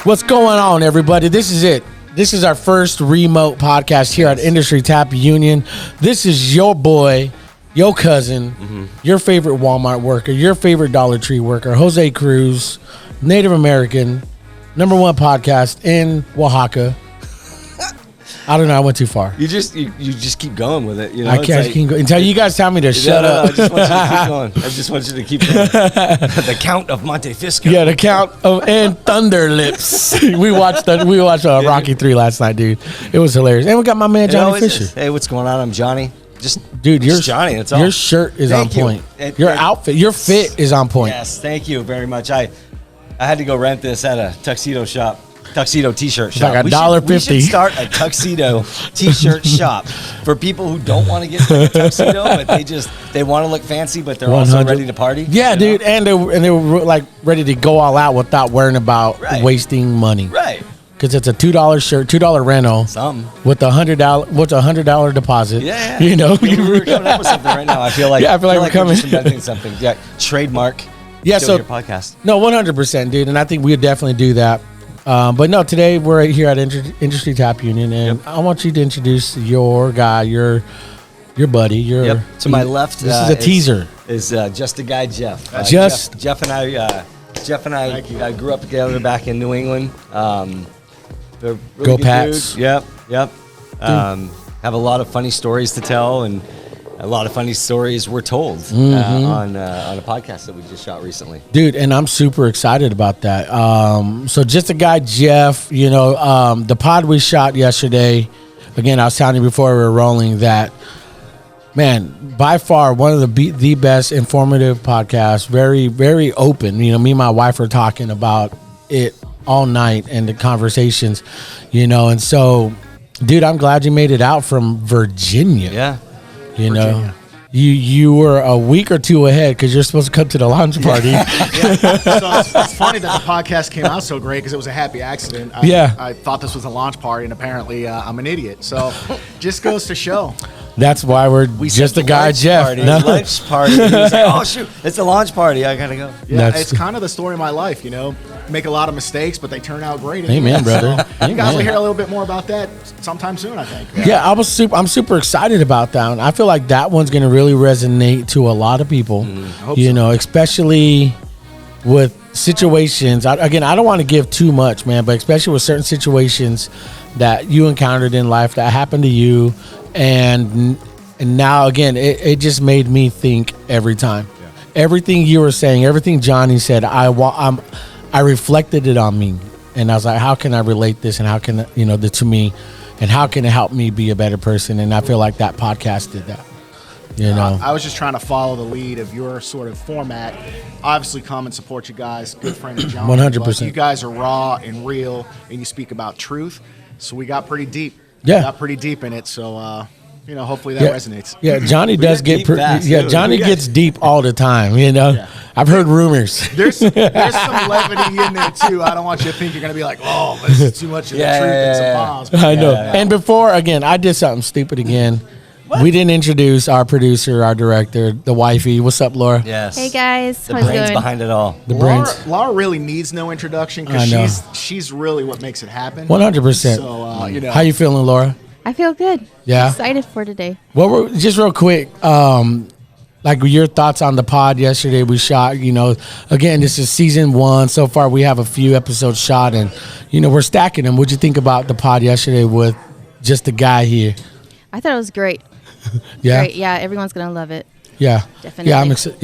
What's going on, everybody? This is it. This is our first remote podcast here at Industry Tap Union. This is your boy, your cousin, your favorite Walmart worker, your favorite Dollar Tree worker, Jose Kruse, Native American, #1 podcast in Oaxaca. I don't know. I went too far. You just keep going with it. You know, I can't keep going until you guys tell me to shut up. I just want you to keep going. I just want you to keep going. The Count of Monte Fisco. Yeah, the Count of and Thunder Lips. we watched Rocky 3 last night, dude. It was hilarious. And we got my man Johnny Fisher. Hey, what's going on? I'm Johnny. Dude, just Johnny. That's all. Your shirt is on point. Your outfit, your fit is on point. Yes, thank you very much. I had to go rent this at a tuxedo shop. Tuxedo t-shirt shop. Like $1.50. We should start a tuxedo t-shirt shop for people who don't want to get a tuxedo, but they want to look fancy, but they're 100. Also ready to party. Yeah, dude, and they were like ready to go all out without worrying about wasting money. Right. Because it's a $2 shirt, $2 rental, with $100 deposit. Yeah. You know, we're coming up with something right now. I feel like we're coming. Just inventing something. Yeah, trademark. Yeah, so your podcast. No, 100%, dude, and I think we would definitely do that. But no, today we're here at Industry Tap Union, and I want you to introduce your guy, your buddy. To my left, this is a teaser. Is just a guy, Jeff. Jeff and I grew up together back in New England. They're really Go good Pats. Dude. Yep. Have a lot of funny stories to tell, and a lot of funny stories were told on a podcast that we just shot recently. Dude, and I'm super excited about that. So just a guy, Jeff, the pod we shot yesterday, again, I was telling you before we were rolling that, man, by far one of the best informative podcasts, very, very open. Me and my wife were talking about it all night and the conversations, and so, dude, I'm glad you made it out from Virginia. Yeah. Virginia. You were a week or two ahead because you're supposed to come to the launch party. So it's funny that the podcast came out so great because it was a happy accident. I thought this was a launch party, and apparently I'm an idiot. So just goes to show. That's why we just a guy, Jeff. Party, lunch party. He was like, oh, shoot, it's a launch party. I got to go. Yeah, it's kind of the story of my life, Make a lot of mistakes, but they turn out great. Amen, brother. So you guys will hear a little bit more about that sometime soon, I think. Yeah, I'm super excited about that one. I feel like that one's going to really resonate to a lot of people, especially with situations. I don't want to give too much, man, but especially with certain situations that you encountered in life that happened to you. And now, again, it just made me think every time. Yeah. Everything you were saying, everything Johnny said, I reflected it on me. And I was like, how can I relate this? And how can, to me? And how can it help me be a better person? And I feel like that podcast did that. I was just trying to follow the lead of your sort of format. Obviously, come and support you guys. Good friend of John. 100%. You guys are raw and real, and you speak about truth. So we got pretty deep. Yeah. We got pretty deep in it. So, hopefully that resonates. Yeah, Johnny does get Johnny gets deep all the time. Yeah. I've heard rumors. There's some levity in there too. I don't want you to think you're gonna be like, oh, this is too much of the truth and some bombs. I know. And before, again, I did something stupid again. What? We didn't introduce our producer, our director, the wifey. What's up, Laura? Yes. Hey guys. The brains behind it all. Laura really needs no introduction because she's really what makes it happen. 100%. So how you feeling, Laura? I feel good. Yeah. I'm excited for today. Well, just real quick, like your thoughts on the pod yesterday we shot. Again, this is season 1. So far, we have a few episodes shot, and we're stacking them. What'd you think about the pod yesterday with just the guy here? I thought it was great. Yeah. Great. Yeah, everyone's gonna love it. Yeah. Definitely.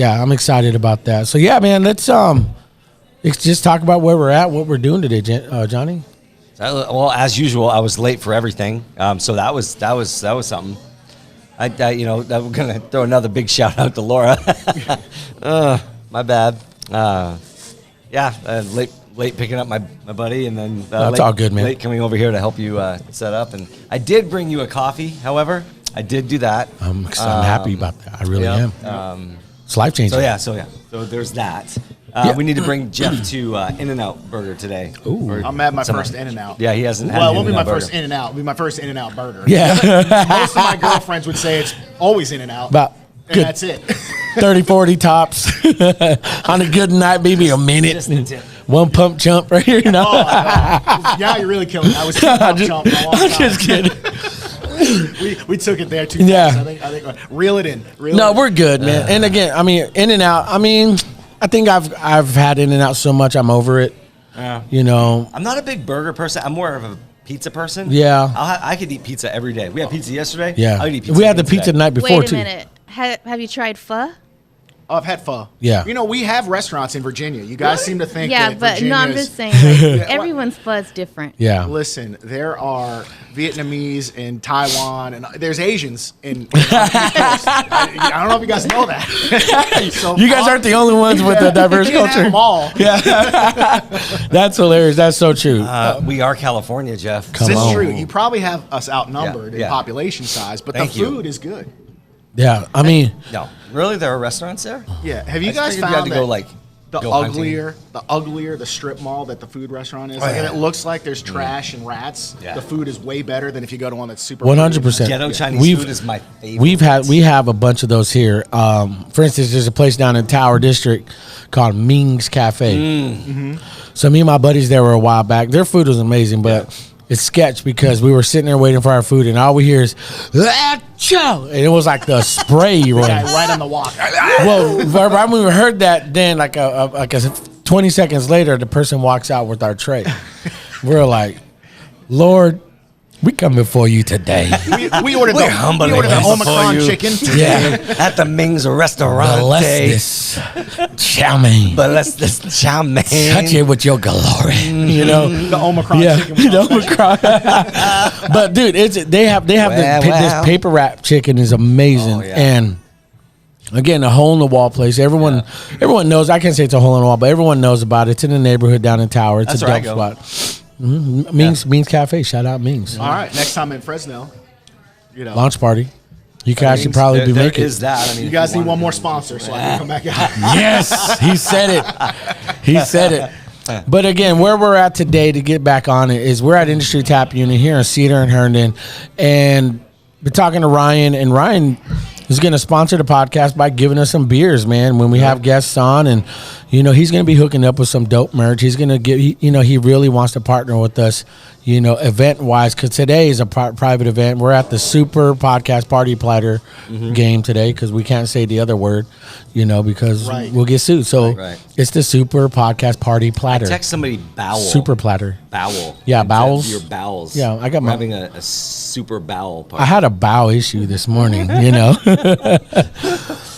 I'm excited about that. So yeah, man, let's just talk about where we're at, what we're doing today, Johnny. Well, as usual, I was late for everything. So that was something. I'm gonna throw another big shout out to Laura. My bad. Late picking up my buddy, and then that's all good, man. Late coming over here to help you set up, and I did bring you a coffee. However, I did do that. I'm happy about that. I really am. It's life changing. So there's that. We need to bring Jeff to In-N-Out Burger today. Ooh. I'm at my first In-N-Out. Yeah, he hasn't had Well, it won't be my first In-N-Out. It'll be my first In-N-Out burger. Yeah. Most of my girlfriends would say it's always In-N-Out. And that's it. 30, 40 tops. On a good night, maybe a minute. one pump chump right here. No, yeah, you're really killing me. I was two pump chump for a long time. I'm just kidding. we took it there too fast. Yeah. I think reel it in. No, we're good, man. And again, I mean, In-N-Out. I mean, I think I've had In-N-Out so much, I'm over it. Yeah. You know, I'm not a big burger person. I'm more of a pizza person. Yeah. I could eat pizza every day. We had pizza yesterday. Yeah, I would eat pizza we had the again pizza the today. night before Wait a too. minute. Have you tried pho? Oh, I've had pho. Yeah. You know, we have restaurants in Virginia. You guys seem to think Yeah, that but no, I'm Virginia's- just saying, like, everyone's pho is different. Yeah, Listen, there are Vietnamese in Taiwan, and there's Asians in I don't know if you guys know that. So you guys aren't the only ones with the diverse you can't have culture. them all. That's hilarious. That's so true. We are California, Jeff. Come This is on. true. You probably have us outnumbered in Yeah. population size, but Thank the you. food is good. Yeah, I mean, No, really, there are restaurants there. Yeah. Have you I guys figured found you had to that go like the go hunting. uglier the strip mall that the food restaurant is? Oh, Like, yeah. if it looks like there's trash and rats, Yeah. the food is way better than if you go to one that's super 100%. Ghetto Chinese food is my favorite. We have a bunch of those here. For instance, there's a place down in Tower District called Ming's Cafe. So me and my buddies there were a while back. Their food was amazing, but it's sketch because we were sitting there waiting for our food, and all we hear is "Achoo!" and it was like the spray Yeah, running. right on the walk. Well, right when we heard that, then like a 20 seconds later, the person walks out with our tray. We're like, Lord, we come before you today. We ordered We're the humbling Omicron ourselves Omicron before you. chicken. Yeah. at the Ming's restaurant. Bless this chow mein. Bless this chow mein. Touch it with your glory. You know? The Omicron Yeah, chicken. Was you know, on special. but dude, they have Well, this paper wrap chicken is amazing, Oh, yeah. and again, a hole in the wall place. Everyone knows. I can't say it's a hole in the wall, but everyone knows about it. It's in the neighborhood down in Tower. It's That's a where I dope go. spot. Means Cafe. Shout out Means. All right, next time in Fresno, you know, Launch party. You guys should probably be there making. is that. I mean, you if guys need wanted one to more do sponsor so I that. can come back out. Yes, he said it. He said it. But again, where we're at today to get back on it is we're at Industry Tap Unit here in Cedar and Herndon, and we're talking to Ryan, and Ryan is going to sponsor the podcast by giving us some beers, man, when we have guests on, and you know he's going to be hooking up with some dope merch. He's going to give, he really wants to partner with us, event wise, because today is a private event. We're at the Super Podcast Party Platter game today because we can't say the other word, because Right. we'll get sued. So Right. it's the Super Podcast Party Platter. Text somebody bowel. Super platter. Bowel. Yeah, Into bowels. Your bowels. Yeah, I got We're my- having a super bowel party. I had a bowel issue this morning,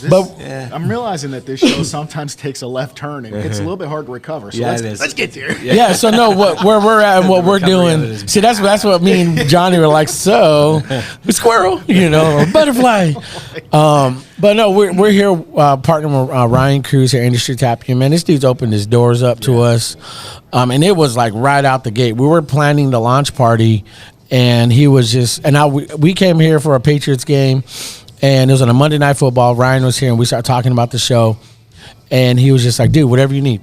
But I'm realizing that this show sometimes takes a left turn and it's a little bit hard to recover. So Yeah, let's, it is. let's get there. yeah, so no, where we're at and what we're recovery of it doing. is See, that's what me and Johnny were like. So, squirrel, or butterfly. But no, we're here partnering with Ryan Kruse here, Industry Tap Unit. Man, this dude's opened his doors up to us, and it was like right out the gate. We were planning the launch party, and he was just. And we came here for a Patriots game, and it was on a Monday Night Football. Ryan was here, and we started talking about the show, and he was just like, "Dude, whatever you need.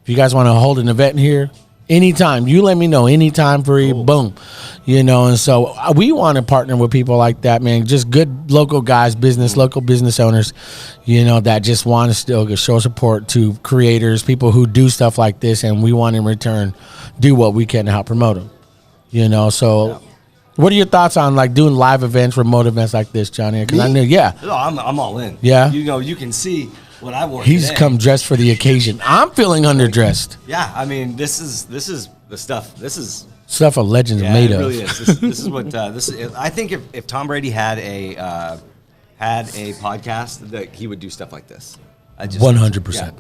If you guys want to hold an event here." Anytime, you let me know. Anytime, free, boom, And so we want to partner with people like that, man. Just good local guys, local business owners, that just want to still show support to creators, people who do stuff like this, and we want in return do what we can to help promote them. So. What are your thoughts on like doing live events, remote events like this, Johnny? Because I knew, No, I'm all in. Yeah? You can see what I wore he's today. come dressed for the occasion. I'm feeling underdressed. Yeah, I mean, this is the stuff. This is Stuff a legend's yeah, made it of. really is. This is what this is. I think if Tom Brady had a podcast, that he would do stuff like this. 100%.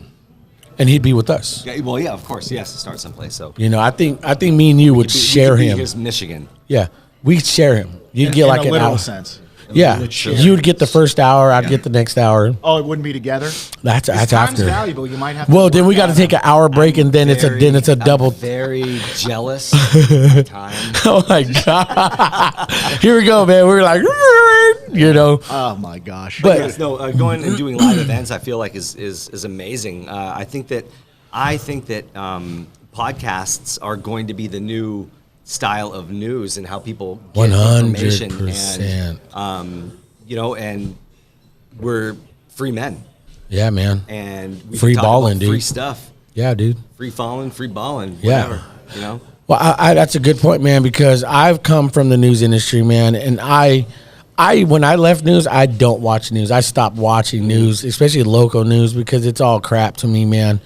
And he'd be with us. Yeah, well, yeah, of course, he has to start someplace. So I think me and you would share him. Here's Michigan. Yeah, we'd share him. You'd get in like a an literal hour. sense. Yeah, you'd get the first hour. I'd get the next hour. Oh, it wouldn't be together? That's Time's after. valuable. You might have to Well, then work we got to that take an hour break, and then it's a double. I'm very jealous of my time. Oh my god! Here we go, man. We're like, Oh my gosh. But- Yes, no, going and doing live events, I feel like is amazing. I think that podcasts are going to be the new style of news and how people get information. 100%. And and we're free men, Yeah, man. and we Free can talk balling, about dude. free stuff. Yeah, dude. Free falling, free balling, Yeah. whatever, you know? Well, that's a good point, man, because I've come from the news industry, man, and I when I left news, I don't watch news. I stopped watching news, especially local news, because it's all crap to me, man.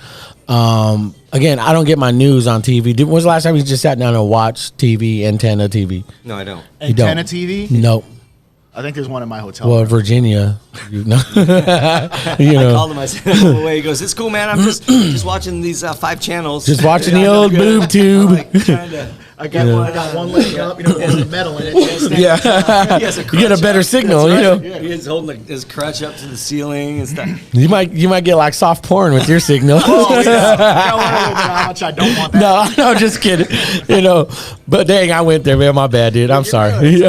Again, I don't get my news on TV. When was the last time you just sat down and watched TV, antenna TV? No, I don't. Antenna TV? Nope. I think there's one in my hotel. Well, Virginia, you know. I called him. I said, "I'm away." He goes, "It's cool, man. I'm just watching these 5 channels. Just watching the old boob tube." I'm like, trying to, I got one leg up, there's metal in it. Yeah. he has a You get a crutch better up. signal, That's right. you know. Yeah. He's holding his crutch up to the ceiling and stuff. You might get like soft porn with your signal. Oh, yeah. I don't want to look at how much I don't want that. No, just kidding. But dang, I went there, man. My bad, dude. I'm sorry.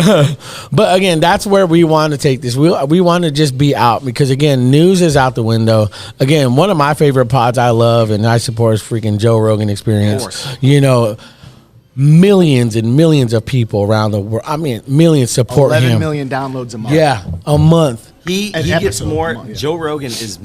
But again, that's where we want to take this. We want to just be out because again, news is out the window. Again, one of my favorite pods I love and I support is freaking Joe Rogan Experience. Of course. Millions and millions of people around the world. I mean, millions support 11 him. million downloads a month. Yeah, a month. He An gets episode more. a month, yeah. Joe Rogan is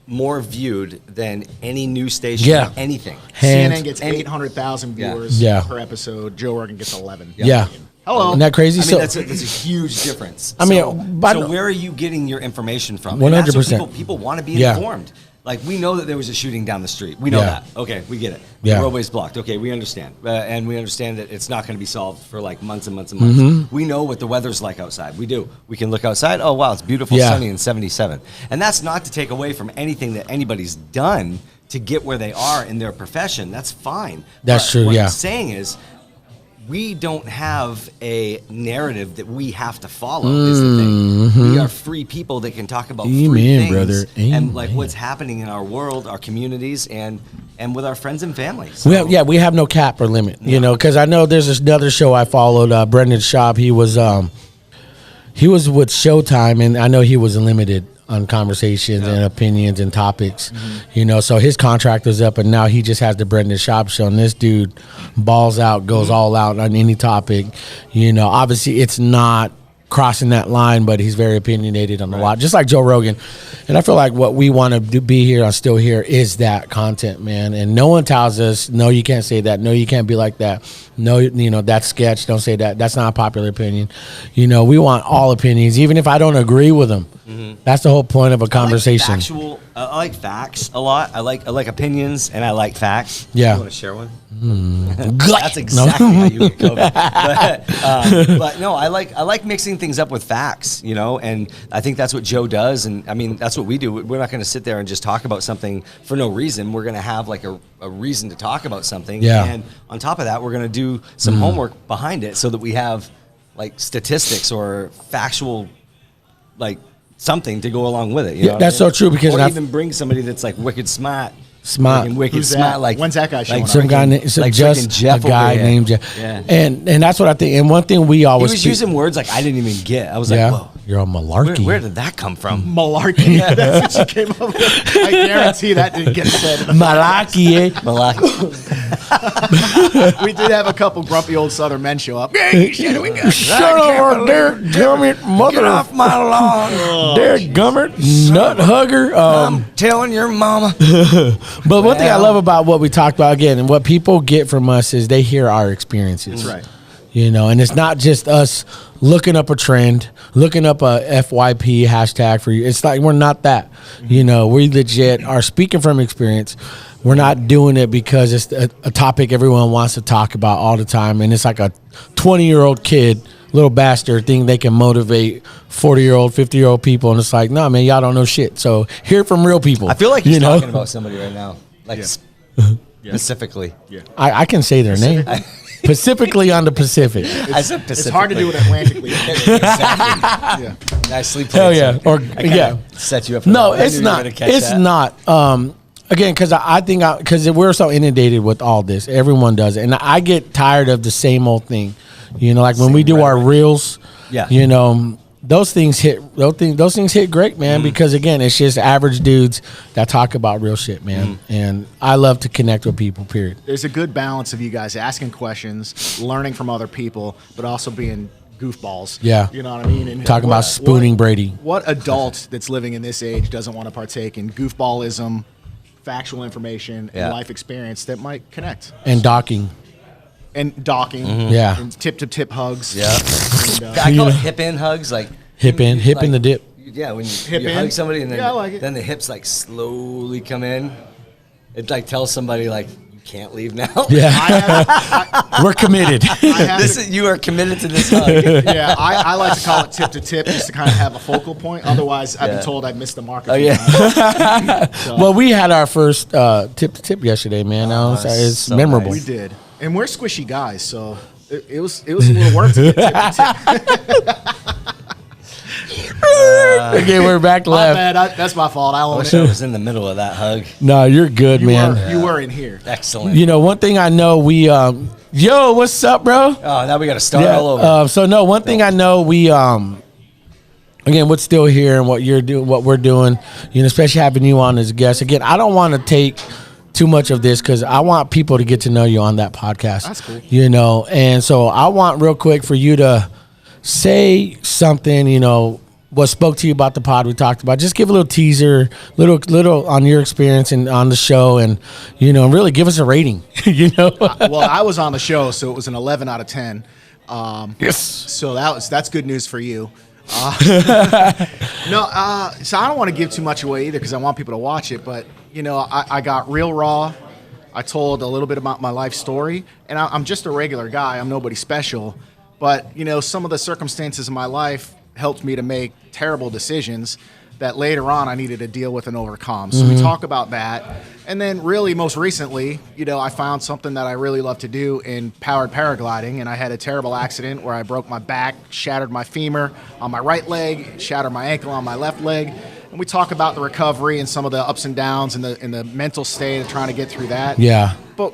more viewed than any news station. Yeah. Anything. Hands. CNN gets And- 800,000 viewers Yeah. per episode. Joe Rogan gets 11. Yeah. Hello. Isn't that crazy? I mean, that's a huge difference. I mean, so where are you getting your information from? 100%. And that's what people want to be Yeah. informed. Like, we know that there was a shooting down the street. We know Yeah. that. Okay, we get it. Yeah. The roadway's blocked. Okay, we understand. And we understand that it's not going to be solved for like months and months and months. Mm-hmm. We know what the weather's like outside. We do. We can look outside. Oh, wow, it's beautiful, Yeah. sunny, and 77. And that's not to take away from anything that anybody's done to get where they are in their profession. That's fine. That's But true, what yeah. I'm saying is, we don't have a narrative that we have to follow. Is the thing. We are free people that can talk about free Amen, things brother. and like Amen. what's happening in our world, our communities, and with our friends and family. So, We have no cap or limit, because I know there's another show I followed, Brendan Schaub. He was with Showtime, and I know he was limited on conversations and opinions and topics, so his contract was up, and now he just has the Brendan Schaub show, and this dude balls out, goes all out on any topic. Obviously it's not crossing that line, but he's very opinionated on a lot, just like Joe Rogan. And I feel like what we want to be here on Still Here is that content, man. And no one tells us, no, you can't say that. No, you can't be like that. No, that's sketch. Don't say that. That's not a popular opinion. We want all opinions, even if I don't agree with them. That's the whole point of a conversation. I like facts a lot. I like opinions, and I like facts. Yeah. You want to share one? That's exactly how you would go. But no, I like mixing things up with facts, and I think that's what Joe does, and I mean that's what we do. We're not going to sit there and just talk about something for no reason. We're going to have like a reason to talk about something, and on top of that, we're going to do some homework behind it so that we have like statistics or factual like something to go along with it. You know that's what I mean? so true, because or I've- even bring somebody that's like wicked smart. Smart. Wicked Who's smart. that? Like When's that guy showing like up? Some guy named like just freaking Jeff a guy over here. named Jeff. Yeah. And that's what I think. And one thing we He always was using words like I didn't even get. I was like, whoa. you're a malarkey. Where did that come from? Malarkey. That's what you came up with. I guarantee that didn't get said. Malarkey, eh? We did have a couple grumpy old Southern men show up. Hey, shit, we got Shut up, Derek Gummert, mother. Get off my lawn. Derek Gummert, nut hugger. I'm telling your mama. But one thing I love about what we talked about again, and what people get from us is they hear our experiences. That's right. And it's not just us looking up a trend, looking up a FYP hashtag for you. It's like we're not that. We legit are speaking from experience. We're not doing it because it's a topic everyone wants to talk about all the time, and it's like a 20-year-old kid, little bastard, think they can motivate 40-year-old, 50-year-old people, and it's like, no, man, y'all don't know shit. So hear from real people. I feel like he's talking about somebody right now, like specifically. Yeah. I can say their name. Pacifically on the Pacific. I said specifically. It's hard to do it atlantically. Exactly. Yeah. Nicely played. Hell yeah. son. Or I kinda set you up. For No, that. I it's knew you were not. gonna catch It's that. not. Again, because I think because we're so inundated with all this, everyone does it, and I get tired of the same old thing. Like when we do our reels. Yeah. Those things hit. Those things hit great, man. Because again, it's just average dudes that talk about real shit, man. And I love to connect with people. Period. There's a good balance of you guys asking questions, learning from other people, but also being goofballs. Yeah. You know what I mean? And Talking about spooning Brady. What adult that's living in this age doesn't want to partake in goofballism, factual information and life experience that might connect. And docking. Yeah. And tip-to-tip hugs. Yeah. And, I call it hip-in hugs, like hip in the dip. Yeah, when you hug somebody and then, then the hips like slowly come in. It like tells somebody like you can't leave now. Yeah, we're committed. You are committed to this hug. Yeah, I like to call it tip-to-tip just to kind of have a focal point. Otherwise, I've been told I've missed the mark. So. Well, we had our first tip-to-tip yesterday, man. It's so memorable. Nice. We did. And we're squishy guys, so it was a little work to get tip-to-tip. Okay, we're back left. That's my fault. I wish I was in the middle of that hug. No, you're good, man. You were in here. Excellent. You know, one thing I know yo, what's up, bro? Oh, now we got to start all over. One thing I know again, what's still here and what we're doing, you know, especially having you on as a guest. Again, I don't want to take too much of this because I want people to get to know you on that podcast. That's cool. You know, and so I want real quick for you to say something, you know, what spoke to you about the pod we talked about. Just give a little teaser, little on your experience and on the show, and you know, really give us a rating. You know, well, I was on the show, so it was an 11 out of 10. Yes. So that's good news for you. So I don't want to give too much away either because I want people to watch it. But you know, I got real raw. I told a little bit about my life story, and I'm just a regular guy. I'm nobody special. But you know, some of the circumstances in my life helped me to make terrible decisions that later on I needed to deal with and overcome. So we talk about that. And then really most recently, you know, I found something that I really love to do in powered paragliding. And I had a terrible accident where I broke my back, shattered my femur on my right leg, shattered my ankle on my left leg. And we talk about the recovery and some of the ups and downs and the mental state of trying to get through that. Yeah. But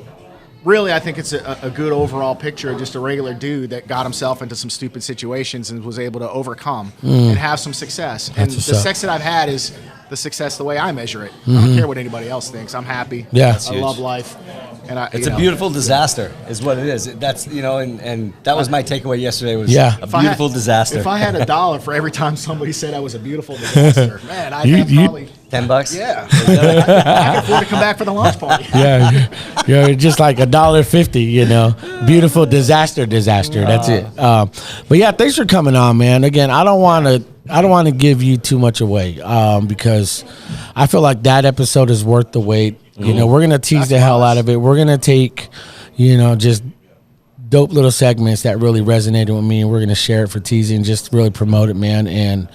really, I think it's a good overall picture of just a regular dude that got himself into some stupid situations and was able to overcome and have some success. And the success that I've had is the success the way I measure it. I don't care what anybody else thinks. I'm happy. Yeah. I love life. And it's a beautiful disaster is what it is. That's, you know, and that was my takeaway yesterday was a beautiful disaster. If I had $1 for every time somebody said I was a beautiful disaster, man, I'd have probably $10. Yeah. I can afford to come back for the launch party. Yeah. You're just like $1.50, you know. Beautiful disaster. That's it. But yeah, thanks for coming on, man. Again, I don't want to give you too much away because I feel like that episode is worth the wait. You know, we're going to tease the hell out of it. We're going to take, you know, just dope little segments that really resonated with me, and we're going to share it for teasing, just really promote it, man. And,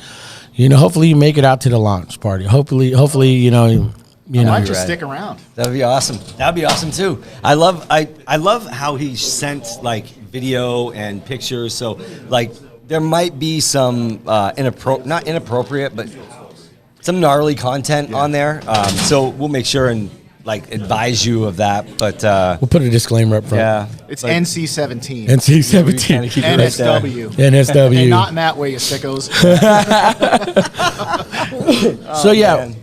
you know, hopefully you make it out to the launch party. Hopefully, you know. I might just stick around. That'd be awesome. That'd be awesome too. I love how he sent like video and pictures. So like there might be some not inappropriate, but some gnarly content on there. So we'll make sure and like advise you of that. But we'll put a disclaimer up front. Yeah, it's NC-17. NC-17. NSW. NSW. And not in that way, you sickos. So yeah. Man.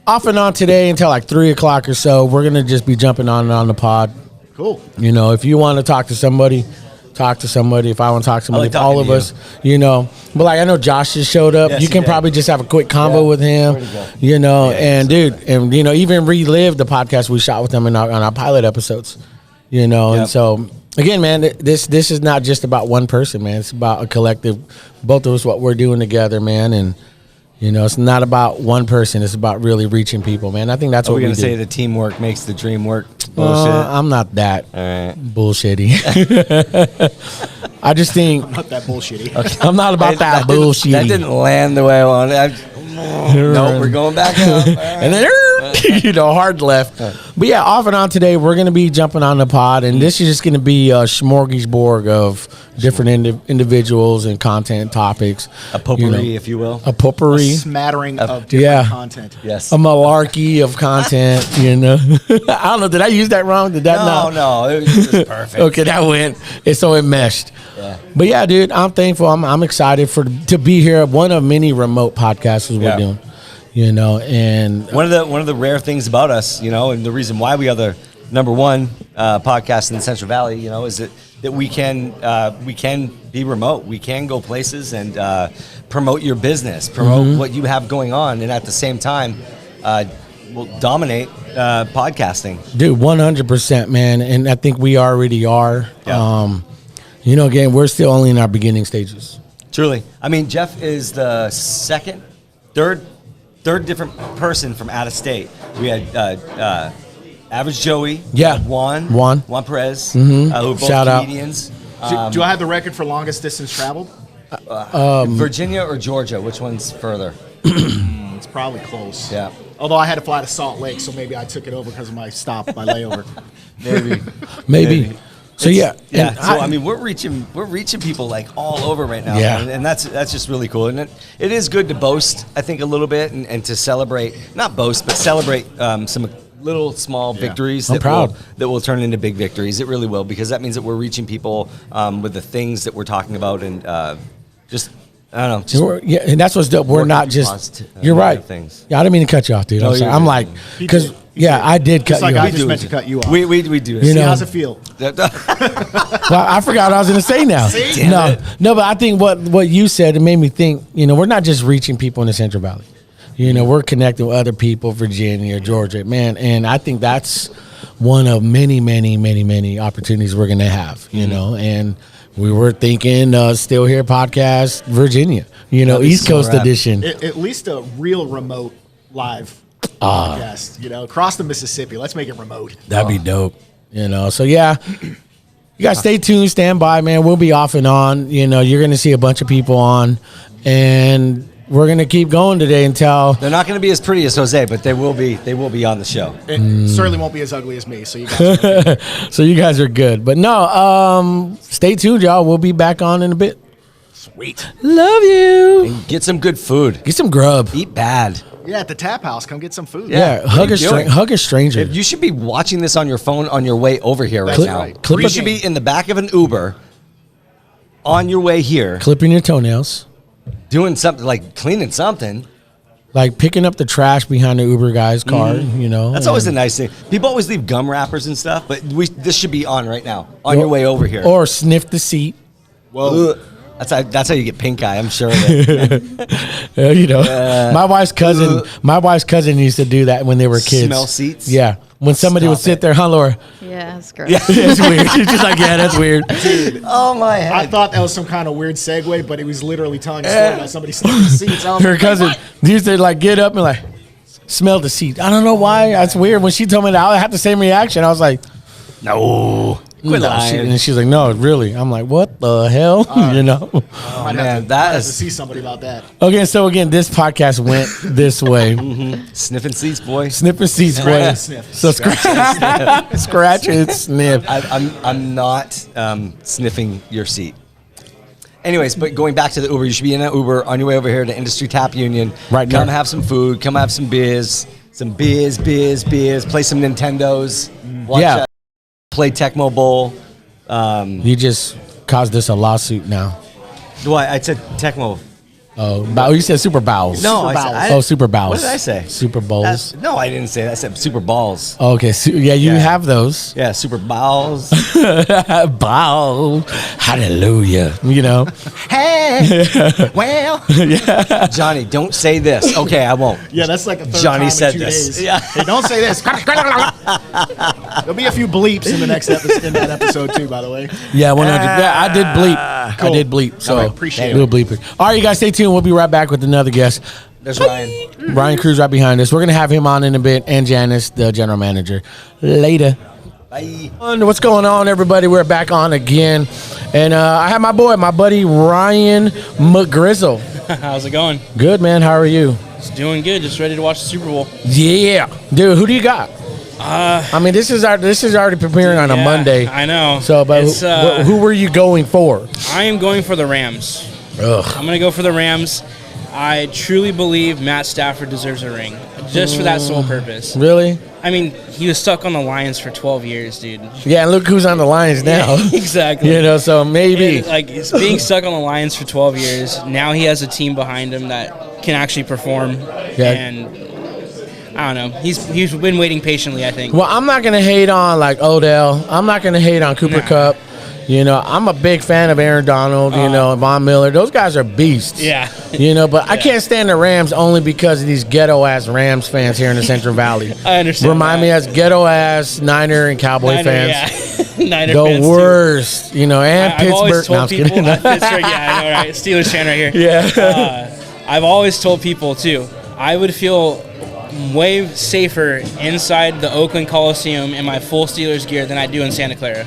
Off and on today until like 3 o'clock or so. We're gonna just be jumping on and on the pod. Cool. You know, if you want to talk to somebody, talk to somebody. If I want to talk to somebody, like all of us, you know. But like I know Josh just showed up. Yes, you can probably just have a quick convo with him. You know, and dude, and you know, even relive the podcast we shot with him on our pilot episodes. You know, and so again, man, this is not just about one person, man. It's about a collective. Both of us, what we're doing together, man, and. You know, it's not about one person. It's about really reaching people, man. I think that's what we're going to say the teamwork makes the dream work. Bullshit. I'm not that bullshitty. I just think. I'm not that bullshitty. Okay. I'm not about that bullshitty. That didn't land the way I wanted. No, we're going back up. And then, you know, hard left. But yeah, off and on today, we're going to be jumping on the pod, and this is just going to be a smorgasbord of different individuals and content topipics. A potpourri, if you will. A potpourri. A smattering of different content. Yes. A malarkey of content, you know. I don't know. Did I use that wrong? Did that No, it was just perfect. Okay, that went. So it meshed. Yeah. But yeah, dude, I'm thankful. I'm excited to be here. One of many remote podcasts we're doing. You know, and one of the rare things about us, you know, and the reason why we are the number one podcast in the Central Valley, you know, is that we can be remote. We can go places and promote your business, promote what you have going on, and at the same time, will dominate podcasting. Dude, 100%, man. And I think we already are. Yeah. Again, we're still only in our beginning stages. Truly. I mean, Jeff is the third different person from out of state. We had Average Joey. Yeah. Juan Perez. Mm-hmm. Who are both Shout out. comedians. Do I have the record for longest distance traveled? Virginia or Georgia? Which one's further? It's probably close. Yeah. Although I had to fly to Salt Lake, so maybe I took it over because of my layover. Maybe. So Yeah. And So we're reaching people like all over right now. Yeah. And that's just really cool. And it is good to boast, I think, a little bit and to celebrate, not boast, but celebrate some little small victories I'm proud. that will turn into big victories. It really will, because that means that we're reaching people with the things that we're talking about and just, I don't know. and that's what's dope. We're working not through just. You're right. things. Yeah, I didn't mean to cut you off, dude. No, I'm like, because I did cut It's like you I off. just meant to cut you off. We do. You See, know. how's it feel? Well, I forgot what I was going to say now. See? No, but I think what you said, it made me think. We're not just reaching people in the Central Valley. We're connecting with other people, Virginia, Georgia, man, and I think that's one of many, many, many, many opportunities we're going to have. And we were thinking Still Here podcast, Virginia. East Coast edition. At least a real remote live podcast. Across the Mississippi. Let's make it remote. That'd be dope. So yeah. You guys stay tuned, stand by, man. We'll be off and on. You're going to see a bunch of people on, and we're going to keep going today until They're not going to be as pretty as Jose, but they will be on the show. It certainly won't be as ugly as me, so you guys so you guys are good. But no, stay tuned, y'all. We'll be back on in a bit. sweet. Love you. And get some good food. Get some grub. Eat bad. Yeah, at the tap house, come get some food. Yeah, What are you doing? hug a stranger. You should be watching this on your phone on your way over here right That's now. right. Clip You it. should be in the back of an Uber on your way here Clipping your toenails. doing something, like cleaning something. Like picking up the trash behind the Uber guy's car, That's always a nice thing. People always leave gum wrappers and stuff, but this should be on right now on your way over here. Or sniff the seat. Whoa. Ugh. That's how you get pink eye. I'm sure of it. My wife's cousin used to do that when they were kids. Smell seats? Yeah. When somebody would Stop sit it. there, huh, Laura? Yeah, that's gross. It's weird. She's just like, yeah, that's weird. Oh my head. I thought that was some kind of weird segue, but it was literally telling a story about somebody sniffing the seats. I was Her like, cousin what? used to like get up and like smell the seat. I don't know why. That's weird. When she told me that, I had the same reaction. I was like, no. Quit lying. And she's like, no, really. I'm like, what the hell? Might man, have to, that might have is- to see somebody about that. Okay, so again, this podcast went this way. Sniffing seats, boy. Sniffing seats, Scratch boy. and sniff. So scratch and sniff. I'm not sniffing your seat. Anyways, but going back to the Uber, you should be in an Uber on your way over here to Industry Tap Union. Right Come now. have some food. Come have some beers. Play some Nintendos. Watch, Yeah. play Tecmo Bowl. You just caused us a lawsuit now. Why? I said Tecmo. Oh, you said Super Bowls. No, Super I said, Bowls. Oh, Super Bowls. What did I say? Super Bowls. No, I didn't say that. I said Super Balls. Okay, so, yeah, you Yeah. have those. Yeah, Super Bowls. Bow. Hallelujah. Hey, well. Johnny, don't say this. Okay, I won't. Yeah, that's like a third Johnny time said in 2 this. days. Yeah. Hey, don't say this. There'll be a few bleeps in the next in that episode too, by the way. Yeah, 100. Yeah, I did bleep. Cool. I did bleep. So All right, appreciate we'll bleep it. All right, you guys stay tuned. We'll be right back with another guest. There's Ryan. Ryan Kruse right behind us. We're going to have him on in a bit, and Janice, the general manager. Later. Bye. What's going on, everybody? We're back on again. And I have my buddy, Ryan McGrizzle. How's it going? Good, man. How are you? It's doing good. Just ready to watch the Super Bowl. Yeah. Dude, who do you got? I mean, this is already preparing on a Yeah, Monday. I know. So, but It's, who were you going for? I am going for the Rams. Ugh. I'm going to go for the Rams. I truly believe Matt Stafford deserves a ring, just for that sole purpose. Really? I mean, he was stuck on the Lions for 12 years, dude. Yeah, and look who's on the Lions now. Exactly. So maybe. And, like, it's being stuck on the Lions for 12 years, now he has a team behind him that can actually perform. Yeah. And I don't know. He's been waiting patiently, I think. Well, I'm not going to hate on, like, Odell. I'm not going to hate on Cooper Nah. Kupp. You know, I'm a big fan of Aaron Donald, you know, and Von Miller. Those guys are beasts. Yeah. You know, but I can't stand the Rams only because of these ghetto-ass Rams fans here in the Central Valley. I understand. Remind me as ghetto-ass Niner and Cowboy fans. Yeah. Niner the fans worst, you know, and I've always Pittsburgh. told people, Pittsburgh, yeah, I know, right? Steelers fan right here. Yeah. I've always told people, too, I would feel way safer inside the Oakland Coliseum in my full Steelers gear than I do in Santa Clara.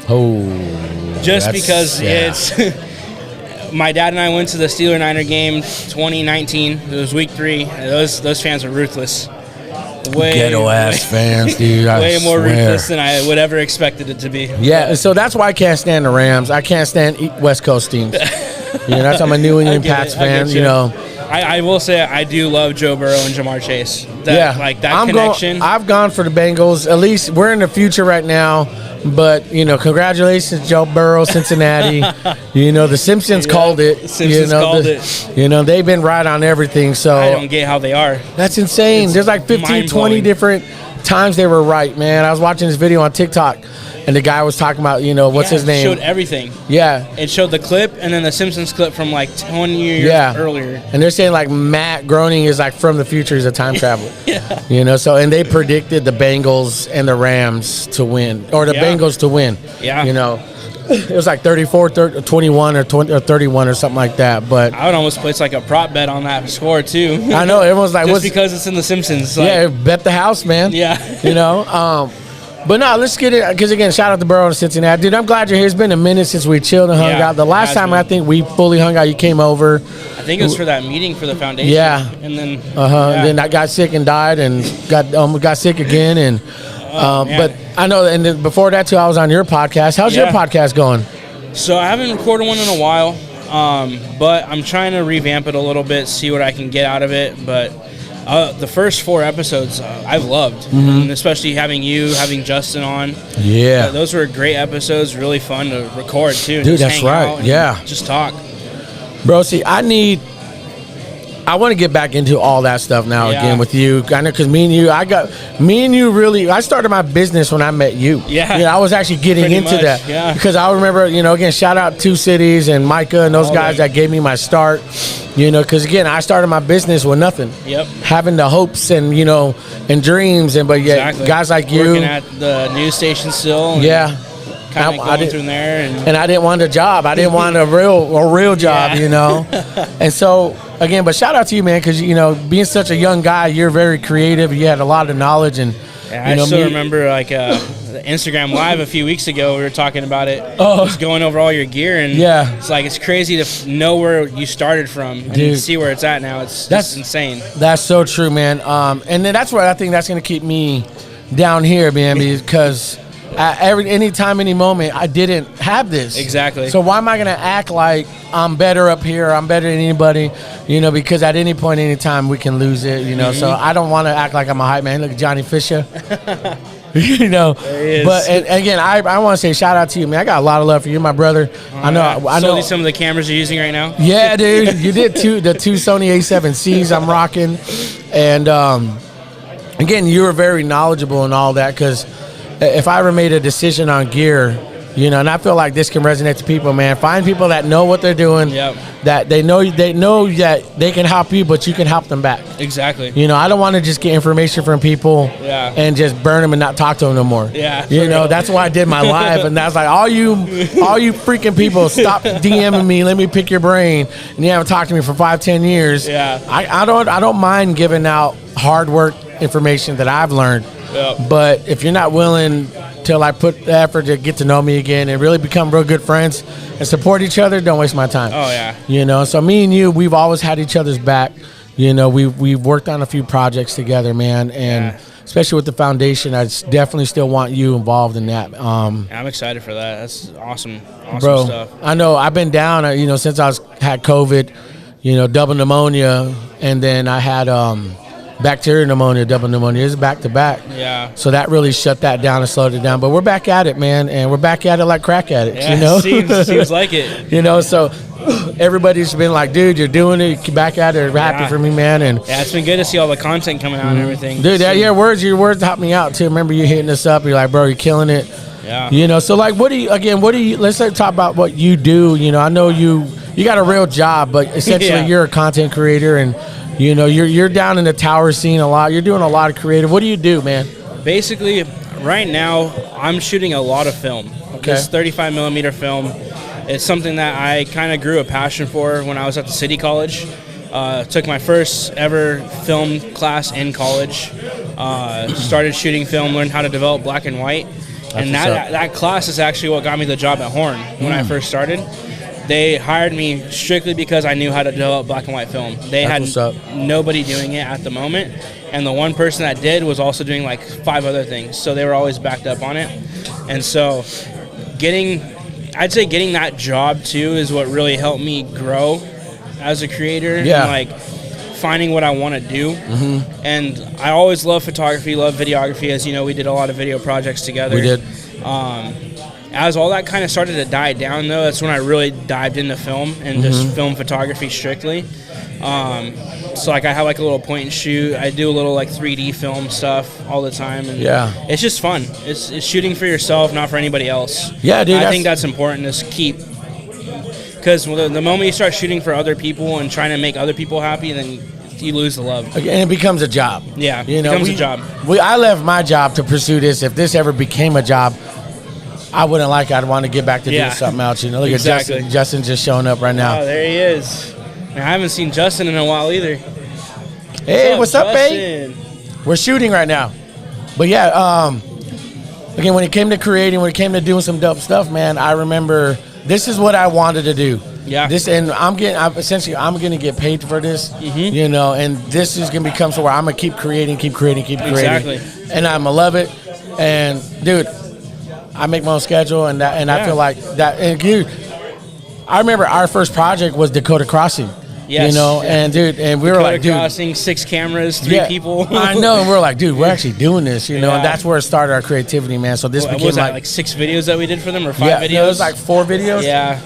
Just because it's my dad and I went to the Steeler-Niner game 2019. It was week 3. Those fans are ruthless. Ghetto-ass fans, dude. Way more ruthless than I would ever expected it to be. Yeah, so that's why I can't stand the Rams. I can't stand West Coast teams. You know, that's I'm a New England Pats fan, you know. I will say I do love Joe Burrow and Jamar Chase. Like that connection. I've gone for the Bengals. At least we're in the future right now. But, you know, congratulations, Joe Burrow, Cincinnati. You know, the Simpsons called it. Simpsons called it. You know, they've been right on everything. So I don't get how they are. That's insane. It's There's like 15, 20 different times they were right, man. I was watching this video on TikTok. And the guy was talking about, you know, what's his name? It showed everything. Yeah. It showed the clip and then the Simpsons clip from like 20 years earlier. And they're saying like Matt Groening is like from the future. He's a time traveler. You know, so, and they predicted the Bengals and the Rams to win, or the Bengals to win. Yeah. You know, it was like 34, 21 or 20 or 31 or something like that. But I would almost place like a prop bet on that score too. I know. Everyone's like, just because it's in the Simpsons. Like, yeah, bet the house, man. Yeah. You know, but no, let's get it. Because, again, shout out to Burrow and Cincinnati. Dude, I'm glad you're here. It's been a minute since we chilled and hung out. The last time I think we fully hung out, you came over. I think it was for that meeting for the foundation. Yeah. And then And then I got sick and died and got sick again. And but I know, and then before that, too, I was on your podcast. How's your podcast going? So I haven't recorded one in a while, but I'm trying to revamp it a little bit, see what I can get out of it. But the first 4 episodes I've loved, and especially having you, having Justin on. Yeah. Those were great episodes, really fun to record, too. Dude, that's right. Yeah. Just talk. Bro, see, I want to get back into all that stuff now again with you. I know, because me and you really, I started my business when I met you. Yeah. You know, I was actually getting Pretty into much, that. yeah. Because I remember, you know, again, shout out Two Cities and Micah and those guys that gave me my start. You know, because again, I started my business with nothing. Yep. Having the hopes and, you know, and dreams. And, guys like you. Working at the news station still. Kind of going through there. And I didn't want a job. I didn't want a real job, you know. And so, again, but shout out to you, man, because, you know, being such a young guy, you're very creative. You had a lot of knowledge. And I still remember, like, the Instagram Live a few weeks ago, we were talking about it. Just going over all your gear. And it's like, it's crazy to know where you started from and see where it's at now. That's insane. That's so true, man. And then that's what I think that's going to keep me down here, man, because any time, any moment, I didn't have this. Exactly. So why am I going to act like I'm better up here, I'm better than anybody, you know, because at any point, any time, we can lose it, you know. So I don't want to act like I'm a hype man. Look at Johnny Fisher. You know, but and again, I want to say shout out to you, man. I got a lot of love for you, my brother. I know. Some of the cameras you're using right now. Yeah, dude, you did the two Sony A7Cs I'm rocking, and again, you were very knowledgeable and all that, because if I ever made a decision on gear, you know, and I feel like this can resonate to people, man. Find people that know what they're doing, that they know that they can help you, but you can help them back. Exactly. You know, I don't want to just get information from people and just burn them and not talk to them no more. Yeah. You know, that's why I did my live, and that's like, all you freaking people, stop DMing me. Let me pick your brain, and you haven't talked to me for 5-10 years. Yeah. I don't mind giving out hard work information that I've learned. But if you're not willing to like put the effort to get to know me again and really become real good friends and support each other, don't waste my time. Oh yeah. You know, so me and you, we've always had each other's back. You know, we've worked on a few projects together, man, and especially with the foundation, I definitely still want you involved in that. I'm excited for that. That's awesome bro, stuff. I know I've been down, you know, since I had COVID, you know, double pneumonia, and then I had bacterial pneumonia, double pneumonia. It's back to back. Yeah. So that really shut that down and slowed it down. But we're back at it, man, and we're back at it like crack addicts. Yeah, you know, seems like it. You know, so everybody's been like, dude, you're doing it. You're back at it. Happy for me, man. And it's been good to see all the content coming out and everything. Dude, your words helped me out too. Remember you hitting us up? You're like, bro, you're killing it. Yeah. You know, so like, let's talk about what you do. You know, I know you got a real job, but essentially you're a content creator, and, you know, you're down in the tower scene a lot. You're doing a lot of creative. What do you do, man? Basically, right now, I'm shooting a lot of film. Okay. This 35 millimeter film. It's something that I kind of grew a passion for when I was at the City College. Took my first ever film class in college. Started shooting film, learned how to develop black and white. And that class is actually what got me the job at Horn when I first started. They hired me strictly because I knew how to develop black and white film. They had nobody doing it at the moment. And the one person that did was also doing like 5 other things. So they were always backed up on it. And so I'd say getting that job too is what really helped me grow as a creator. Yeah. And like finding what I want to do. Mm-hmm. And I always love photography, love videography. As you know, we did a lot of video projects together. We did. As all that kind of started to die down, though, that's when I really dived into film and just film photography strictly. So like I have like a little point and shoot. I do a little like 3D film stuff all the time, and it's just fun. It's shooting for yourself, not for anybody else. Yeah, dude. I think that's important. Is keep, because the moment you start shooting for other people and trying to make other people happy, then you lose the love. And it becomes a job. Yeah, you know, it becomes a job. I left my job to pursue this. If this ever became a job, I wouldn't like it. I'd want to get back to doing something else. You know, look at Justin. Justin just showing up right now. Oh, there he is. I haven't seen Justin in a while either. Hey, what's up, babe? We're shooting right now. But yeah, again, when it came to creating, when it came to doing some dope stuff, man, I remember this is what I wanted to do. Yeah. And I'm going to get paid for this, you know, and this is going to become so where I'm going to keep creating. Exactly. And I'm going to love it. And, dude, I make my own schedule, and I feel like that. And, dude, I remember our first project was Dakota Crossing. Yes. You know, and dude, and we were like, dude, Crossing, 6 cameras, 3 people. I know, and we're like, dude, we're actually doing this, you know, and that's where it started our creativity, man. So this became was that, like 6 videos that we did for them, or 5 videos? Yeah, it was like 4 videos. Yeah.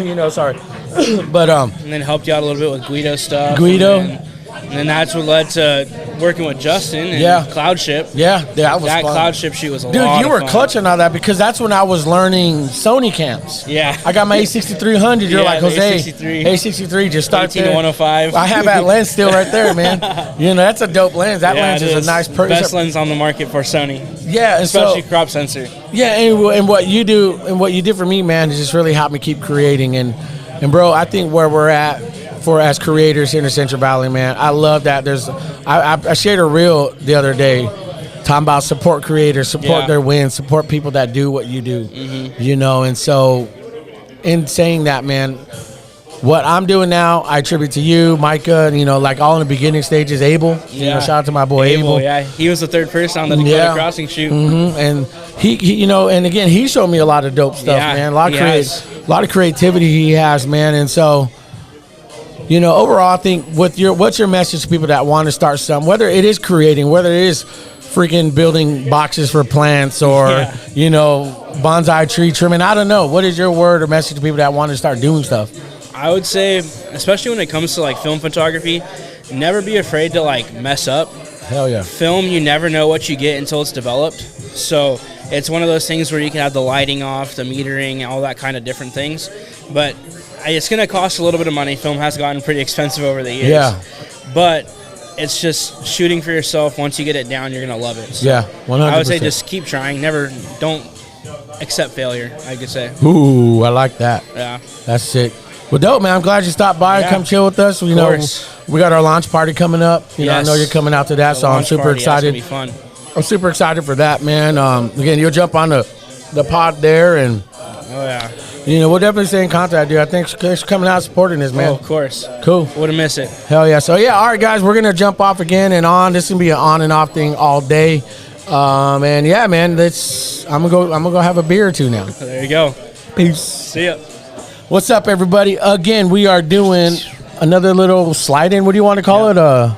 You know, sorry, but and then helped you out a little bit with Guido stuff. And then that's what led to working with Justin and Cloudship. Yeah, that was fun. Cloudship shoot was a lot of fun. Dude, you were clutching all that because that's when I was learning Sony cams. Yeah. I got my A6300. You're like, Jose, A63, just start 18 to 105. I have that lens still right there, man. You know, that's a dope lens. That lens is a nice best lens on the market for Sony. Yeah, and especially crop sensor. Yeah, and what you do and what you did for me, man, is just really helped me keep creating. And bro, I think where we're at as creators here in the Central Valley, man, I love that. I shared a reel the other day talking about support creators, support their wins, support people that do what you do, you know. And so in saying that, man, what I'm doing now, I attribute to you, Micah, and, you know, like all in the beginning stages, Abel. You know, shout out to my boy Abel. Yeah, he was the 3rd person on the Dakota Crossing shoot. And he, you know, and again, he showed me a lot of dope stuff, man. A lot of creativity he has, man. And so, you know, overall, I think what's your message to people that want to start something, whether it is creating, whether it is freaking building boxes for plants or, you know, bonsai tree trimming, I don't know. What is your word or message to people that want to start doing stuff? I would say, especially when it comes to like film photography, never be afraid to like mess up. Hell yeah. Film, you never know what you get until it's developed. So it's one of those things where you can have the lighting off, the metering, all that kind of different things. But it's going to cost a little bit of money. Film has gotten pretty expensive over the years. Yeah. But it's just shooting for yourself. Once you get it down, you're going to love it. So 100%. I would say just keep trying. Don't accept failure, I could say. Ooh, I like that. Yeah. That's sick. Well, dope, man. I'm glad you stopped by and come chill with us. You know, we got our launch party coming up. You know, I know you're coming out to that, so I'm super excited. That's going to be fun. I'm super excited for that, man. Again, you'll jump on the pod there, and you know, we'll definitely stay in contact, dude. I think she's coming out supporting this, man. Oh, of course. Cool. Wouldn't miss it. Hell yeah. So yeah, all right, guys, we're gonna jump off again and on. This is gonna be an on and off thing all day. And yeah, man, I'm gonna go have a beer or two now. There you go. Peace. See ya. What's up, everybody? Again, we are doing another little slide in. What do you want to call it? A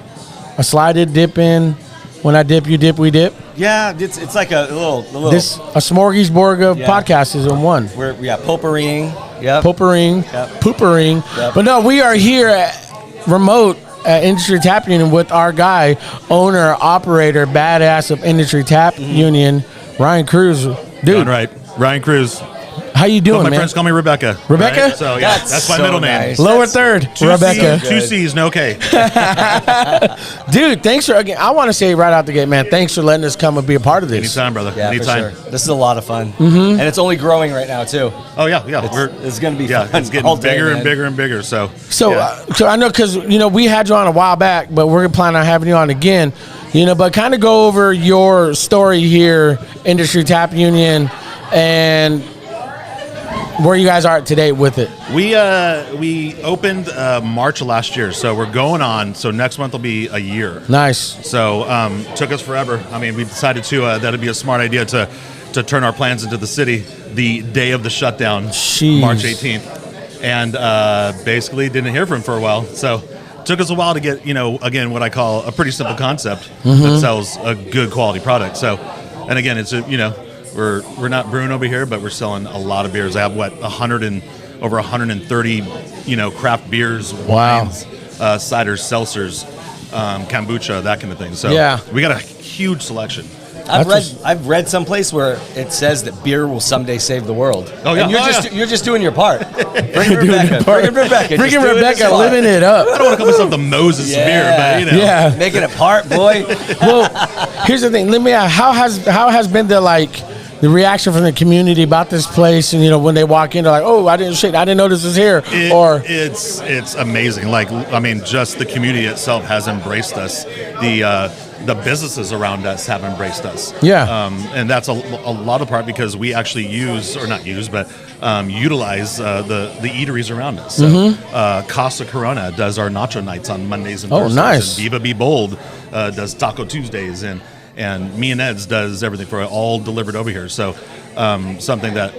slided dip in. When I dip, you dip, we dip. Yeah, it's like a little. A smorgasbord of podcasts is in one. We're potpourriing. Yeah. Poopering. Yep. Poopering. Yep. But no, we are here remote at Industry Tap Union with our guy, owner, operator, badass of Industry Tap Union, Ryan Kruse. Dude. Done right. Ryan Kruse. How you doing, But my man? friends call me Rebecca. Rebecca? Right? So yeah, that's my so middle nice. name. Lower That's third, Two Rebecca. C's, 2 C's, no K. Dude, thanks for, again, I want to say right out the gate, man, thanks for letting us come and be a part of this. Anytime, brother. Yeah, Anytime. for sure. This is a lot of fun, and it's only growing right now too. Oh yeah. It's going to be Yeah, fun. it's getting all day, bigger and man. bigger and bigger. So So, yeah. so I know because we had you on a while back, but we're planning on having you on again. But kind of go over your story here, Industry Tap Union, and where you guys are at today with it. We opened March of last year, so we're going on. So next month will be a year. Nice. So took us forever. I mean, we decided to that'd be a smart idea to turn our plans into the city the day of the shutdown, Jeez. March 18th, and basically didn't hear from him for a while. So took us a while to get again what I call a pretty simple concept that sells a good quality product. So, and again, it's we're not brewing over here, but we're selling a lot of beers. I have over 130 craft beers, Wow. wines, ciders, seltzers, kombucha, that kind of thing. So Yeah. we got a huge selection. I've read someplace where it says that beer will someday save the world. Oh, yeah. And you're just doing your part. Bring Rebecca. Bring Rebecca. Freaking Just do it Rebecca as well. living it up. I don't want to call myself the Moses Yeah. beer, but Yeah. Making it part, boy. Well, here's the thing. Let me ask, how has been the reaction from the community about this place? And when they walk in, they're like, "Oh, I didn't know this was here." It's amazing. Like, I mean, just the community itself has embraced us. The businesses around us have embraced us. Yeah. And that's a lot of part because we actually utilize the eateries around us. So, Casa Corona does our nacho nights on Mondays and Oh, Thursdays. nice. And Viva Be Bold does Taco Tuesdays, and Me and Ed's does everything for it, all delivered over here. So something that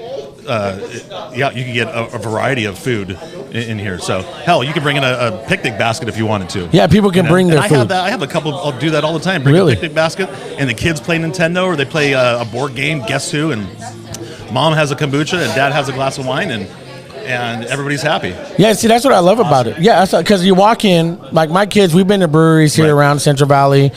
you can get a variety of food in here. So hell, you can bring in a picnic basket if you wanted to. Yeah, people can bring their I food. have that. I have a couple. I'll do that all the time. Bring Really? a picnic basket, and the kids play Nintendo or they play a board game. Guess who? And mom has a kombucha and dad has a glass of wine, and everybody's happy. Yeah, see, that's what I love about it. Yeah, because you walk in, like my kids, we've been to breweries here Right. around Central Valley,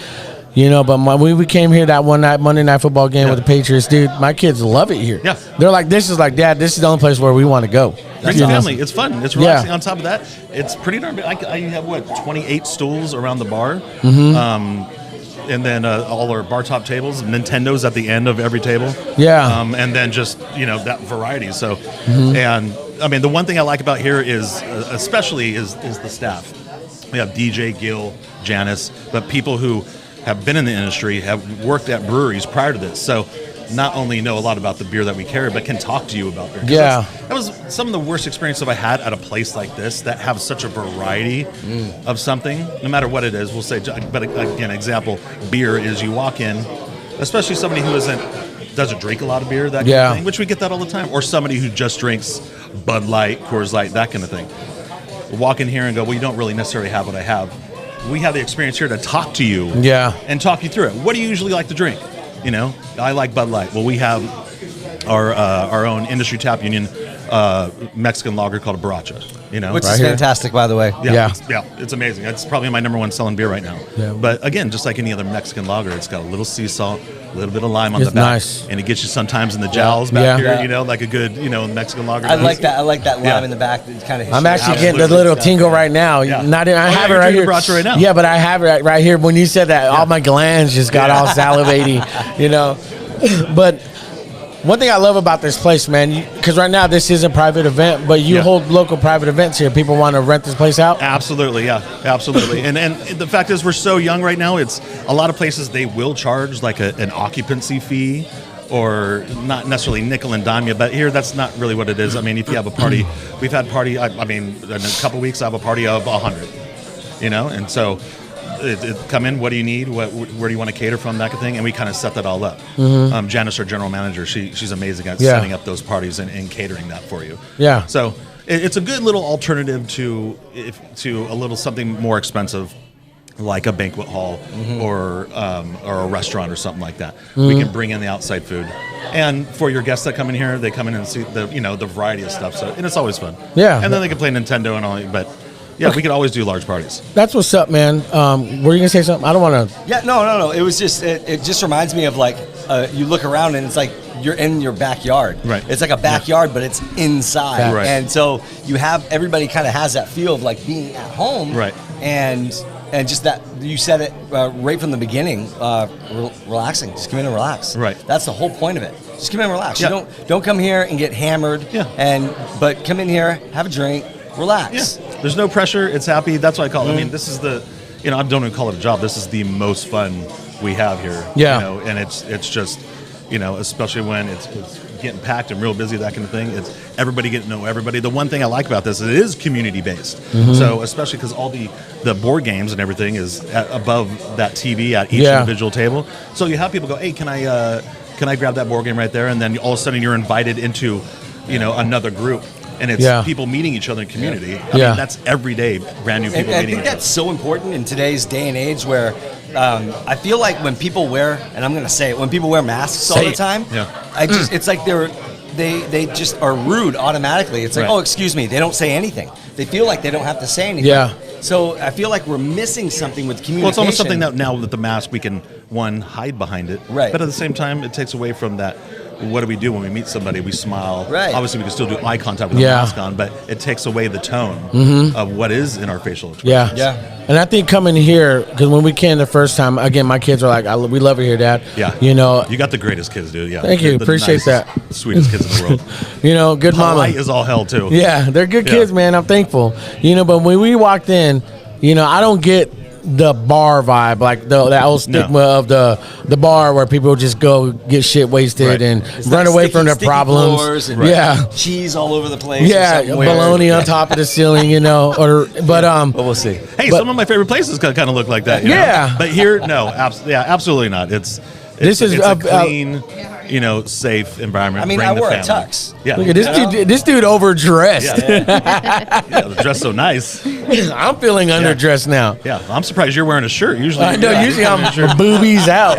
but we came here that one night, Monday Night Football game with the Patriots. Dude, my kids love it here. Yeah. They're like, Dad, this is the only place where we want to go. Bring the family. It's fun. It's relaxing. Yeah. On top of that, it's pretty darn big. I have 28 stools around the bar. And then all our bar top tables, Nintendo's at the end of every table. Yeah. And then just, that variety. So, and I mean, the one thing I like about here is, especially is the staff. We have DJ, Gil, Janice, but people who have been in the industry, have worked at breweries prior to this. So not only know a lot about the beer that we carry, but can talk to you about beer. 'Cause Yeah. that was some of the worst experiences I've had at a place like this that have such a variety of something, no matter what it is. We'll say, but again, example, beer is you walk in, especially somebody who doesn't drink a lot of beer, that kind of thing, which we get that all the time, or somebody who just drinks Bud Light, Coors Light, that kind of thing. Walk in here and go, well, you don't really necessarily have what I have. We have the experience here to talk to you and talk you through it. What do you usually like to drink? I like Bud Light. Well, we have our own Industry Tap Union Mexican lager called a Borracha. Which is fantastic, by the way. Yeah. It's amazing. It's probably my number one selling beer right now. Yeah. But again, just like any other Mexican lager, it's got a little sea salt, a little bit of lime on the It's back, nice. and it gets you sometimes in the jowls back Yeah. here. Like a good Mexican lager. I like that lime Yeah. in the back. Kind of. I'm actually getting a little tingle right now. Yeah. I have it you're right drinking here. Borracha right now. Yeah, but I have it right here. When you said that, all my glands just got all salivating, But one thing I love about this place, man, because right now this is a private event, but you hold local private events here. People want to rent this place out? Absolutely, yeah, absolutely. and the fact is, we're so young right now. It's a lot of places they will charge like an occupancy fee, or not necessarily nickel and dime you, but here that's not really what it is. I mean, if you have a party, we've had party. I mean, in a couple weeks I have a party of 100. And so. Come in. What do you need? Where do you want to cater from? That kind of thing, and we kind of set that all up. Janice, our general manager, she's amazing at setting up those parties and catering that for you. Yeah. So it's a good little alternative to a little something more expensive, like a banquet hall or a restaurant or something like that. We can bring in the outside food, and for your guests that come in here, they come in and see the variety of stuff. So and it's always fun. Yeah. And then they can play Nintendo and all, but. Yeah, we could always do large parties. That's what's up, man. Were you gonna say something? I don't want to. Yeah, no. It was just it just reminds me of like you look around and it's like you're in your backyard. Right. It's like a backyard, but it's inside. Yeah. Right. And so you have everybody kind of has that feel of like being at home. Right. And just that you said it right from the beginning. Relaxing. Just come in and relax. Right. That's the whole point of it. Just come in and relax. Yeah. You don't come here and get hammered. Yeah. But come in here, have a drink, relax. Yeah. There's no pressure. It's happy. That's what I call it. I mean, this is I don't even call it a job. This is the most fun we have here. Yeah. And it's just, especially when it's getting packed and real busy, that kind of thing. It's everybody getting to know everybody. The one thing I like about this is it is community based. So especially because all the board games and everything is above that TV at each individual table. So you have people go, hey, can I grab that board game right there? And then all of a sudden you're invited into, another group. And it's people meeting each other in community. I mean, that's every day, brand new people And I meeting think each other. that's so important in today's day and age where I feel like when people wear, and I'm going to say it, when people wear masks all the time, it's like they just are rude automatically. It's like, oh, excuse me. They don't say anything. They feel like they don't have to say anything. Yeah. So I feel like we're missing something with communication. Well, it's almost something that now with the mask we can, hide behind it. Right. But at the same time, it takes away from that. What do we do when we meet somebody? We smile. Right. Obviously, we can still do eye contact with the mask on, but it takes away the tone of what is in our facial expressions. Yeah. And I think coming here, because when we came the first time, again, my kids are like, we love it here, Dad. Yeah. You got the greatest kids, dude. Yeah. Thank you. The Appreciate nicest, that. Sweetest kids in the world. Good mama. Polite is all hell, too. Yeah, they're good kids, man. I'm thankful. But when we walked in, I don't get the bar vibe, like that old stigma of the bar where people just go get shit wasted and run away from their problems. And cheese all over the place. Yeah, bologna on top of the ceiling, but we'll see. Hey, some of my favorite places kind of look like that. But here, no, absolutely not. It's a clean, safe environment. I mean, Bring I the wore a family. tux. Yeah. Look at this dude. This dude overdressed. They're dressed so nice. I'm feeling underdressed now. Yeah, I'm surprised you're wearing a shirt. Usually, I know. Usually, I'm boobies out.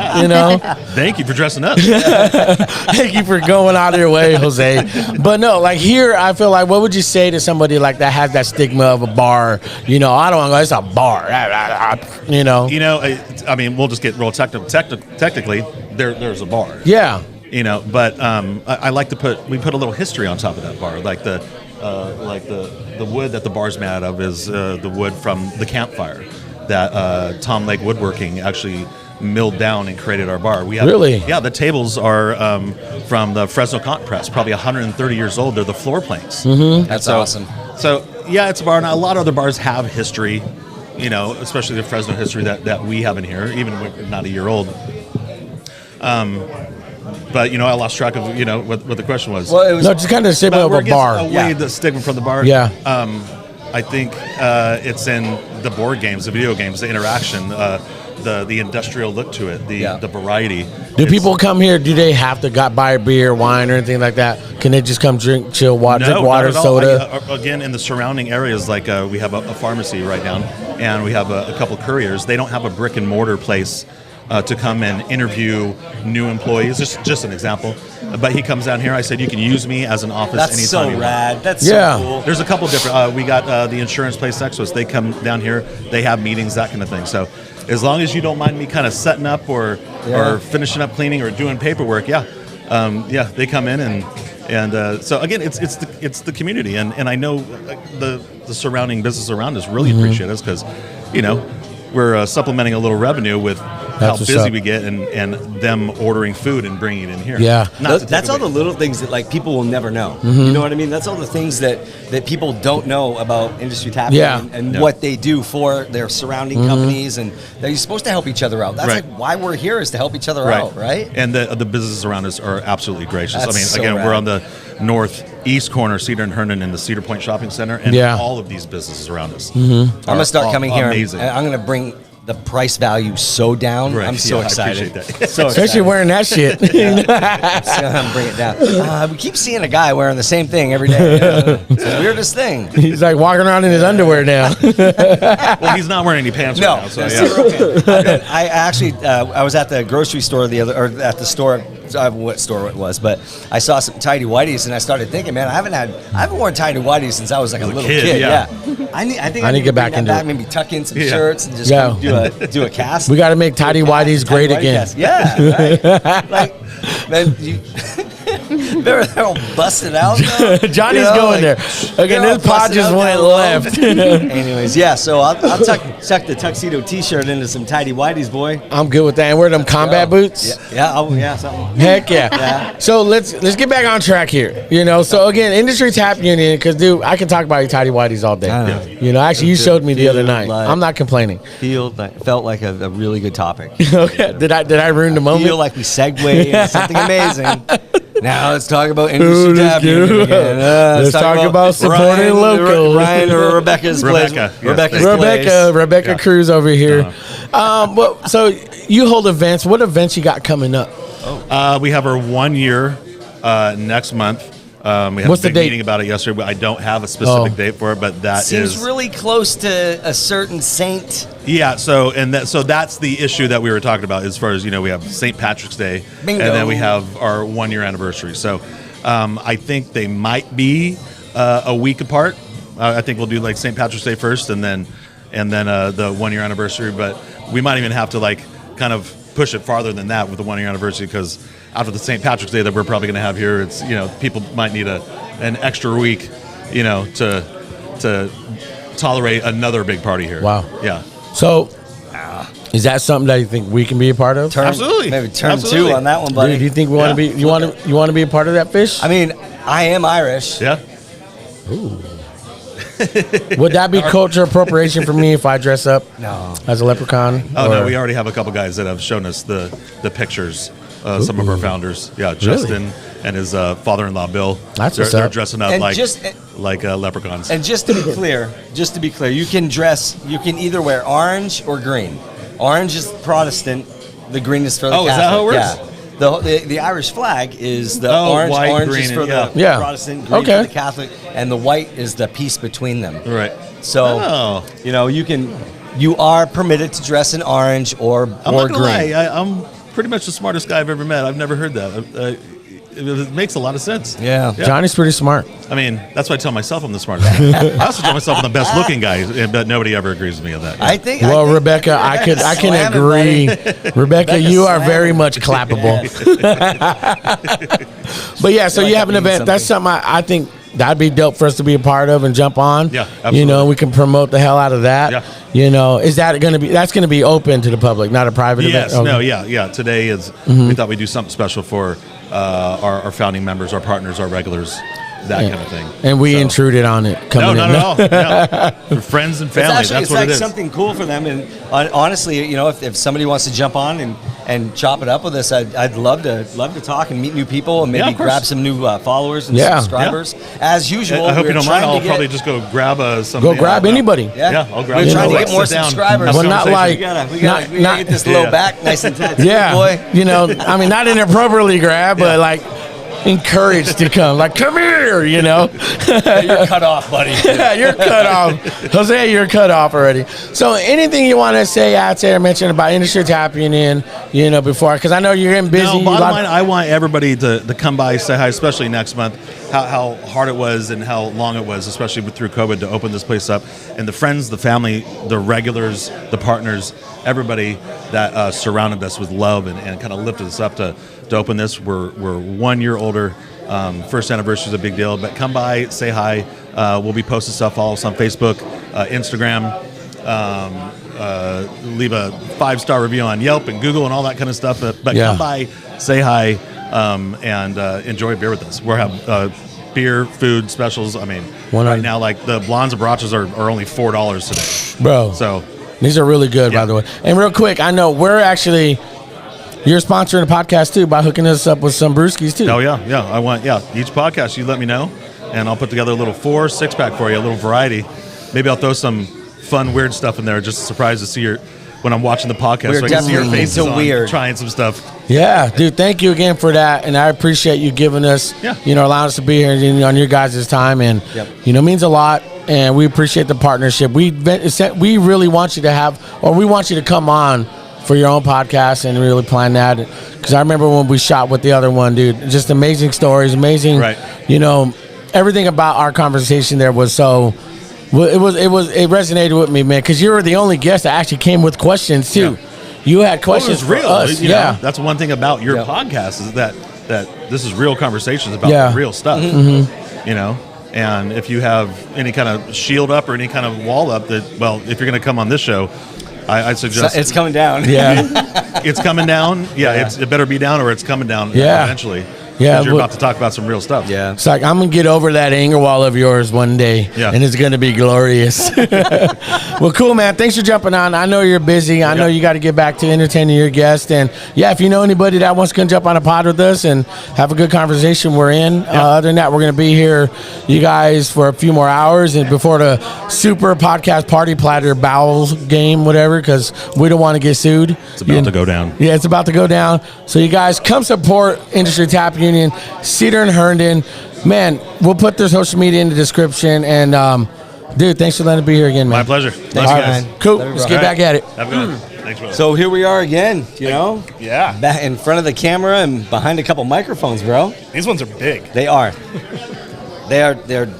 Thank you for dressing up. Thank you for going out of your way, Jose. But no, like here, I feel like, what would you say to somebody like that has that stigma of a bar? I don't want to go. It's a bar. I mean, we'll just get real technical. Technically, there's a bar. Yeah. But I like to we put a little history on top of that bar, like the wood that the bar's made out of is the wood from the campfire that Tom Lake Woodworking actually milled down and created our bar. Really? Yeah, the tables are from the Fresno Cotton Press, probably 130 years old. They're the floor planks. That's awesome. So yeah, it's a bar. Now, a lot of other bars have history, especially the Fresno history that we have in here, even when we're not a year old. But I lost track of what the question was. Well, it was just kind of the stigma of a bar. Away the stigma from the bar. Yeah. I think it's in the board games, the video games, the interaction, the industrial look to it, the variety. Do people come here? Do they have to buy a beer, wine, or anything like that? Can they just come drink, chill, drink water, soda? Again, in the surrounding areas, like we have a pharmacy right down, and we have a couple couriers. They don't have a brick and mortar place to come and interview new employees. Just an example. But he comes down here. I said, you can use me as an office That's anytime so you rad. want. That's so cool. There's a couple different. We got the insurance place next to us. They come down here. They have meetings, that kind of thing. So as long as you don't mind me kind of setting up or finishing up cleaning or doing paperwork, they come in and so again, it's the community, and I know the surrounding business around us really appreciate us because we're supplementing a little revenue with how busy we get and them ordering food and bringing it in here. Yeah. That's all the little things that like people will never know. You know what I mean? That's all the things that people don't know about Industry Tapping and what they do for their surrounding companies, and that you're supposed to help each other out. That's like why we're here, is to help each other out, right? And the businesses around us are absolutely gracious. That's so again, rad. we're on the northeast corner, Cedar and Herndon, in the Cedar Point Shopping Center, and all of these businesses around us. I'm gonna start coming here. Amazing. And I'm gonna bring the price value so down. Right. I'm so I excited. appreciate that. So Especially wearing that shit. bring it down. We keep seeing a guy wearing the same thing every day. It's the weirdest thing. He's like walking around in his underwear now. Well, he's not wearing any pants right now. So I actually I was at the grocery store at the store what store it was, but I saw some tidy whities, and I started thinking, man, I haven't worn tidy whities since I was like a little kid. Yeah. I think I need to get back into it. Maybe tuck in some shirts and just do a cast. We got to make tidy whities great again. Cast. Yeah, right. Like, man, they're all busted out. Johnny's going there. Okay, this pod just went left. Anyways, yeah. So I'll tuck the tuxedo T-shirt into some tidy whities, boy. I'm good with that. And wear them combat boots. Yeah, something. Heck yeah. So let's get back on track here. So again, Industry Tap Union, because dude, I can talk about your tidy whities all day. Actually, you showed me the other night. I'm not complaining. Felt like a really good topic. Okay. Did I ruin the moment? Feel like we segue into something amazing. Now let's talk about Industry Tap Union again. Let's talk about supporting local. Ryan or Rebecca's place. Rebecca Kruse over here. So you hold events. What events you got coming up? We have our 1 year next month. We had What's a big the date? meeting about it yesterday, but I don't have a specific date for it. But that seems really close to a certain saint. Yeah. So that's the issue that we were talking about as far as we have St. Patrick's Day, Bingo. and then we have our 1 year anniversary. So I think they might be a week apart. I think we'll do like St. Patrick's Day first, and then the 1 year anniversary. But we might even have to kind of push it farther than that with the 1 year anniversary, because after the St. Patrick's Day that we're probably going to have here, it's people might need an extra week, to tolerate another big party here. Wow. Yeah. So, is that something that you think we can be a part of? Absolutely. Maybe turn 2 on that one, buddy. Dude, do you think we want to be? You want to be a part of that fish? I mean, I am Irish. Yeah. Ooh. Would that be culture appropriation for me if I dress up as a leprechaun? Oh, no, we already have a couple guys that have shown us the pictures. Some of our founders. Yeah, Justin and his father-in-law, Bill. They're dressing up like leprechauns. And just to be clear, you can either wear orange or green. Orange is Protestant, the green is for the Catholic. Is that how it works? Yeah. The Irish flag is the orange. White, orange green, is for the Protestant, green for the Catholic, and the white is the peace between them. Right. So, you are permitted to dress in orange or I'm not gonna green. lie, I'm pretty much the smartest guy I've ever met. I've never heard that. It makes a lot of sense. Yeah. Johnny's pretty smart. I mean, that's why I tell myself I'm the smartest guy. I also tell myself I'm the best looking guy, but nobody ever agrees with me on that. I think. Rebecca, I can agree. Rebecca, you are very much clappable. But yeah, so you have an event. That's something I think that'd be dope for us to be a part of and jump on. Yeah, absolutely. We can promote the hell out of that. Yeah. Is that going to be? That's going to be open to the public, not a private event. Yes. Okay. No. Yeah. Today is. We thought we'd do something special for our founding members, our partners, our regulars, that kind of thing. And we intruded on it. No, not at all. No. Friends and family. That's what it is. It's something cool for them. And honestly, if somebody wants to jump on and chop it up with us, I'd love to talk and meet new people and maybe grab some new followers and subscribers. As usual, I hope you don't mind. I'll probably just go grab some. Go grab anybody. Yeah, I'll grab. We're trying to get more subscribers. Well, not like we gotta get this low back nice and tight. Yeah, boy. I mean, not inappropriately grab, but like encouraged to come. Like, come here, You're cut off, buddy. You're cut off. Jose, you're cut off already. So anything you want to say out there, mention about Industry Tap Union, before, because I know you're getting busy. No, bottom line, I want everybody to come by, say hi, especially next month, how hard it was and how long it was, especially through COVID, to open this place up. And the friends, the family, the regulars, the partners, everybody that surrounded us with love and kind of lifted us up to open this. We're 1 year older. First anniversary is a big deal, but come by, say hi. We'll be posting stuff. Follow us on Facebook, Instagram. Leave a 5-star review on Yelp and Google and all that kind of stuff. But come by, say hi, and enjoy a beer with us. We'll have beer, food specials. I mean, right now, like the blondes and brachas are only $4 today, bro. So these are really good, by the way. And real quick, I know you're sponsoring a podcast too by hooking us up with some brewskis too. Oh yeah. I want each podcast you let me know, and I'll put together a little 4-6 pack for you, a little variety. Maybe I'll throw some fun weird stuff in there, just a surprise to see when I'm watching the podcast, so I can see your faces on trying some stuff. Yeah, dude, thank you again for that, and I appreciate you giving us, allowing us to be here on your guys' time, and means a lot, and we appreciate the partnership. We really want you to we want you to come on for your own podcast and really plan that. Because I remember when we shot with the other one, dude, just amazing stories, amazing, Right. Everything about our conversation there was so. Well, it resonated with me, man, because you were the only guest that actually came with questions too. Yeah. You had questions Well, it was for real. us, You yeah. know, that's one thing about your podcast is that this is real conversations about real stuff. Mm-hmm. You know, and if you have any kind of shield up or any kind of wall up, that if you're going to come on this show, I suggest It's coming down. Yeah, it's coming down. Yeah, it better be down or it's coming down eventually. Yeah, 'Cause you're about to talk about some real stuff. Yeah. it's like I'm gonna get over that anger wall of yours one day, and it's gonna be glorious. Well, cool, man. Thanks for jumping on. I know you're busy. I know you got to get back to entertaining your guests, and if you know anybody that wants to come jump on a pod with us and have a good conversation, we're in. Other than that, we're gonna be here, you guys, for a few more hours, and before the super podcast party platter bowels game, whatever, because we don't want to get sued. It's about to go down. Yeah, it's about to go down. So you guys come support Industry Tap Union, Cedar and Herndon. Man, we'll put their social media in the description. And dude, thanks for letting me be here again, man. My pleasure. Thanks, Thanks, man. guys. Cool. Let's get back at it. Have a good one. Thanks, brother. So here we are again, Yeah. back in front of the camera and behind a couple microphones, bro. These ones are big. They are. They're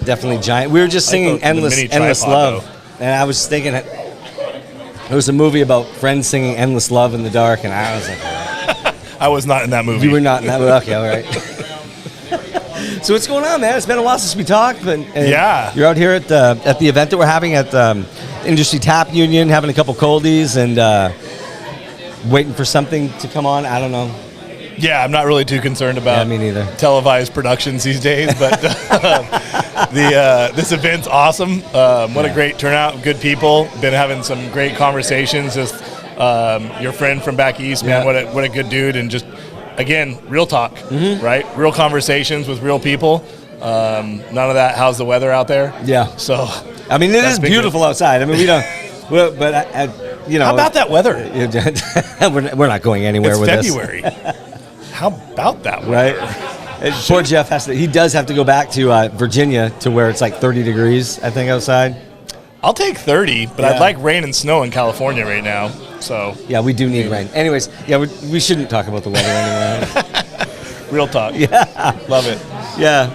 definitely giant. We were just singing the Endless mini Endless tripod, Love. And I was thinking there was a movie about friends singing Endless Love in the dark, and I was like, I was not in that movie. you were not in that movie. Okay, all right. So what's going on, man? It's been a while since we talked, but Yeah. you're out here at the event that we're having at Industry Tap Union, having a couple coldies and waiting for something to come on. I don't know. Yeah, I'm not really too concerned about Yeah, me neither. televised productions these days, but this event's awesome. What a great turnout, good people. Been having some great conversations. Just your friend from back east, man. What a good dude, and just again, real talk, right? Real conversations with real people. None of that. How's the weather out there? Yeah. So, I mean, it That's is big beautiful outside. I mean, we don't, but how about that weather? we're not going anywhere It's with February. How about that this, weather? right? And poor Jeff does have to go back to Virginia to where it's like 30 degrees, I think, outside. I'll take 30, but Yeah. I'd like rain and snow in California right now. So, Yeah, we do need rain. Anyways, we shouldn't talk about the weather anyway. real talk. Yeah. Love it. Yeah,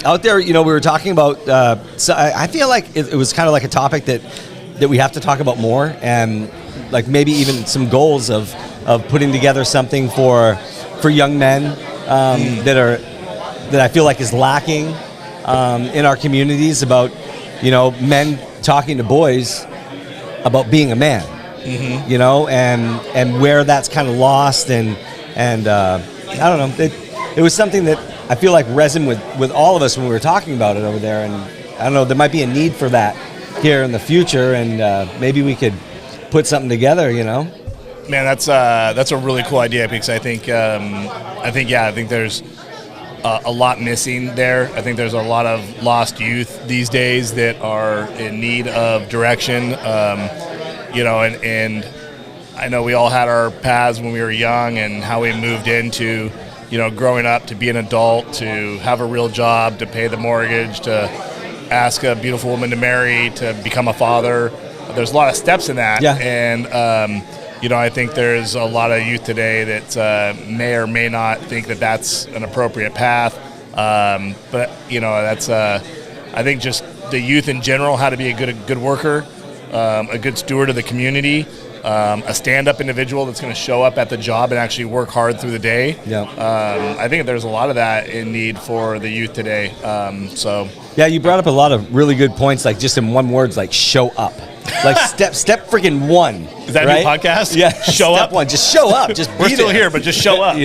out there, we were talking about. So I feel like it was kind of like a topic that we have to talk about more, and like maybe even some goals of putting together something for young men that I feel like is lacking in our communities about men talking to boys about being a man, and where that's kind of lost and I don't know. It was something that I feel like resonated with all of us when we were talking about it over there, and I don't know, there might be a need for that here in the future, and maybe we could put something together, Man, that's a really cool idea because I think there's a lot missing there. I think there's a lot of lost youth these days that are in need of direction. And I know we all had our paths when we were young and how we moved into, growing up to be an adult, to have a real job, to pay the mortgage, to ask a beautiful woman to marry, to become a father. There's a lot of steps in that. Yeah. And, I think there's a lot of youth today that may or may not think that that's an appropriate path. But that's, I think just the youth in general, how to be a good worker, a good steward of the community, a stand-up individual that's going to show up at the job and actually work hard through the day. Yeah. I think there's a lot of that in need for the youth today. Yeah, you brought up a lot of really good points, like just in one word, like show up. Like step freaking one. Is that a new podcast? Yeah. Show step up? one. Just show up. Just We're be still there. here, but just show up.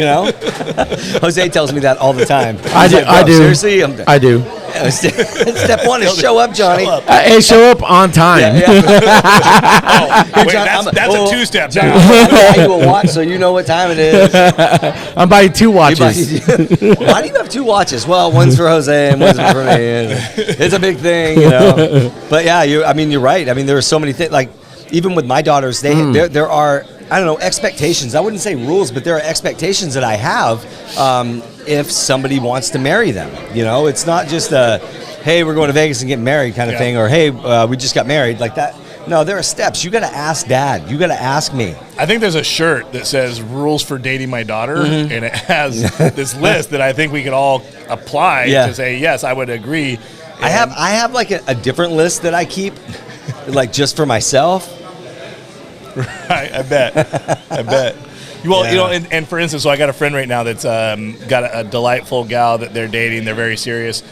Jose tells me that all the time. I do. I do. Seriously? I do. Step one is show up, Johnny. Show up. Hey, show up on time. Wait, John, that's a two-step John, now. I'm gonna buy you a watch so you know what time it is. I'm buying 2 watches. Why do you have 2 watches? Well, one's for Jose and one's for me. It's a big thing, But yeah, you're right. I mean, there are so many things. Like even with my daughters, there are, I don't know, expectations. I wouldn't say rules, but there are expectations that I have if somebody wants to marry them. It's not just a, hey, we're going to Vegas and getting married kind of thing, or hey, we just got married. Like that. No, there are steps. You got to ask Dad. You got to ask me. I think there's a shirt that says "Rules for Dating My Daughter," and it has this list that I think we could all apply to say yes, I would agree. I have like a different list that I keep, like just for myself. Right, I bet. Well, and for instance, so I got a friend right now that's got a delightful gal that they're dating. They're very serious.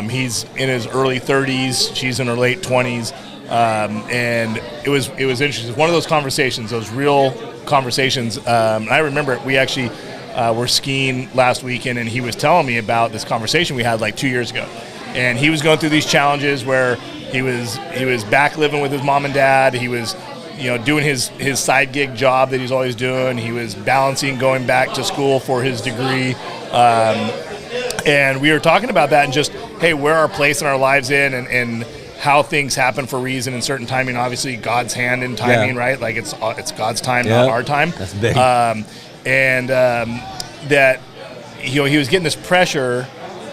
He's in his early 30s. She's in her late 20s. And it was interesting. One of those conversations, those real conversations. I remember it. We actually were skiing last weekend, and he was telling me about this conversation we had like 2 years ago. And he was going through these challenges where he was back living with his mom and dad. He was doing his side gig job that he's always doing. He was balancing going back to school for his degree. And we were talking about that and just, hey, where our place in our lives and how things happen for a reason and certain timing. Obviously, God's hand in timing, right? Like it's God's time, not our time. That's big. That he was getting this pressure,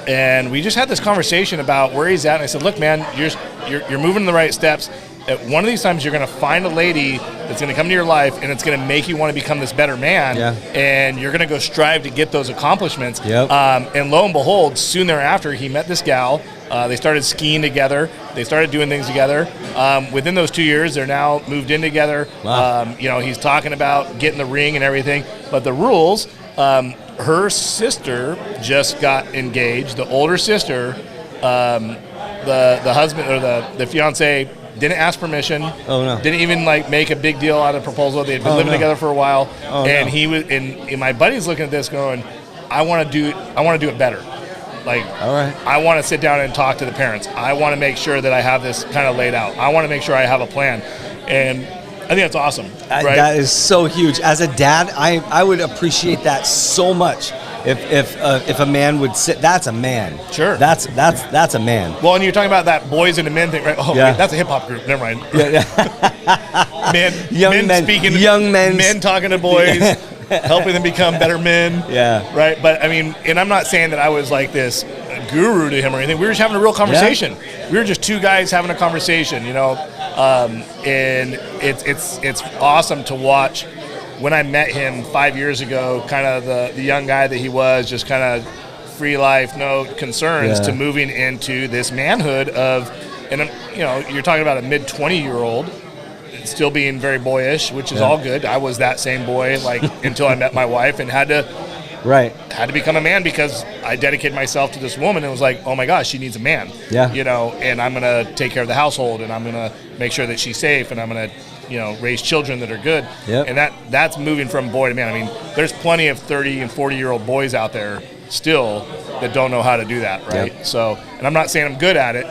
and we just had this conversation about where he's at. And I said, look, man, you're moving in the right steps. At one of these times, you're going to find a lady that's going to come into your life, and it's going to make you want to become this better man. Yeah. And you're going to go strive to get those accomplishments. Yep. And lo and behold, soon thereafter, he met this gal. They started skiing together. They started doing things together. Within those 2 years, they're now moved in together. Wow. He's talking about getting the ring and everything. But the rules, her sister just got engaged. The older sister, the husband or the fiance didn't ask permission. Oh no! Didn't even make a big deal out of the proposal. They had been living together for a while, and he was. And my buddy's looking at this, going, "I want to do it better. All right. I want to sit down and talk to the parents. I want to make sure that I have this kind of laid out. I want to make sure I have a plan." And I think that's awesome. Right? That is so huge. As a dad, I would appreciate that so much. If a man would sit, that's a man. Sure. That's a man. Well, and you're talking about that boys and the men thing, right? Oh, yeah. Wait, that's a hip hop group. Never mind. Men talking to boys, helping them become better men. Yeah. Right. But I mean, and I'm not saying that I was like this guru to him or anything. We were just having a real conversation. Yeah. We were just two guys having a conversation, and it's awesome to watch. When I met him 5 years ago, kind of the young guy that he was, just kind of free life, no concerns, to moving into this manhood of, and you're talking about a mid-20-year-old still being very boyish, which is all good. I was that same boy until I met my wife and had to become a man because I dedicated myself to this woman and was like, oh my gosh, she needs a man. Yeah. And I'm going to take care of the household and I'm going to make sure that she's safe and I'm going to raise children that are good. Yep. And that's moving from boy to man. I mean, there's plenty of 30 and 40-year-old boys out there still that don't know how to do that, right? Yep. So, and I'm not saying I'm good at it.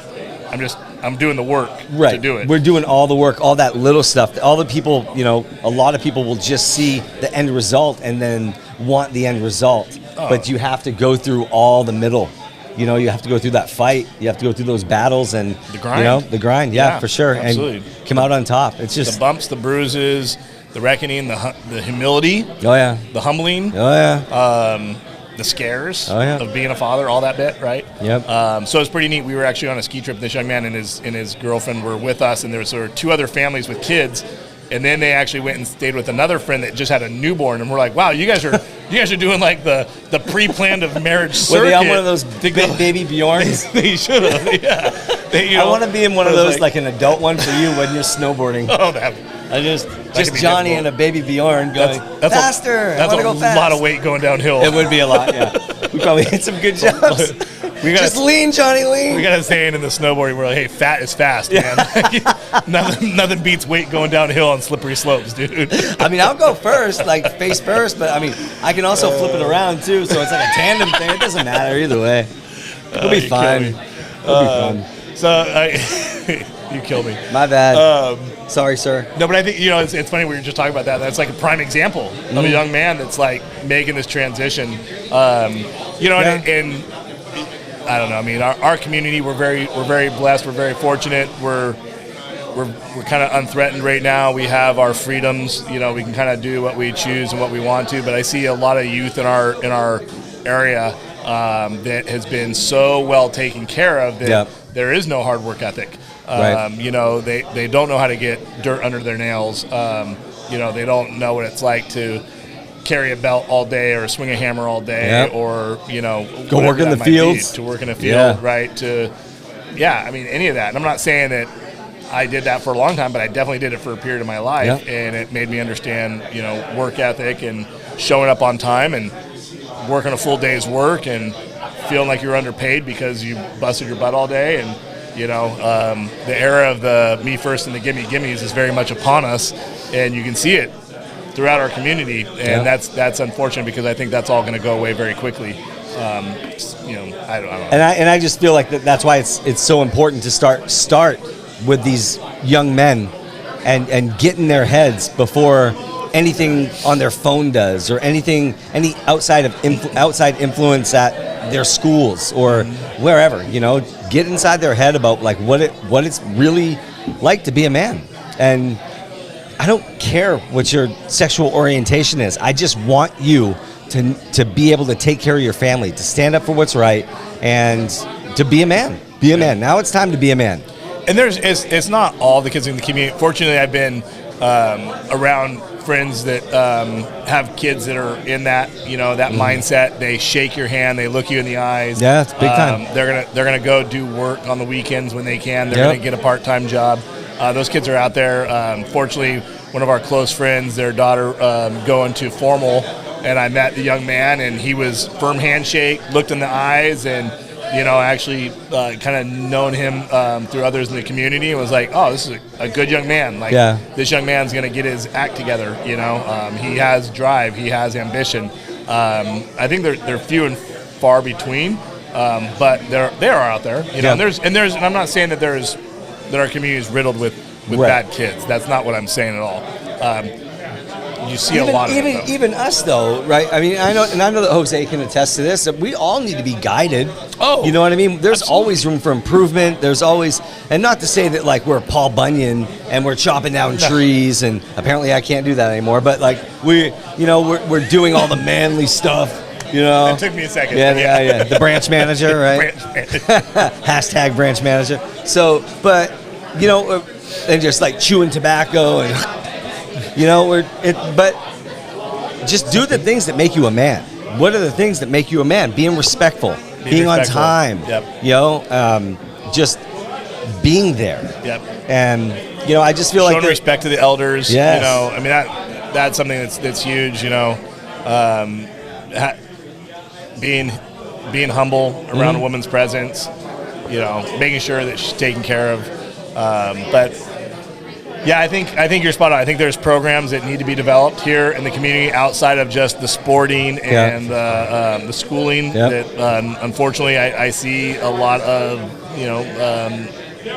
I'm doing the work to do it. We're doing all the work, all that little stuff. All the people, a lot of people will just see the end result and then want the end result. Oh. But you have to go through all the middle. You have to go through that fight. You have to go through those battles and the grind. The grind, yeah, for sure. Absolutely. And come out on top. It's just the bumps, the bruises, the reckoning, the humility. Oh yeah. The humbling. Oh yeah. The scares of being a father, all that bit, right? Yep. So it's pretty neat. We were actually on a ski trip. This young man and his girlfriend were with us, and there were two other families with kids. And then they actually went and stayed with another friend that just had a newborn, and we're like, "Wow, you guys are doing like the pre-planned of marriage circuit." Were they on one of those baby Bjorns? They should have. Yeah. I want to be in one of those, like an adult one for you when you're snowboarding. Oh, that. Just Johnny and a baby Bjorn going faster. That's I want to go fast. A lot of weight going downhill. It would be a lot. Yeah. We probably hit some good jumps. Just lean, Johnny, lean. We got a saying in the snowboarding, we're like, hey, fat is fast, man. nothing beats weight going downhill on slippery slopes, dude. I mean, I'll go first, face first, but I mean, I can also flip it around too, so it's like a tandem thing. It doesn't matter either way. It'll be fine. It'll be fun. So, you kill me. My bad. Sorry, sir. No, but I think, it's funny we were just talking about that. That's like a prime example of a young man that's like making this transition. And I don't know. I mean, our community, we're very blessed. We're very fortunate. We're kind of unthreatened right now. We have our freedoms. We can kind of do what we choose and what we want to. But I see a lot of youth in our area that has been so well taken care of that there is no hard work ethic. Right. You know, they don't know how to get dirt under their nails. You know, they don't know what it's like to carry a belt all day or swing a hammer all day, Yep. or, you know, Go work in the fields. to work in a field, Yeah. right? I mean, any of that. And I'm not saying that I did that for a long time, but I definitely did it for a period of my life, Yep. and it made me understand, you know, work ethic and showing up on time and working a full day's work and feeling like you're underpaid because you busted your butt all day. And, you know, the era of the me first and the gimme gimmes is very much upon us, and you can see it throughout our community, and that's unfortunate because I think that's all going to go away very quickly. You know, I don't know. And I just feel like that's why it's so important to start with these young men and get in their heads before anything on their phone does, or any outside influence at their schools or wherever. You know, get inside their head about like what it's really like to be a man. And I don't care what your sexual orientation is. I just want you to be able to take care of your family, to stand up for what's right, and to be a man. Be a man. Now it's time to be a man. And it's not all the kids in the community. Fortunately, I've been around friends that have kids that are in that, you know, that mindset. They shake your hand, they look you in the eyes. Yeah, it's big time. They're gonna go do work on the weekends when they can. They're gonna get a part-time job. Those kids are out there. Fortunately, one of our close friends, their daughter going to formal, and I met the young man, and he was firm handshake, looked in the eyes, and, you know, actually kind of known him through others in the community, and was like, oh, this is a good young man. Like, this young man's going to get his act together, you know. He has drive. He has ambition. I think they're few and far between, but they are out there, you know. And I'm not saying that our community is riddled with bad kids. That's not what I'm saying at all. You see a lot of it, even us though, right? I mean, I know that Jose can attest to this. That we all need to be guided. Oh, you know what I mean? There's absolutely. always room for improvement. There's always, and not to say that like we're Paul Bunyan and we're chopping down trees, and apparently I can't do that anymore. But like we're doing all the manly stuff. You know, it took me a second. Yeah. The branch manager, right? Hashtag branch manager. So, but you know, and just like chewing tobacco and. You know, but just do the things that make you a man. What are the things that make you a man? Being respectful, being on time. Yep. You know, just being there. Yep. And you know, I just feel showing like respect to the elders. Yes. You know, I mean that's something that's huge. You know, being humble around a woman's presence. You know, making sure that she's taken care of. But. Yeah, I think you're spot on. I think there's programs that need to be developed here in the community outside of just the sporting and the schooling. That unfortunately I see a lot of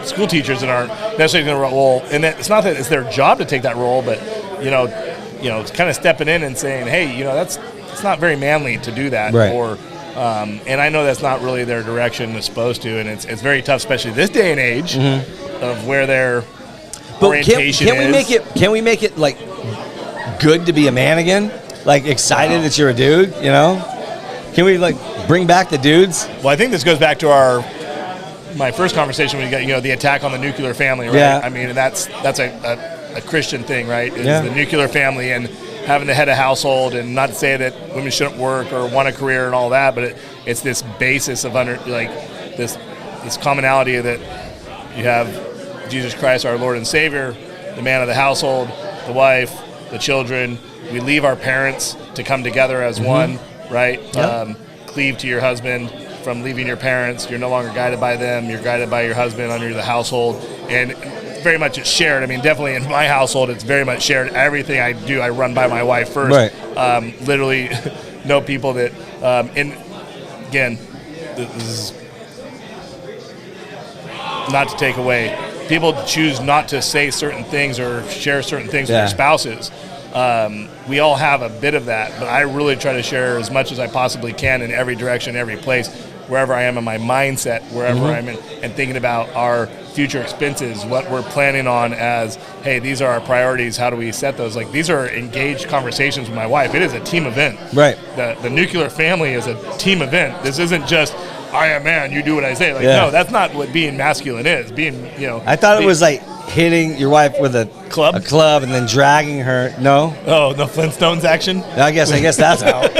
school teachers that aren't necessarily going to roll. And it's not that it's their job to take that role, but it's kind of stepping in and saying, hey, you know, it's not very manly to do that. Right. Or and I know that's not really their direction it's supposed to, and it's very tough, especially this day and age of where they're. But can we make it like good to be a man again? Like excited that you're a dude, you know? Can we like bring back the dudes? Well, I think this goes back to my first conversation when you got, you know, the attack on the nuclear family, right? Yeah. I mean, that's a Christian thing, right? It's the nuclear family and having the head of household, and not to say that women shouldn't work or want a career and all that, but it's this basis of this commonality that you have Jesus Christ, our Lord and Savior, the man of the household, the wife, the children. We leave our parents to come together as one, right? Yep. Cleave to your husband from leaving your parents. You're no longer guided by them. You're guided by your husband under the household. And very much it's shared. I mean, definitely in my household, it's very much shared. Everything I do, I run by my wife first. Right. Literally know people that, and again, this is not to take away. People choose not to say certain things or share certain things with their spouses. We all have a bit of that, but I really try to share as much as I possibly can in every direction, every place, wherever I am in my mindset, wherever I'm in, and thinking about our future expenses, what we're planning on as, hey, these are our priorities, how do we set those? Like, these are engaged conversations with my wife. It is a team event. Right. The nuclear family is a team event. This isn't just, I am man, you do what I say. Like, no, that's not what being masculine is. Being, I thought it was like hitting your wife with a club and then dragging her. No? Oh, the Flintstones action? I guess that's out.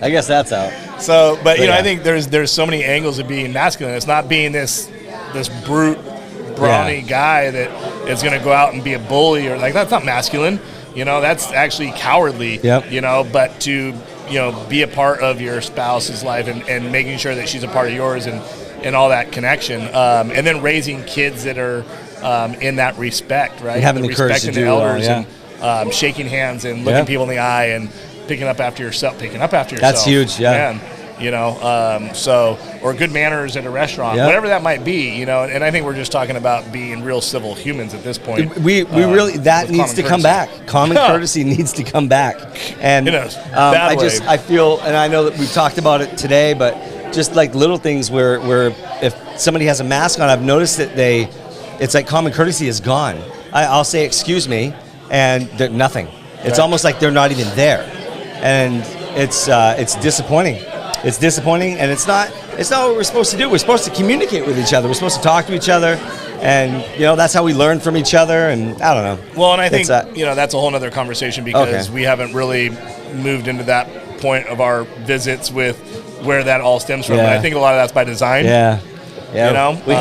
I guess that's out. So, but I think there's so many angles of being masculine. It's not being this brute, brawny guy that is going to go out and be a bully or like that's not masculine. That's actually cowardly. Yep. But to be a part of your spouse's life and making sure that she's a part of yours and all that connection, and then raising kids that are in that respect, right? And having the courage to respecting the elders and shaking hands and looking people in the eye and picking up after yourself. That's huge, yeah. Man, or good manners at a restaurant, whatever that might be, and I think we're just talking about being real civil humans at this point. We really, that needs to come back. Common courtesy needs to come back. And I feel, and I know that we've talked about it today, but just like little things where if somebody has a mask on, I've noticed that it's like common courtesy is gone. I'll say, excuse me, and nothing. It's almost like they're not even there. And it's disappointing. It's disappointing, and it's not what we're supposed to do. We're supposed to communicate with each other. We're supposed to talk to each other, and that's how we learn from each other. And I don't know. Well, and I think that's a whole other conversation because we haven't really moved into that point of our visits with where that all stems from. And I think a lot of that's by design. Yeah. We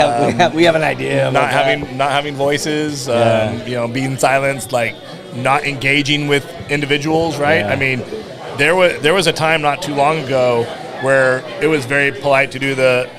have an idea. Not having voices. Being silenced, like not engaging with individuals. Right. Yeah. I mean, there was a time not too long ago where it was very polite to do the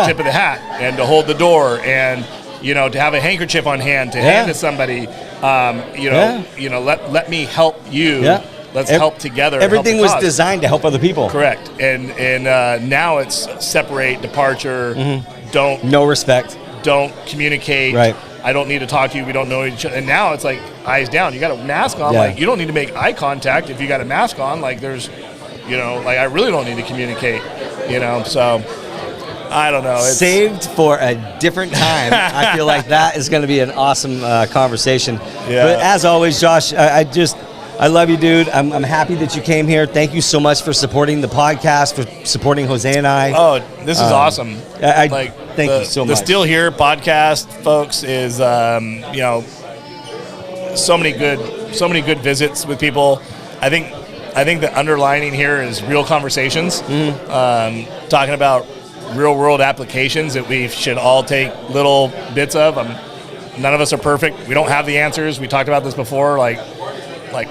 tip of the hat and to hold the door and to have a handkerchief on hand to hand to somebody. Let me help you. Yeah. Let's help together. Everything was designed to help other people. Correct. And now it's separate, departure. Mm-hmm. No respect. Don't communicate. Right. I don't need to talk to you. We don't know each other. And now it's like eyes down. You got a mask on. Yeah. Like you don't need to make eye contact if you got a mask on. Like there's, like I really don't need to communicate. So I don't know. It's saved for a different time. I feel like that is going to be an awesome conversation. Yeah. But as always, Josh, I love you, dude. I'm happy that you came here. Thank you so much for supporting the podcast, for supporting Jose and I. Oh, this is awesome. Thank you so much. The Still Here podcast, folks, is so many good visits with people. I think the underlining here is real conversations, talking about real world applications that we should all take little bits of. None of us are perfect. We don't have the answers. We talked about this before. Like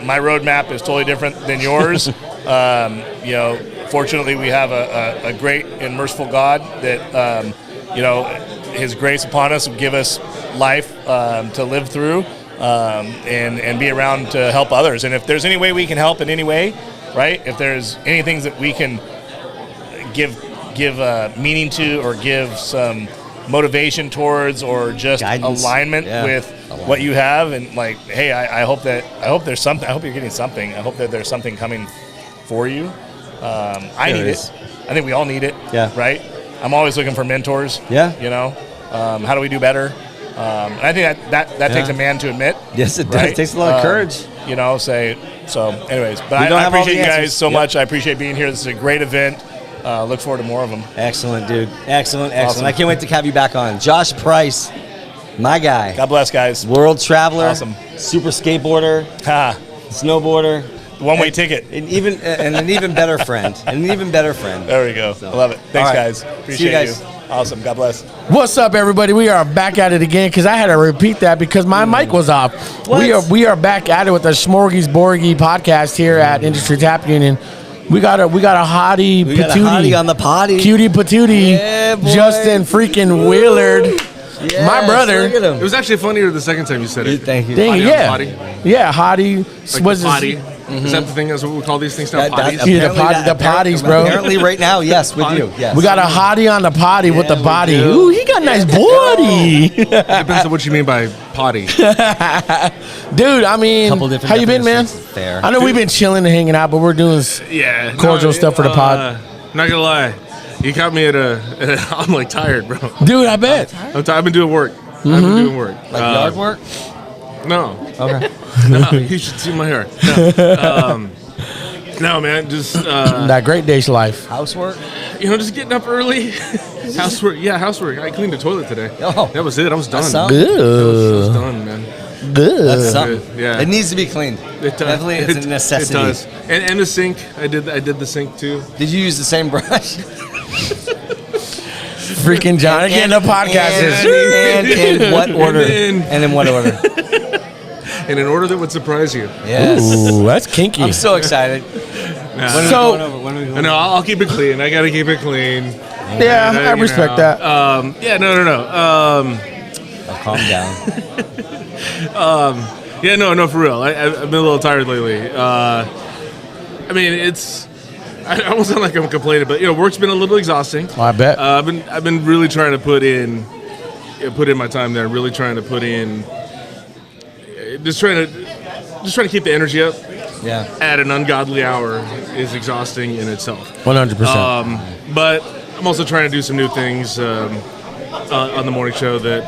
my roadmap is totally different than yours. Fortunately, we have a great and merciful God that, His grace upon us will give us life to live through and be around to help others. And if there's any way we can help in any way, right? If there's any things that we can give meaning to or give some motivation towards or just guidance, alignment with what you have, and like, hey, I hope there's something. I hope you're getting something. I hope that there's something coming for you. I need it. I think we all need it. Yeah. Right. I'm always looking for mentors. Yeah. How do we do better? And I think that takes a man to admit. Yes, it does. Right? It takes a lot of courage. So anyways, but I appreciate you guys so much. I appreciate being here. This is a great event. Look forward to more of them. Excellent, dude. Excellent. Awesome. I can't wait to have you back on. Josh Price, my guy. God bless, guys. World traveler. Awesome. Super skateboarder. Snowboarder. One-way ticket. And an even better friend. There we go. So. I love it. Thanks, guys. Appreciate you. Awesome. God bless. What's up, everybody? We are back at it again because I had to repeat that because my mic was off. What? We are back at it with the Smorgasborgy podcast here at Industry Tap Union. We got a hottie patootie. Got a hottie on the potty. Cutie patootie. Yeah, boy. Justin freaking Willard. Yes, my brother. Look at him. It was actually funnier the second time you said it. Thank you. Dang, Hottie yeah. on the potty. Yeah, hottie. Like was the potty. Is that the thing? That's what we call these things now? Potties? Yeah, the potties, bro. Apparently right now, yes, with you. Yes. We got a hottie on the potty with the body. Ooh, he got a nice body. Depends on what you mean by potty. Dude, I mean, how you been, man? Fair. I know we've been chilling and hanging out, but we're doing cordial stuff for the pod. Not gonna lie, you caught me at I'm like tired, bro. Dude, I bet. I've been doing work. I've been doing work. Like yard work? No. Okay. No, you should see my hair. No. No, man, just That great day's life. Housework? just getting up early. Housework. Yeah, housework. I cleaned the toilet today. Oh. That was it. I was done. That's something. I was done, man. Good. That's something. Yeah. It needs to be cleaned. It does. Definitely, it's a necessity. It does. And the sink. I did the sink too. Did you use the same brush? Freaking John. Again, the podcast and in what order? And in what order? In an order that would surprise you. Yes. Ooh, that's kinky. I'm so excited. When are we So- going over? When are we going No, I'll keep it clean. I gotta keep it clean. Yeah, I respect that. Yeah, no. Oh, calm down. Yeah, no, for real. I've been a little tired lately. I mean, I almost sound like I'm complaining, but work's been a little exhausting. I bet. I've been really trying to put in my time there. Really trying to put in, just trying to keep the energy up. Yeah. At an ungodly hour is exhausting in itself. 100%. But I'm also trying to do some new things on the morning show that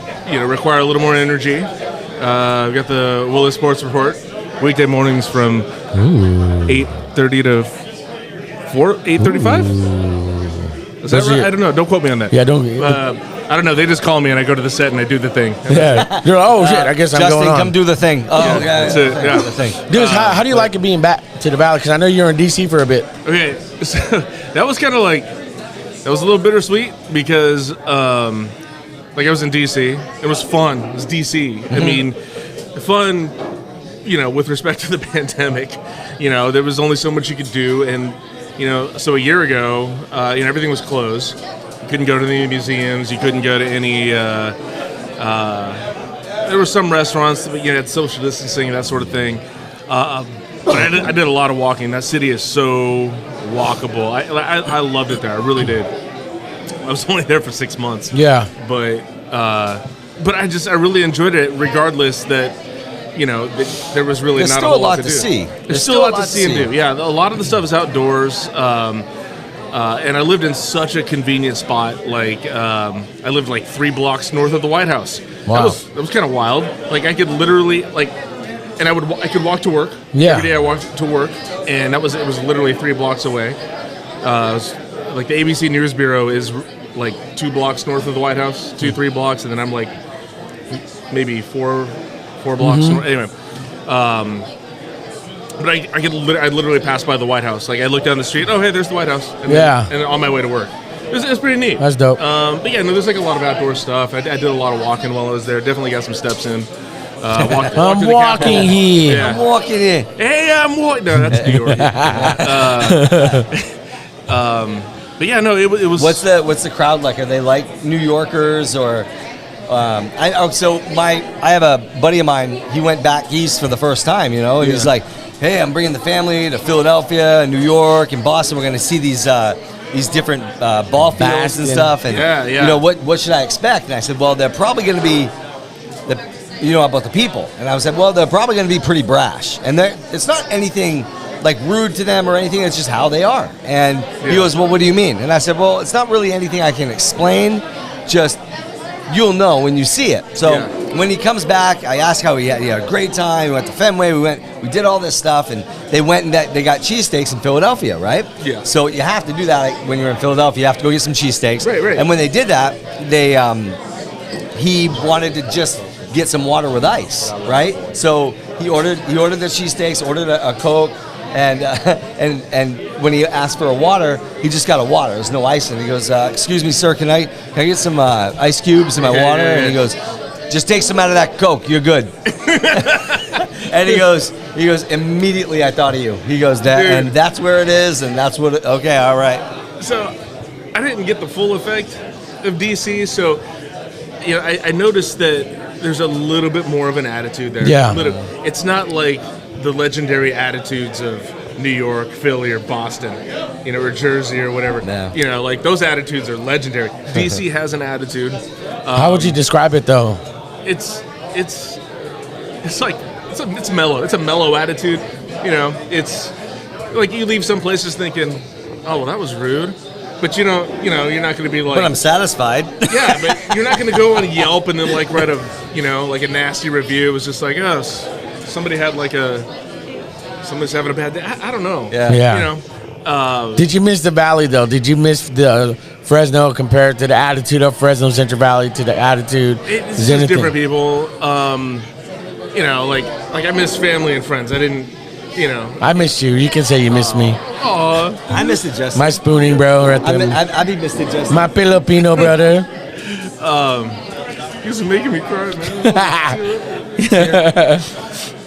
require a little more energy. We've got the Willis Sports Report weekday mornings from 8:30 to 8:35. Is that right? I don't know. Don't quote me on that. Yeah, don't. I don't know. They just call me and I go to the set and I do the thing. Yeah. You're like, oh, shit, I guess I'm Justin, going on. come do the thing. Oh, yeah. That's it. Yeah. Do the thing. Dude, how do you like it being back to the Valley? Because I know you're in D.C. for a bit. Okay, so that was kind of that was a little bittersweet because I was in DC. It was fun. It was DC. I mean, fun, with respect to the pandemic. There was only so much you could do, and so a year ago, everything was closed. You couldn't go to any museums. You couldn't go to any. There were some restaurants, but had social distancing and that sort of thing. But I did a lot of walking. That city is so walkable. I loved it there. I really did. I was only there for 6 months. Yeah. But I really enjoyed it, regardless that there was really There's not still a whole a lot to to do. see. There's still a lot to see and do. Yeah, a lot of the stuff is outdoors. And I lived in such a convenient spot. I lived 3 blocks north of the White House. Wow. That was kind of wild. I could literally and I could walk to work. Yeah. Every day I walked to work, and it was literally 3 blocks away. The ABC News Bureau is 2 blocks north of the White House, 2-3 blocks, and then I'm maybe 4 blocks north. Anyway, but I literally pass by the White House. I look down the street. Oh, hey, there's the White House. And then on my way to work. It's pretty neat. That's dope. But yeah, no, there's a lot of outdoor stuff. I did a lot of walking while I was there. Definitely got some steps in. Walked I'm to the walking Capitol. here. Yeah. I'm walking in. Hey, I'm walking. No, that's New York. But yeah, no, it was. What's the crowd like? Are they like New Yorkers or? I have a buddy of mine. He went back east for the first time. And he's like, "Hey, I'm bringing the family to Philadelphia, New York, and Boston. We're going to see these different ball fields and stuff. And what should I expect?" And I said, "Well, they're probably going to be about the people." And I said, "Well, they're probably going to be pretty brash, and it's not anything rude to them or anything. It's just how they are." And he goes, "Well, what do you mean?" And I said, "Well, it's not really anything I can explain. Just you'll know when you see it." So when he comes back, I asked how he had a great time. We went to Fenway. We did all this stuff, and they went and they got cheesesteaks in Philadelphia, right? Yeah. So you have to do that when you're in Philadelphia. You have to go get some cheesesteaks. Right. And when they did that, he wanted to just get some water with ice, right? So he ordered the cheesesteaks, ordered a Coke. And when he asked for a water, he just got a water. There's no ice in it. He goes, "Excuse me, sir, can I get some ice cubes in my water?" And he goes, "Just take some out of that Coke. You're good." And he goes, "Immediately I thought of you." He goes, and that's where it is, and that's what. Okay, all right. So I didn't get the full effect of DC. So I noticed that there's a little bit more of an attitude there. Yeah. It's not like the legendary attitudes of New York, Philly, or Boston, or Jersey or whatever. No. Those attitudes are legendary. DC has an attitude. How would you describe it, though? It's mellow. It's a mellow attitude. It's you leave some places thinking, "Oh, well, that was rude." But you're not going to be like. But I'm satisfied. Yeah, but you're not going to go on Yelp and then write a nasty review. It was just somebody had somebody's having a bad day. I don't know. Yeah. You know. Did you miss the Valley though? Did you miss the Fresno compared to the attitude of Fresno Central Valley to the attitude? It's just different people. You know, like I miss family and friends. I didn't, you know. I missed you. You can say you missed me. Aw. I missed it, Justin. My spooning, bro. Right there. I be missed it, Justin. My Filipino brother. You're making me cry, man.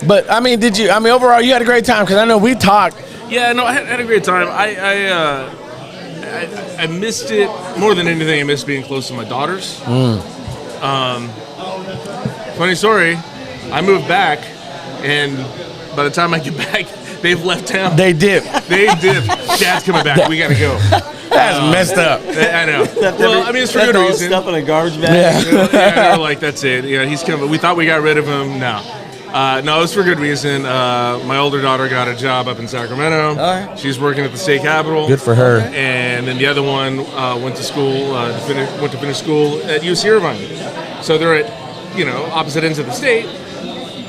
But I mean, overall, you had a great time because I know we talked. Yeah, no, I had a great time. I missed it more than anything. I missed being close to my daughters. Funny story. I moved back, and by the time I get back, they've left town. They dip. Dad's coming back. We gotta go. That's messed up. I know. Well, I mean, it's for good reason. Stuff in a garbage bag. Yeah, they're like, that's it. Yeah, he's coming. We thought we got rid of him. No. No, it's for good reason. My older daughter got a job up in Sacramento. All right. She's working at the state capitol. Good for her. And then the other one went to school, went to finish school at UC Irvine. So they're at, opposite ends of the state.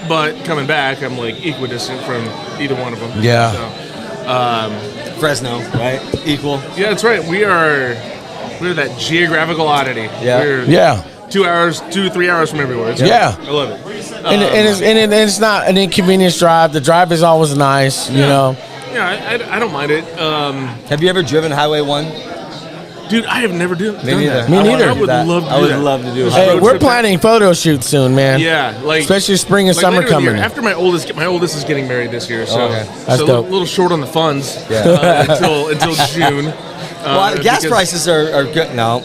But coming back, I'm like equidistant from either one of them. Yeah. So, Fresno, right? Equal. yeah, that's right. We're that geographical oddity. Yeah. We're 3 hours from everywhere. It's great. I love it. And it's not an inconvenience drive. The drive is always nice, you know. Yeah, I don't mind it. Have you ever driven Highway 1? Dude, I have never done Me neither. that. Me neither. I would love to do that. I would love to do it. Hey, we're planning photo shoots soon, man. Yeah, like especially spring and summer later in the year. coming. After my oldest is getting married this year, so Okay. That's so dope. a little short on the funds Yeah. until June. Well, gas because- prices are good. No.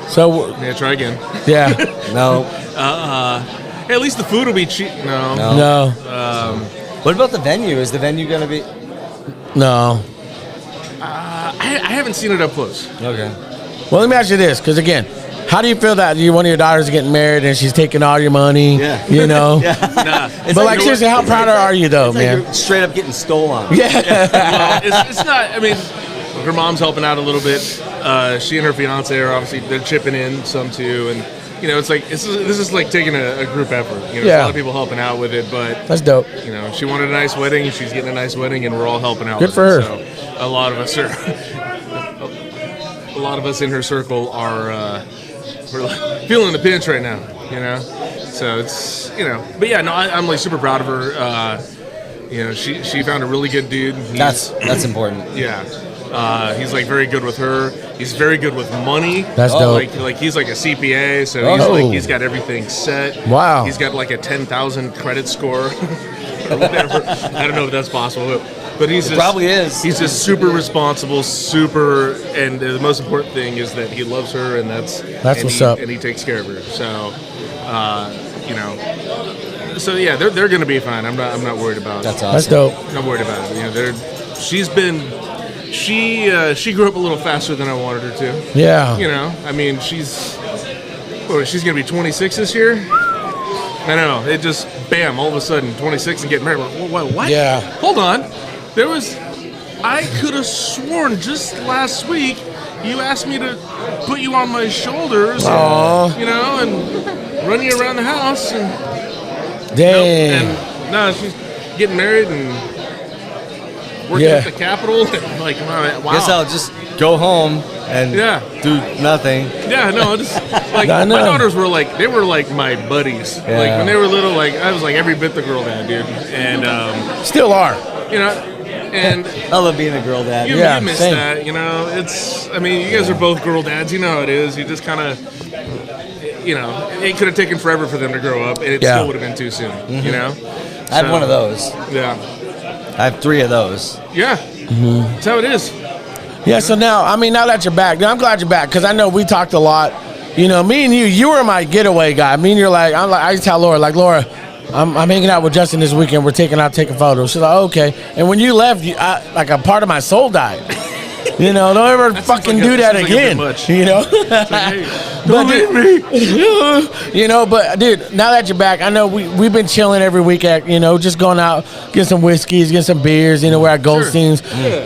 So Yeah, try again. yeah, No. Hey, at least the food will be cheap. No. no, What about the venue? Is the venue going to be... no. I haven't seen it up close. Okay. Well, let me ask you this, because again, how do you feel that one of your daughters is getting married and she's taking all your money? Yeah. You know. Nah. But like seriously, how proud are you though, It's like man? you're straight up getting stolen. Yeah. Well, it's not. I mean, her mom's helping out a little bit. She and her fiance are obviously they're chipping in some too, and it's like this is like taking a group effort. There's a lot of people helping out with it, but That's dope. she wanted a nice wedding. She's getting a nice wedding, and we're all helping out. Good with for it. her. So a lot of us are. A lot of us in her circle are we're like feeling the pinch right now. So it's but yeah, no, I'm like super proud of her. She found a really good dude. That's important. Yeah. He's like very good with her. He's very good with money. That's dope. Like he's like a CPA, so he's got everything set. Wow. He's got like a 10,000 credit score or whatever. I don't know if that's possible, but he's just, probably is. He's just super responsible, and the most important thing is that he loves her, and that's what's up. And he takes care of her. So, So yeah, they're going to be fine. I'm not worried about. That's awesome. That's dope. I'm not worried about it. She grew up a little faster than I wanted her to. Yeah. I mean, she's gonna be 26 this year. I know. It just bam, all of a sudden, 26 and getting married. What? Yeah. Hold on. I could have sworn just last week you asked me to put you on my shoulders, and run you around the house. And Dang. no, she's getting married and working at the Capitol. And like, wow. Guess I'll just go home and do nothing. Yeah, no, it's like my daughters were like my buddies. Yeah. Like when they were little, like I was like every bit the girl dad, dude. And Still are. and I love being a girl dad. you miss same. that, you guys are both girl dads, you know how it is. You just kind of it could have taken forever for them to grow up, and it still would have been too soon, I have one of those. Yeah. I have 3 of those. Yeah. That's how it is. Yeah. So now that you're back, I'm glad you're back because I know we talked a lot. Me and you were my getaway guy. Me and you're like, I used to tell Laura, I'm hanging out with Justin this weekend. We're taking photos. She's like, okay. And when you left, like a part of my soul died. Don't ever fucking do that again. Don't leave me. But dude, now that you're back, I know we've been chilling every week at, just going out, get some whiskeys, get some beers. We're at Goldstein's. Sure.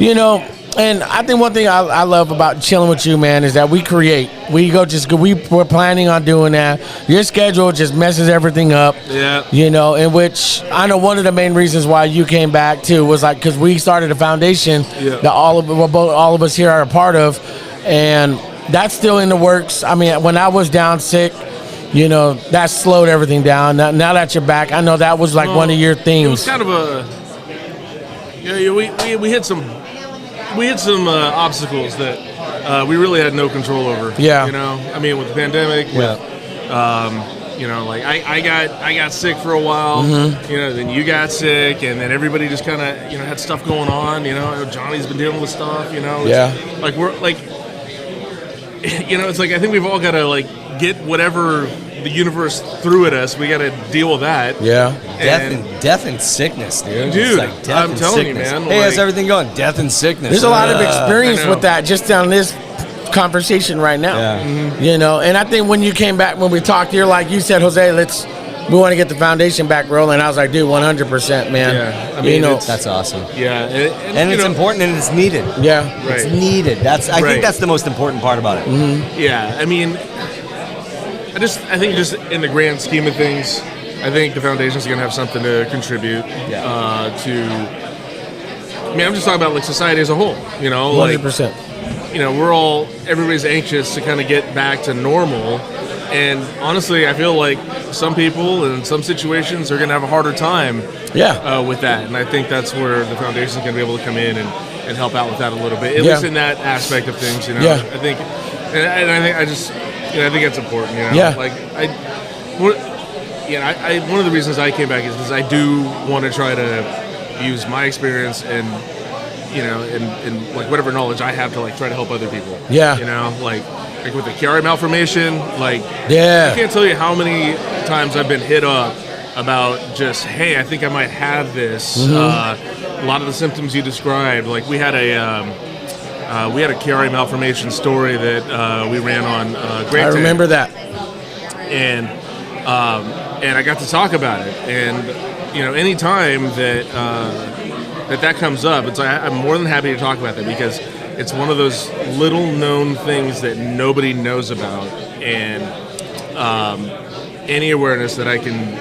And I think one thing I love about chilling with you, man, is that we create. We're planning on doing that. Your schedule just messes everything up. Yeah. You know, in which I know one of the main reasons why you came back too was like because we started a foundation that all of us here are a part of, and that's still in the works. I mean, when I was down sick, you know, that slowed everything down. Now that you're back, I know that was like one of your things. It was kind of we hit some obstacles that we really had no control over. Yeah. You know, I mean, with the pandemic, you know, like I got sick for a while, you know, then you got sick, and then everybody just kind of, you know, had stuff going on, you know, Johnny's been dealing with stuff, you know. Like, we're, like, you know, it's like, I think we've all got to, like, get whatever the universe threw at us, we got to deal with that. Yeah. Death and sickness, dude. Dude, It's like death I'm and telling sickness. you, man. Hey, like, how's everything going? Death and sickness. There's a lot of experience I know. with that just on this conversation right now. Yeah. You know, and I think when you came back, when we talked, you're like, you said, Jose, we want to get the foundation back rolling. I was like, dude, 100%, man. Yeah, I mean, you know, That's awesome. yeah. And you it's know, important and it's needed. yeah. Right. It's needed. I Right. think that's the most important part about it. Yeah, I mean, I think just in the grand scheme of things, I think the foundation's going to have something to contribute to. I mean, I'm just talking about like society as a whole. You know, like 100%. you know, everybody's anxious to kind of get back to normal, and honestly, I feel like some people in some situations are going to have a harder time. With that, and I think that's where the foundation's going to be able to come in and help out with that a little bit, at least in that aspect of things. You know, Yeah. I think, and I think I think that's important. You know, Yeah. like one of the reasons I came back is because I do want to try to use my experience and, you know, and like whatever knowledge I have to like try to help other people. Yeah. You know, like with the Chiari malformation, like Yeah. I can't tell you how many times I've been hit up about just, hey, I think I might have this. A lot of the symptoms you described, like we had a Chiari malformation story that we ran on Great I Day. remember that. And I got to talk about it. And you know, any time that that comes up, it's like I'm more than happy to talk about that because it's one of those little known things that nobody knows about, and any awareness that I can,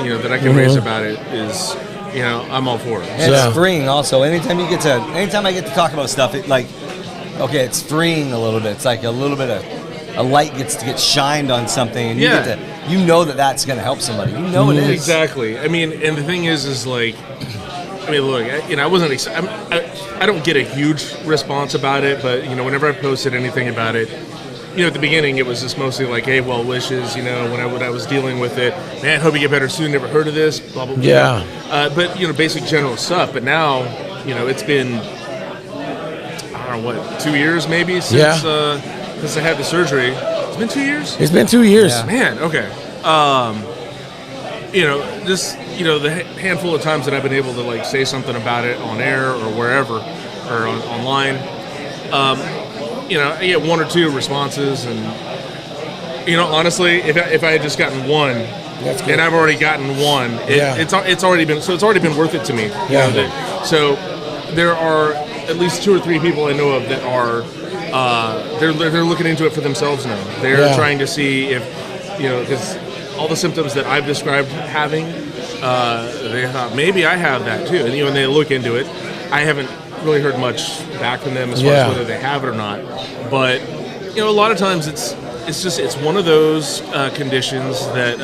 you know, raise about it is, you know, I'm all for it. And it's freeing also. Anytime I get to talk about stuff, it's freeing a little bit. It's like a little bit of a light gets to get shined on something, and you know that's going to help somebody. You know it is. Exactly. I mean, and the thing is like, I mean, look, you know, I don't get a huge response about it, but you know, whenever I posted anything about it, you know, at the beginning it was just mostly like, hey, well wishes, you know, when I was dealing with it, man, hope you get better soon, never heard of this, blah, blah, blah. Yeah. But, you know, basic general stuff. But now, you know, it's been, I don't know, 2 years maybe since I had the surgery. It's been 2 years? It's been 2 years. Yeah. Man, okay. You know, just, you know, the handful of times that I've been able to, like, say something about it on air or wherever, or online, you know, I get 1 or 2 responses, and, you know, honestly, if I had just gotten one, and I've already gotten one, it's already been worth it to me. Yeah. You know, so there are at least 2 or 3 people I know of that are they're looking into it for themselves now. They're trying to see if, you know, because all the symptoms that I've described having, they thought maybe I have that too, and you know, when they look into it, I haven't really heard much back from them as far as whether they have it or not. But you know, a lot of times it's one of those conditions that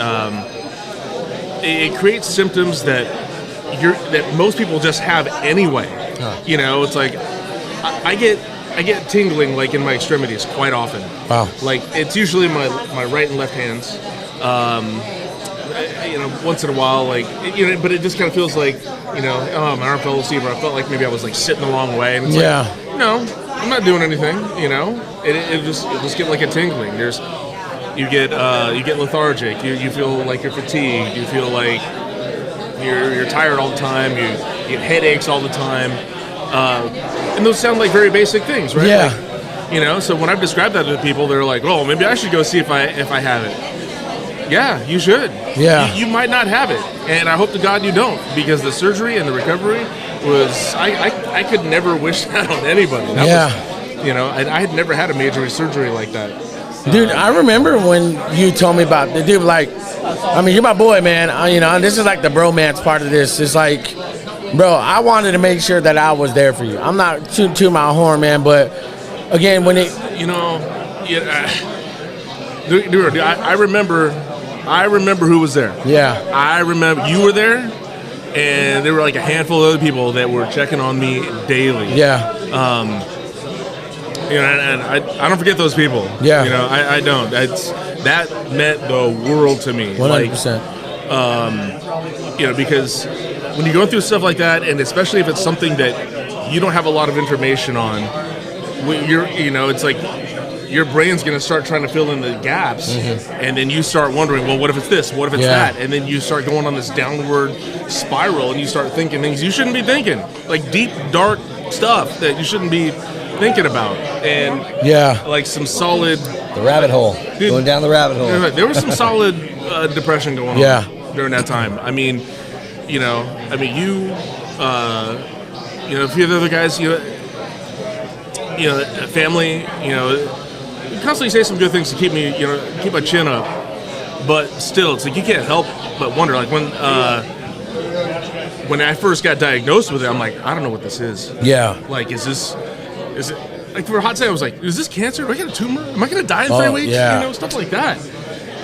it creates symptoms that most people just have anyway. You know, it's like I get tingling like in my extremities quite often. Wow. Like it's usually my right and left hands. You know, once in a while, like, you know, but it just kind of feels like, you know, oh, my arm fell asleep, or I felt like maybe I was like sitting the wrong way, and it's like, no, I'm not doing anything, you know. It just get like a tingling. You get lethargic. You feel like you're fatigued. You feel like you're tired all the time. You get headaches all the time, and those sound like very basic things, right? Yeah. Like, you know, so when I've described that to people, they're like, "Oh, maybe I should go see if I have it." Yeah, you should. Yeah. You might not have it, and I hope to God you don't, because the surgery and the recovery was I could never wish that on anybody. That was, you know, I had never had a major surgery like that. Dude, I remember when you told me about the dude. Like, I mean, you're my boy, man. You know, and this is like the bromance part of this. It's like, bro, I wanted to make sure that I was there for you. I'm not too my horn, man, but again, when it, you know, dude, I remember who was there. Yeah, I remember you were there, and there were like a handful of other people that were checking on me daily. Yeah. You know, and I don't forget those people. Yeah. You know, I don't. That meant the world to me. 100%. Like, you know, because when you go through stuff like that, and especially if it's something that you don't have a lot of information on, you know, it's like your brain's going to start trying to fill in the gaps, and then you start wondering, well, what if it's this? What if it's that? And then you start going on this downward spiral, and you start thinking things you shouldn't be thinking, like deep, dark stuff that you shouldn't be thinking about. And like some solid the rabbit hole, dude, going down the rabbit hole. There was some solid depression going on during that time. I mean, you know, you know, a few of the other guys, you know, family, you know, constantly say some good things to keep me, you know, keep my chin up. But still, it's like you can't help but wonder. Like when I first got diagnosed with it, I'm like, I don't know what this is. Yeah. Like, is it like for a hot second? I was like, is this cancer? Do I get a tumor? Am I going to die in 3 weeks? Yeah. You know, stuff like that.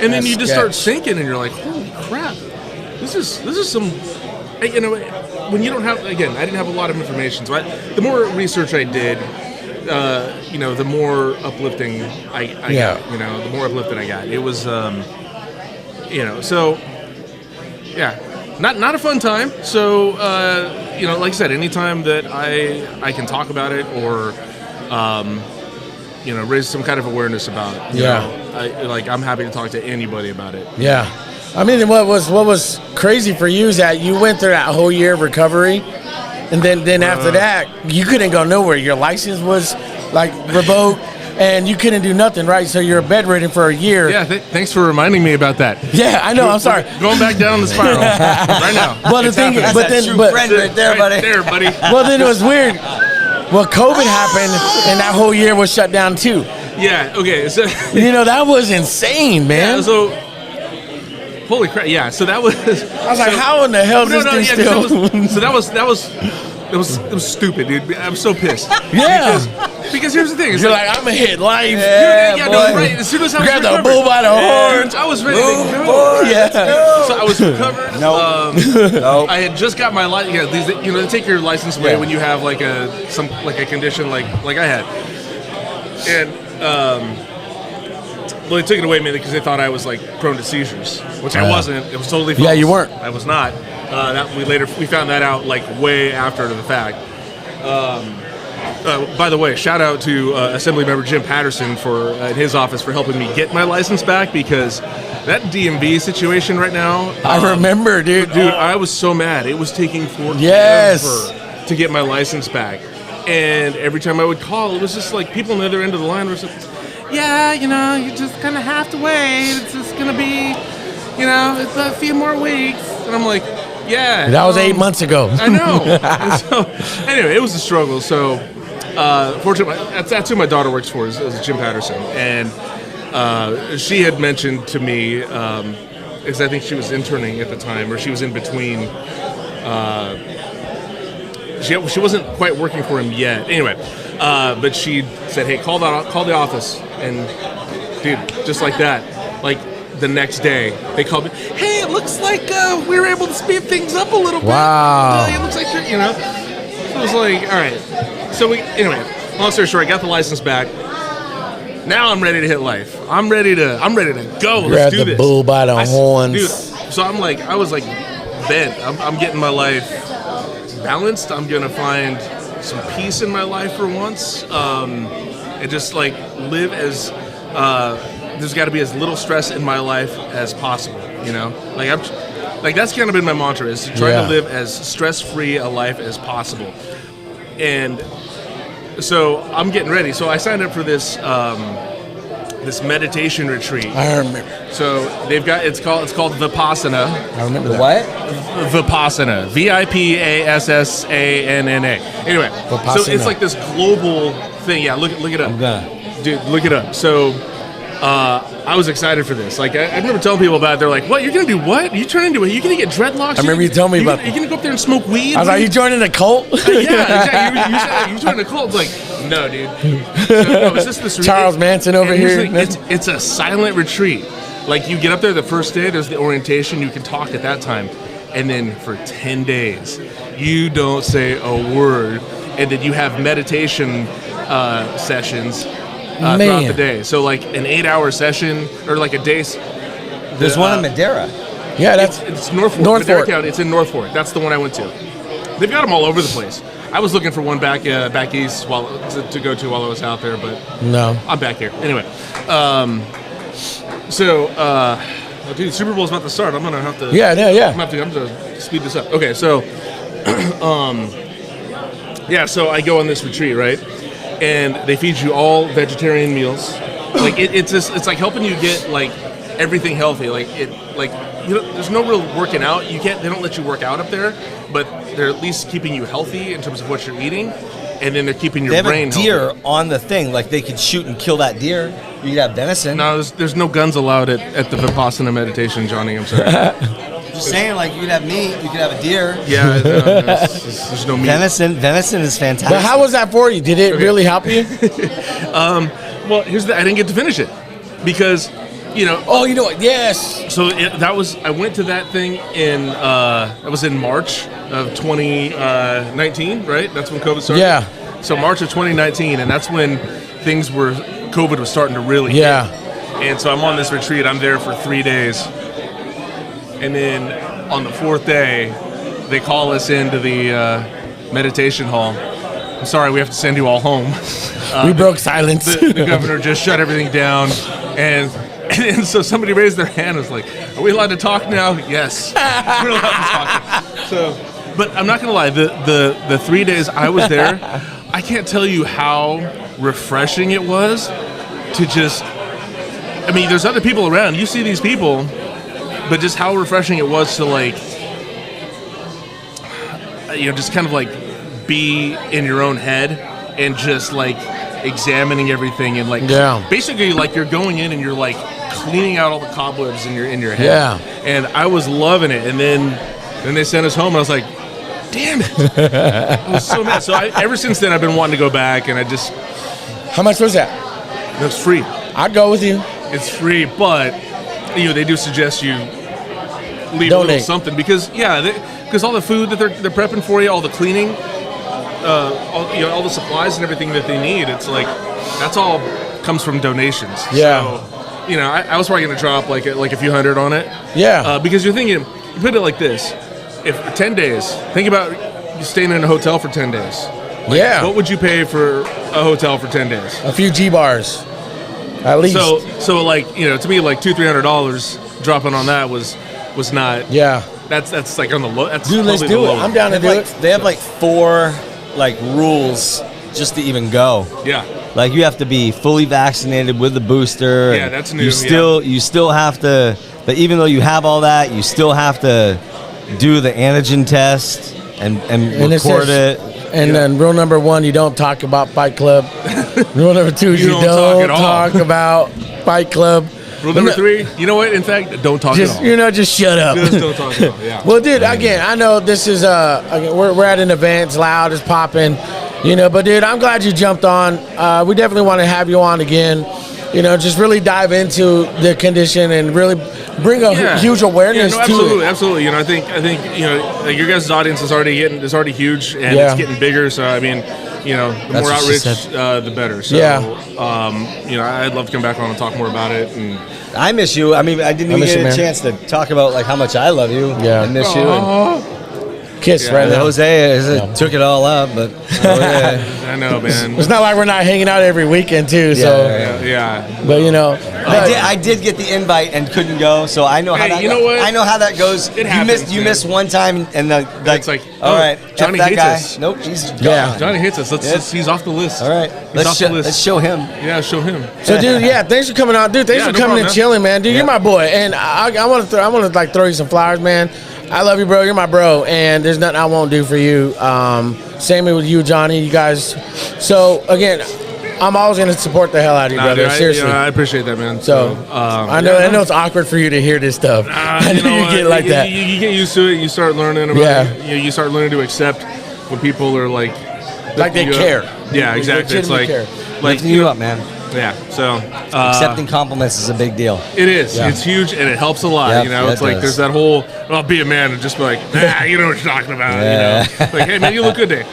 And then you just start sinking, and you're like, holy crap, this is some. You know, when you don't have, again, I didn't have a lot of information, so the more research I did, you know, the more uplifting I got. You know, the more uplifted I got. It was, you know, so yeah, not a fun time. So you know, like I said, anytime that I can talk about it or you know, raise some kind of awareness about it, you know, I'm happy to talk to anybody about it. Yeah. I mean, what was crazy for you is that you went through that whole year of recovery, and then after that, you couldn't go nowhere. Your license was like revoked, and you couldn't do nothing, right? So you're bedridden for a year. Yeah, thanks for reminding me about that. Yeah, I know. I'm sorry. Going back down the spiral right now. Well, the thing, but then, friend right there, buddy. Right there, buddy. Well, then it was weird. Well, COVID happened, and that whole year was shut down too. Yeah. Okay. So you know, that was insane, man. Yeah, so holy crap! Yeah. So that was. I was like, how in the hell is this thing still? It was stupid, dude. I'm so pissed. Yeah. Because here's the thing. You're like, I'm gonna hit life. Yeah, no, right. As soon as I was grab the recovered, bull by the horns. I was ready to go. Yeah. So I was recovered. Nope. I had just got my license. Yeah, you know, they take your license away when you have like a condition like I had, and well, they took it away mainly because they thought I was like prone to seizures, which I wasn't. It was totally false. Yeah, you weren't. I was not. We found that out like way after the fact. By the way, shout out to Assemblymember Jim Patterson for in his office for helping me get my license back, because that DMV situation right now. I remember, dude. I was so mad. It was taking forever to get my license back, and every time I would call, it was just like people on the other end of the line were just, yeah, you know, you just kind of have to wait. It's just gonna be, you know, it's a few more weeks, and I'm like, yeah. That was 8 months ago. I know. And so anyway, it was a struggle. So fortunately, that's who my daughter works for, is Jim Patterson, and she had mentioned to me, because I think she was interning at the time, or she was in between. She wasn't quite working for him yet. Anyway, but she said, "Hey, call the office," and dude, just like that, like the next day, they called me. Hey, it looks like we were able to speed things up a little bit. Wow. It looks like you're, you know. So it was like, all right. So anyway, long story short, I got the license back. Now I'm ready to hit life. I'm ready to go. Let's do this. Grab the bull by the horns. Dude, so I was like bent. I'm getting my life balanced. I'm gonna find some peace in my life for once, and just like live as there's got to be as little stress in my life as possible. You know, like that's kind of been my mantra, is to try to live as stress-free a life as possible. And so I'm getting ready. So I signed up for this this meditation retreat. I remember. So they've got it's called Vipassana. I remember The that. what? Vipassana. Vipassanna. Anyway, so Vipassana. it's like this global thing. Yeah, look it up. I'm gonna. Dude, look it up. So I was excited for this. Like I remember telling people about it. They're like, "What? You're gonna do what? Are you trying to do it? You're gonna get dreadlocks?" I remember you telling me about You're gonna go up there and smoke weed? I was like, you joining a cult? Yeah, exactly. You said you joined a cult. It's like, no, dude. So, no, it's just this Charles Manson over and here's here. the thing, it's a silent retreat. Like you get up there the first day. There's the orientation. You can talk at that time, and then for 10 days, you don't say a word, and then you have meditation sessions. Throughout the day. So like an 8-hour session or like a day. There's one in Madeira. Yeah, that's It's North Fork. North Madeira Fork. County. It's in North Fork. That's the one I went to. They've got them all over the place. I was looking for one back east to go to while I was out there, but no. I'm back here anyway. Dude, Super Bowl's about to start. I'm gonna have to. Yeah. I'm gonna have to speed this up. Okay, so so I go on this retreat, right? And they feed you all vegetarian meals. Like it's like helping you get like everything healthy. There's no real working out. They don't let you work out up there, but they're at least keeping you healthy in terms of what you're eating, and then they're keeping your They have brain a deer healthy. on the thing. Like they could shoot and kill that deer. You could have venison. No, there's no guns allowed at the Vipassana meditation, Johnny. I'm sorry. Just saying, like you could have meat. You could have a deer. Yeah, there's no meat. Venison is fantastic. But how was that for you? Did it really help you? Well, I didn't get to finish it because, Oh, you know what? Yes. So I went to that thing that was in March of 2019, right? That's when COVID started. Yeah. So March of 2019, and that's when COVID was starting to really hit. And so I'm on this retreat. I'm there for 3 days. And then on the 4th day, they call us into the meditation hall. I'm sorry, we have to send you all home. We broke silence. The governor just shut everything down. And so somebody raised their hand and was like, "Are we allowed to talk now?" Yes. We're allowed to talk. So, but I'm not going to lie. The 3 days I was there, I can't tell you how refreshing it was to just... I mean, there's other people around. You see these people... But just how refreshing it was to just kind of like be in your own head and just like examining everything and basically like you're going in and you're like cleaning out all the cobwebs in your head. Yeah. And I was loving it. And then they sent us home and I was like, damn it. I was so mad. So ever since then I've been wanting to go back and I just... How much was that? It's free. I'd go with you. It's free, but... they do suggest you leave a little something because all the food that they're prepping for you, all the cleaning, all the supplies and everything that they need, it's like that's all comes from donations. Yeah. So, I was probably gonna drop like a few hundred on it. Yeah. Because you're thinking, you put it like this: if 10 days, think about you staying in a hotel for 10 days. Yeah. What would you pay for a hotel for 10 days? A few G-bars. At least. So like, to me, like $200-300 dropping on that was not. Yeah. That's like on the low. That's Dude, let's probably do the it. lower. I'm down to do it. They have like 4 like rules just to even go. Yeah. Like you have to be fully vaccinated with the booster. Yeah, that's new. You still have to. But even though you have all that, you still have to do the antigen test and record it. And then rule number 1, you don't talk about Fight Club. Rule number 2 is you don't talk about Fight Club. Rule number 3, you know what? In fact, don't talk at all. Just shut up. Just don't talk at all. Yeah. Well, dude, again, I know this is we're at an event, it's loud, it's popping, but dude, I'm glad you jumped on. We definitely want to have you on again. Just really dive into the condition and really bring a huge awareness to it. Absolutely. I think like your guys' audience is already huge and it's getting bigger. So I mean, the more outreach, the better. So I'd love to come back on and talk more about it. And I miss you. I mean, I didn't even get a chance to talk about like how much I love you. Yeah. I miss you. kiss Yeah. right now. Jose took it all up, but I know, man. It's not like we're not hanging out every weekend too. So, Yeah. but I did get the invite and couldn't go, so I know how Hey, that you goes. know what? I know how that goes. It happens, You man. missed one time, and It's like, all right, Johnny F that hates guy. us. Nope, he's gone. Yeah. Johnny hates us. He's off the list. All right, He's off the list. let's show him. Yeah, show him. So, dude, thanks for coming out, dude. Thanks Yeah, for no coming problem, and man. chilling, man. Dude, you're my boy, and I want to like throw you some flowers, man. I love you, bro. You're my bro, and there's nothing I won't do for you. Same with you, Johnny. You guys. So again, I'm always gonna support the hell out of you, brother. Dude, Seriously. I appreciate that, man. So I know it's awkward for you to hear this stuff. I know you get like that. You get used to it. You start learning about it. You start learning to accept when people are like they you up. care. Yeah, exactly. It's Legitimately like care. Lifting you up, man. Yeah. So Accepting compliments is a big deal. it is. Yeah. It's huge and it helps a lot. Yep, You know, it it's like does. there's that whole be a man and just be like, you know what you're talking about. Yeah. You know, like, hey man, you look good today.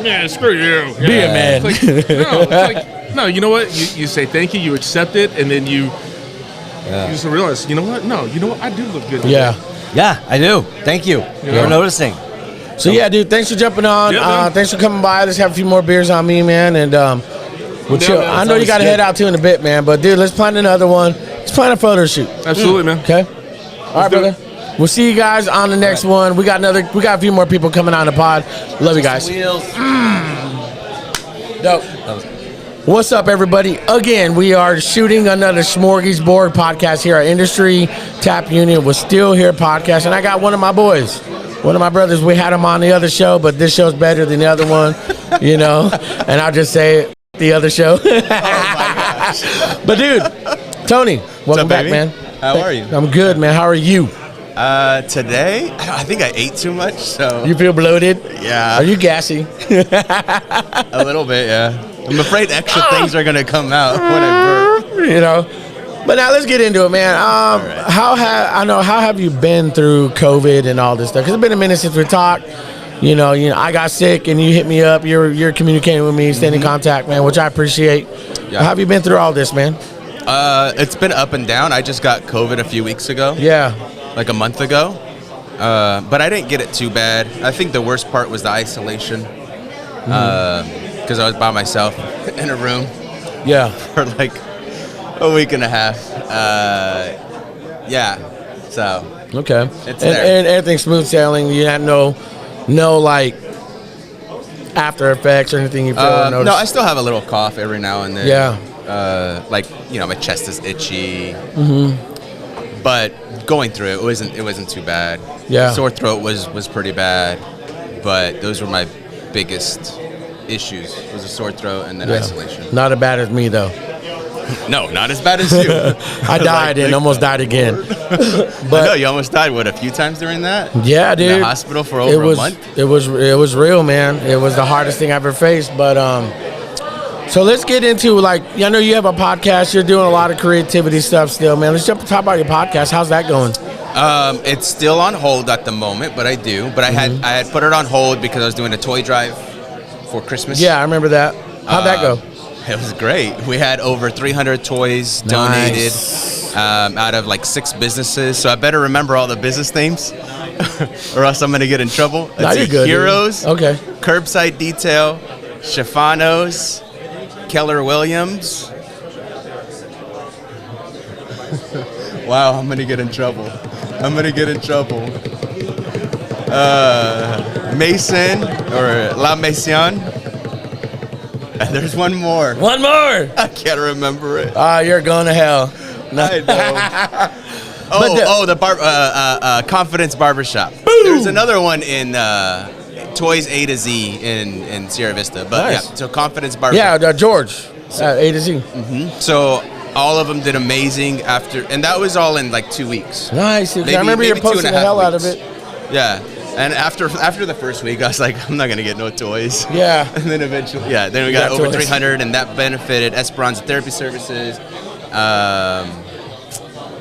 Yeah, screw you. Be a man. It's like, no, you know what? You say thank you, you accept it, and then you just realize, you know what? No, you know what? I do look good. Yeah. Yeah, I do. Thank you for noticing. So yeah, dude. Thanks for jumping on. Yeah, man. Thanks for coming by. Let's have a few more beers on me, man, and we'll chill. man, I know you got to head out too in a bit, man. But dude, let's plan another one. Let's plan a photo shoot. Absolutely, man. Okay. All right, do brother. We'll see you guys on the next one. We got a few more people coming on the pod. Love you guys. Wheels. Dope. What's up, everybody? Again, we are shooting another Smorgasbord podcast here at Industry Tap Union with Still Here podcast, and I got one of my boys, one of my brothers. We had him on the other show, but this show's better than the other one, and I'll just say it, the other show. But dude, Tony, welcome back, baby? man. How are you? I'm good, man. How are you? Today, I think I ate too much, so You feel bloated? yeah, Are you gassy? a little bit, yeah. I'm afraid extra things are gonna come out when I burp. But now let's get into it, man. right. How have you been through COVID and all this stuff? Because it's been a minute since we talked. I got sick and you hit me up. You're communicating with me, staying in contact, man, which I appreciate. Yeah. How have you been through all this, man? It's been up and down. I just got COVID a few weeks ago, Yeah. like a month ago, but I didn't get it too bad. I think the worst part was the isolation, because I was by myself in a room Yeah. for like a week and a half. Yeah, so Okay. It's and, there. and everything smooth sailing. You had no like after effects or anything you feel or notice? no, I still have a little cough every now and then. Yeah. Like my chest is itchy. But going through it wasn't too bad. Yeah. Sore throat was pretty bad, but those were my biggest issues. Was a sore throat and then isolation. Not as bad as me though. No, not as bad as you. I died and almost died again. But no, you almost died a few times during that? Yeah, dude. In the hospital for over a month? It was real, man. It was the hardest thing I ever faced. But so let's get into I know you have a podcast. You're doing a lot of creativity stuff still, man. Let's talk about your podcast. How's that going? It's still on hold at the moment, but I do. But I had put it on hold because I was doing a toy drive for Christmas. Yeah, I remember that. How'd that go? It was great. We had over 300 toys donated out of 6 businesses. So I better remember all the business names or else I'm going to get in trouble. No, Let's you're see, good, dude. Heroes, Okay. Curbside Detail, Chifanos, Keller Williams. Wow, I'm going to get in trouble. Mason or La Maison. And there's one more. One more. I can't remember it. You're going to hell. I know. The Confidence Barbershop. There's another one in Toys A to Z in Sierra Vista. But Nice. yeah, so Confidence Barbershop. Yeah, George. A to Z. So all of them did amazing after, and that was all in 2 weeks. Nice. Maybe- I remember you maybe 2.5 posting the hell out of weeks. it. Yeah. And after the first week, I was like, I'm not gonna get no toys. Yeah. And then eventually, then we You got got over toys. 300, and that benefited Esperanza Therapy Services,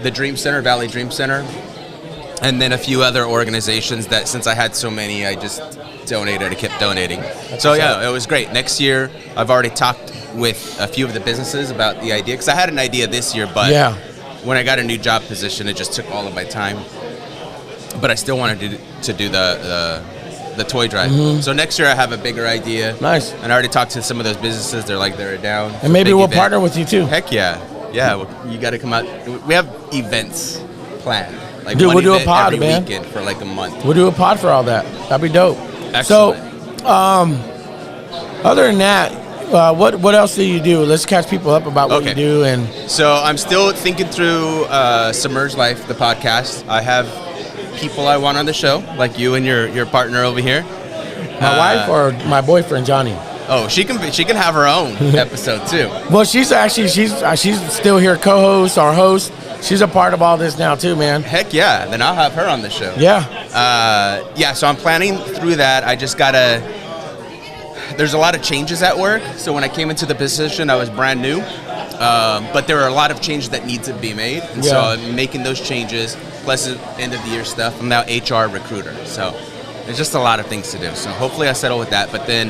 the Dream Center, Valley Dream Center, and then a few other organizations that, since I had so many, I just donated. I kept donating. So yeah, it was great. Next year, I've already talked with a few of the businesses about the idea, because I had an idea this year, but when I got a new job position, it just took all of my time. But I still wanted to do the the toy drive. So next year I have a bigger idea. Nice. And I already talked to some of those businesses. They're like, they're down. And maybe we'll partner with you too. Heck yeah. Yeah, well, you got to come out. We have events planned. Like Dude, one we'll do a event pod, every man. weekend for like a month. We'll do a pod for all that. That'd be dope. Excellent. So, other than that, what else do you do? Let's catch people up about what you do. And so I'm still thinking through Submerged Life, the podcast. I have people I want on the show, like you and your partner over here. My wife or my boyfriend Johnny? Oh, she can have her own episode too. Well, she's still here, co-host or host. She's a part of all this now too, man. Heck yeah! Then I'll have her on the show. Yeah. So I'm planning through that. I just gotta. There's a lot of changes at work. So when I came into the position, I was brand new, but there are a lot of changes that need to be made, and so I'm making those changes. Plus the end of the year stuff. I'm now HR recruiter, so there's just a lot of things to do. So hopefully I settle with that. But then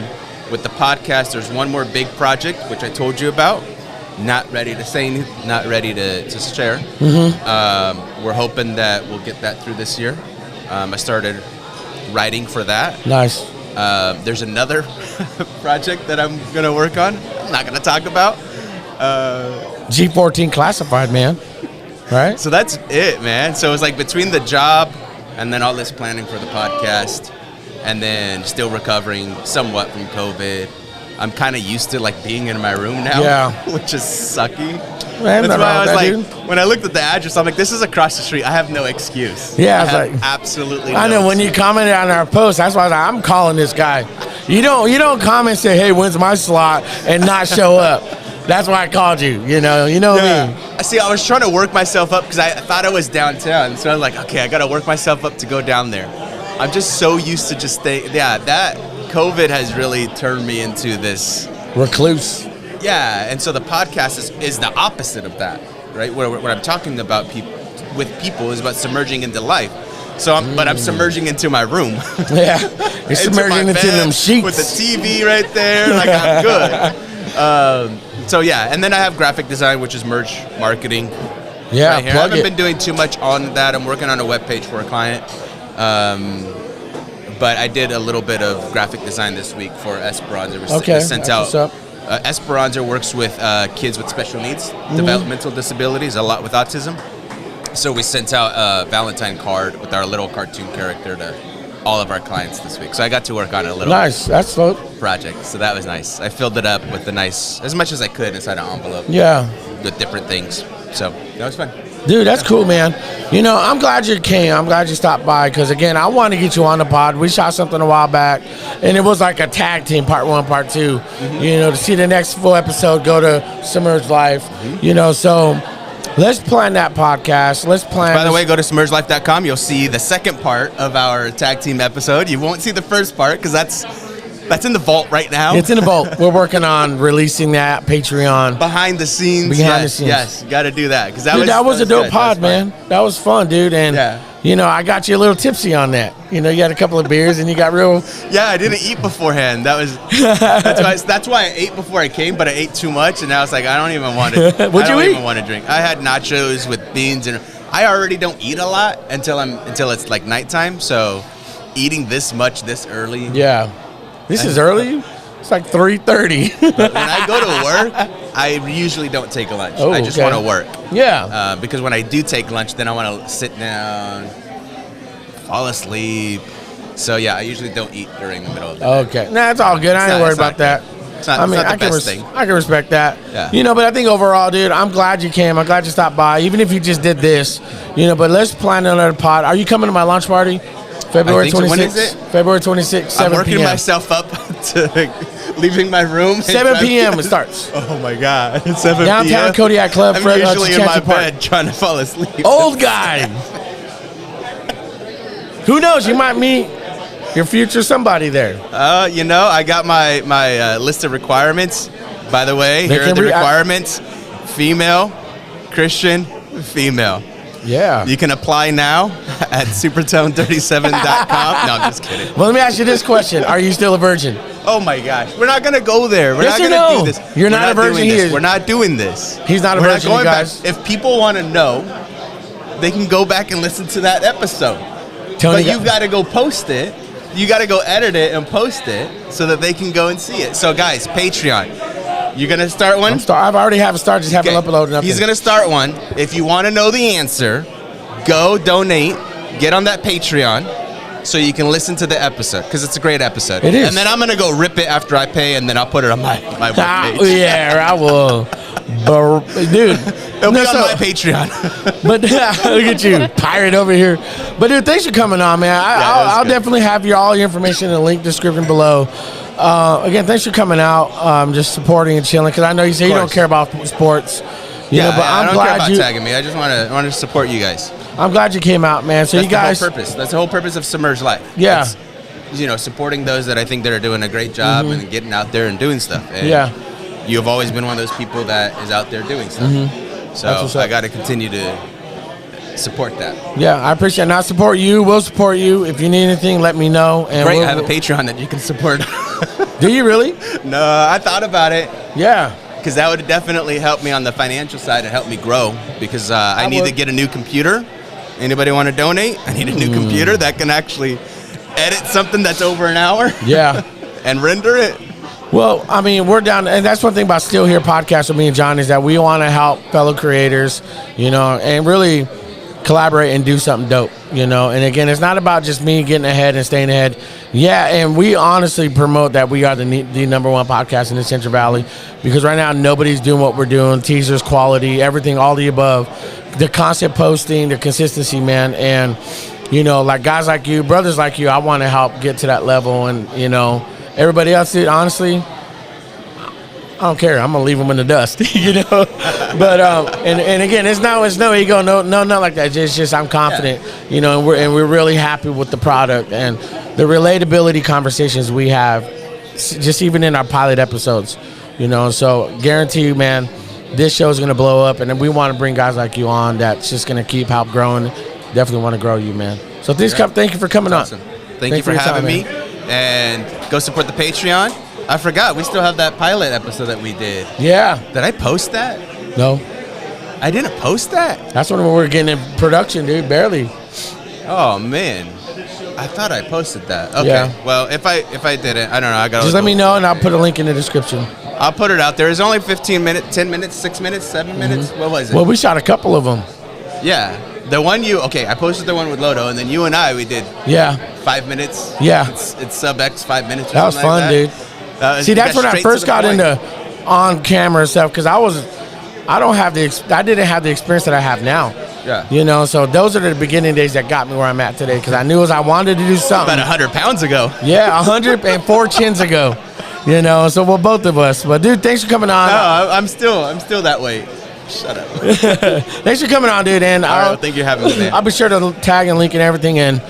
with the podcast, there's one more big project which I told you about. Not ready to say anything, not ready to share. We're hoping that we'll get that through this year. I started writing for that. Nice. There's another project that I'm going to work on. I'm not going to talk about. G14 classified, man. Right? So that's it, man. So it's like between the job and then all this planning for the podcast and then still recovering somewhat from COVID. I'm kind of used to like being in my room now, which is sucky. Man, that's why I was like, when I looked at the address, I'm like, this is across the street. I have no excuse. Yeah, I have like, absolutely. I know when you commented on our post, that's why I was like, I'm calling this guy. You don't comment and say, hey, when's my slot, and not show up. That's why I called you. You know what I mean? See, I was trying to work myself up because I thought I was downtown, so I was like, okay, I got to work myself up to go down there. I'm just so used to just stay. Yeah, that COVID has really turned me into this recluse. Yeah, and so the podcast is the opposite of that, right? What I'm talking about with people is about submerging into life. So, but I'm submerging into my room. Yeah, you're submerging into them sheets with the TV right there. Like I'm good. So yeah, and then I have graphic design, which is merch marketing. Yeah, right here. I haven't been doing too much on that. I'm working on a webpage for a client. But I did a little bit of graphic design this week for Esperanza. Okay, sent out. Esperanza works with kids with special needs, developmental disabilities, a lot with autism. So we sent out a Valentine card with our little cartoon character to all of our clients this week. So I got to work on a little that's fun project. So that was nice. I filled it up with as much as I could inside an envelope. Yeah. With different things. So that was fun. Dude, that's cool, man. I'm glad you came. I'm glad you stopped by because, again, I want to get you on the pod. We shot something a while back, and it was like a tag team, part 1, part 2. To see the next full episode go to Submerged Life. So let's plan that podcast. Let's plan. By the way, go to submergedlife.com. You'll see the second part of our tag team episode. You won't see the first part because that's in the vault right now. It's in the vault. We're working on releasing that Patreon. Behind the scenes. Yes, you got to do that because that was a dope pod, man. That was fun, dude. And I got you a little tipsy on that. You had a couple of beers and you got real. Yeah, I didn't eat beforehand. That's why I ate before I came, but I ate too much, and now it's like I don't even want to. What'd you eat? Even want to drink. I had nachos with beans, and I already don't eat a lot until it's like nighttime. So, eating this much this early. Yeah. This is early? It's like 3:30. When I go to work, I usually don't take a lunch. I just want to work. Yeah. Because when I do take lunch, then I want to sit down, fall asleep. So, yeah, I usually don't eat during the middle of the day. Okay. Nah, it's all good. I ain't worried about that. It's not the best thing. I can respect that. Yeah. But I think overall, dude, I'm glad you came. I'm glad you stopped by, even if you just did this. But let's plan another pod. Are you coming to my launch party? February 26th. When is it? February 26th, 7 p.m. I'm working myself up to leaving my room. 7 p.m. it starts. Oh, my God. 7 p.m. Downtown Kodiak Club. I'm usually in my bed trying to fall asleep. Old guy. Who knows? You might meet your future somebody there. I got my list of requirements. By the way, here are the requirements. Female, Christian, female. Yeah. You can apply now at supertone37.com. No, I'm just kidding. Well, let me ask you this question. Are you still a virgin? Oh, my gosh. We're not going to go there. We're yes not going to do this. You're not a virgin here. We're not doing this. He's not a virgin, you guys. Back. If people want to know, they can go back and listen to that episode. Tony, but you've got to go post it. you got to go edit it and post it so that they can go and see it. So, guys, Patreon. You're going to start one? I've already have it started, just haven't uploaded nothing. He's going to start one. If you want to know the answer, go donate, get on that Patreon so you can listen to the episode, because it's a great episode. It is. And then I'm going to go rip it after I pay, and then I'll put it on my webpage. Yeah, I will. Dude. It'll be on my Patreon. But look at you, pirate over here. But dude, thanks for coming on, man. I'll definitely have all your information in the link description below. Again, thanks for coming out, just supporting and chilling, because I know you say you don't care about sports. You know, but I don't glad care about tagging me. I just want to support you guys. I'm glad you came out, man. So that's you guys, the whole purpose. That's the whole purpose of Submerged Life. Yeah. It's, supporting those that I think that are doing a great job and getting out there and doing stuff. And you've always been one of those people that is out there doing stuff. So I got to continue to support that. Yeah, I appreciate it. And I support you. We'll support you. If you need anything, let me know. And I have a Patreon that you can support. Do you really? No, I thought about it. Yeah. Because that would definitely help me on the financial side and help me grow. Because I need to get a new computer. Anybody want to donate? I need a new computer that can actually edit something that's over an hour. Yeah. And render it. Well, I mean, we're down, and that's one thing about Still Here podcast with me and John is that we want to help fellow creators, and really collaborate and do something dope, And again, it's not about just me getting ahead and staying ahead. Yeah, and we honestly promote that we are the number one podcast in the Central Valley, because right now nobody's doing what we're doing. Teasers, quality, everything, all the above. The constant posting, the consistency, man, and like guys like you, brothers like you, I want to help get to that level, and everybody else, honestly, I don't care. I'm gonna leave them in the dust, But and again, it's no ego, no, not like that. It's just I'm confident, and we're really happy with the product and the relatability conversations we have, just even in our pilot episodes, So guarantee you, man, this show is gonna blow up, and we want to bring guys like you on. That's just gonna keep help growing. Definitely want to grow you, man. So thank you for coming on. Thank you for having me. And go support the Patreon. I forgot, we still have that pilot episode that we did. Yeah. Did I post that? No. I didn't post that? That's when we were getting in production, dude, barely. Oh, man. I thought I posted that. Okay. Yeah. Well, if I didn't, I don't know. I got just let me know, and I'll put a link in the description. I'll put it out there. It's only 15 minutes, 10 minutes, 6 minutes, 7 minutes. What was it? Well, we shot a couple of them. Yeah. The one I posted the one with Lodo, and then you and we did 5 minutes. Yeah. It's sub X 5 minutes. That was fun, dude. See, that's when I first got into on camera stuff, because I didn't have the experience that I have now. Yeah. So those are the beginning days that got me where I'm at today, because I knew I wanted to do something. About 100 pounds ago. Yeah, 104 chins ago. So both of us. But dude, thanks for coming on. No, I'm still that weight. Shut up. Thanks for coming on, dude. And thank you for having me, man. I'll be sure to tag and link and everything, and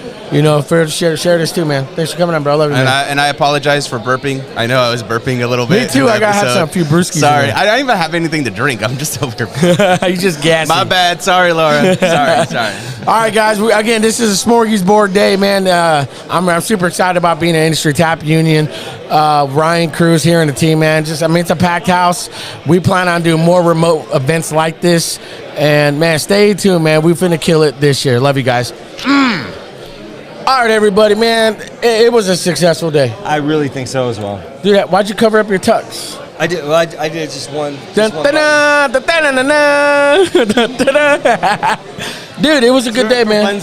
for share this too, man. Thanks for coming on, bro. I love you, man. And I apologize for burping. I know I was burping a little bit. Me too. I got to have a few brewskis. Sorry, I don't even have anything to drink. I'm just over here. You just gassy. My bad. Sorry, Laura. Sorry. All right, guys. Again, this is a smorgasbord day, man. I'm super excited about being an industry tap union. Ryan Kruse here and the team, man. It's a packed house. We plan on doing more remote events like this. And, man, stay tuned, man. We finna kill it this year. Love you guys. All right, everybody, man. It was a successful day. I really think so as well. Dude, why'd you cover up your tux? I did. Well, I did just one. Dude, it was a good day, man.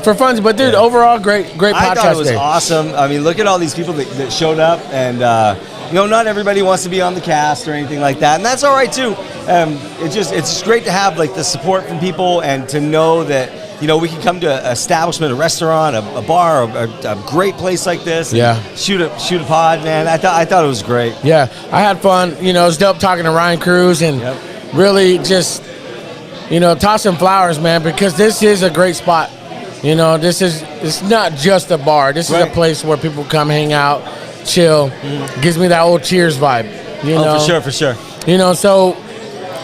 For funsies, but dude, overall, great podcast. I thought it was awesome. I mean, look at all these people that showed up, and not everybody wants to be on the cast or anything like that, and that's all right too. It's just great to have the support from people, and to know that we can come to an establishment, a restaurant, a bar, a great place like this. Yeah. Shoot a pod, man. I thought it was great. Yeah, I had fun. It was dope talking to Ryan Kruse, and really just toss some flowers, man, because this is a great spot. It's not just a bar. This is a place where people come hang out, chill. Gives me that old Cheers vibe. For sure. So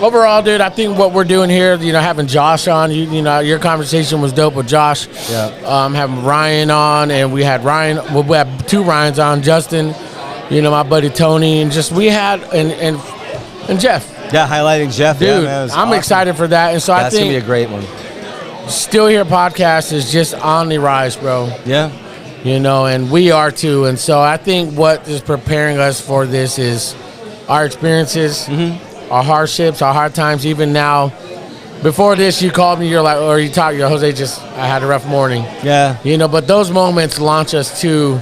overall, dude, I think what we're doing here, having Josh on, your conversation was dope with Josh. Yeah. Having Ryan on, and we had we had two Ryans on, Justin, my buddy Tony, and just we had and Jeff. Yeah, highlighting Jeff. Dude, I'm awesome. Excited for that, and so I think that's gonna be a great one. Still Here podcast is just on the rise, bro. Yeah. and we are too. And so I think what is preparing us for this is our experiences, our hardships, our hard times. Even now, before this, you called me, you're like, or you talked, Jose, I had a rough morning. Yeah. But those moments launch us to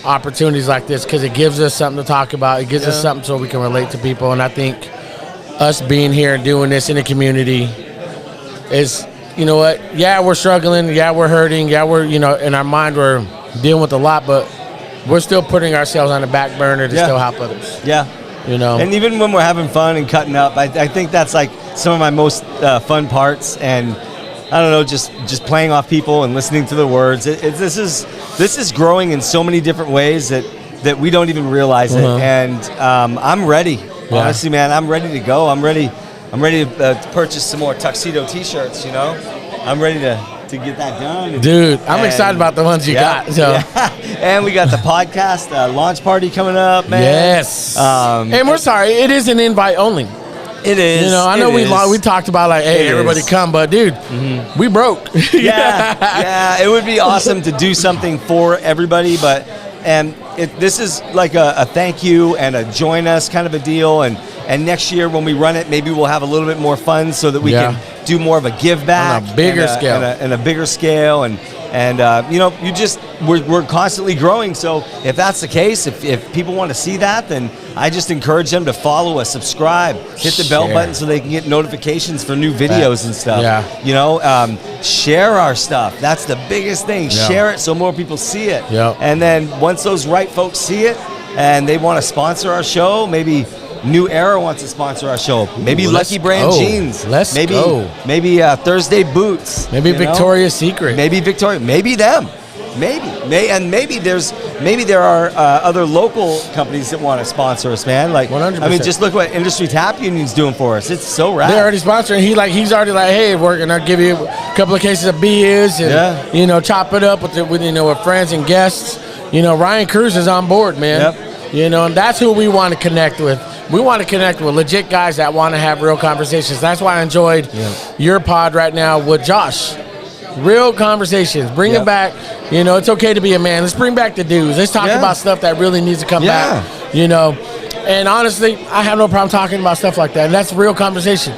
opportunities like this because it gives us something to talk about. It gives us something so we can relate to people. And I think us being here and doing this in the community is, you know what? Yeah, we're struggling. Yeah, we're hurting. Yeah, we're, in our mind, we're dealing with a lot, but we're still putting ourselves on the back burner to still help others. Yeah. And even when we're having fun and cutting up, I think that's like some of my most fun parts. And I don't know, just playing off people and listening to the words. This is growing in so many different ways that we don't even realize it. And I'm ready. Yeah. Honestly, man, I'm ready to go. I'm ready to purchase some more tuxedo T-shirts. I'm ready to get that done. Dude, I'm excited about the ones you got. So. Yeah. And we got the podcast launch party coming up, man. Yes. And we're sorry, it is an invite only. It is. I know we talked about like, hey, everybody come, but dude, we broke. Yeah. It would be awesome to do something for everybody, but this is like a thank you and a join us kind of a deal. And next year when we run it, maybe we'll have a little bit more fun so that we can do more of a give back on a bigger scale and a bigger scale. And we're constantly growing. So if that's the case, if people want to see that, then I just encourage them to follow us, subscribe, hit the bell button so they can get notifications for new videos and stuff. Yeah. Share our stuff. That's the biggest thing. Yeah. Share it so more people see it. Yeah. And then once those right folks see it and they want to sponsor our show, maybe New Era wants to sponsor our show. Maybe Lucky Brand Jeans. Let's go. Maybe Thursday Boots. Maybe Victoria's Secret. Maybe Victoria. Maybe them. Maybe there are other local companies that want to sponsor us, man. Like 100%. I mean, just look what Industry Tap Union's doing for us. It's so rad. They're already sponsoring. He's already like, hey, we're gonna give you a couple of cases of beers and chop it up with friends and guests. Ryan Kruse is on board, man. Yep. And that's who we want to connect with. We want to connect with legit guys that want to have real conversations. That's why I enjoyed your pod right now with Josh. Real conversations. Bring it back. It's okay to be a man. Let's bring back the dudes. Let's talk about stuff that really needs to come back. And honestly, I have no problem talking about stuff like that. And that's real conversation.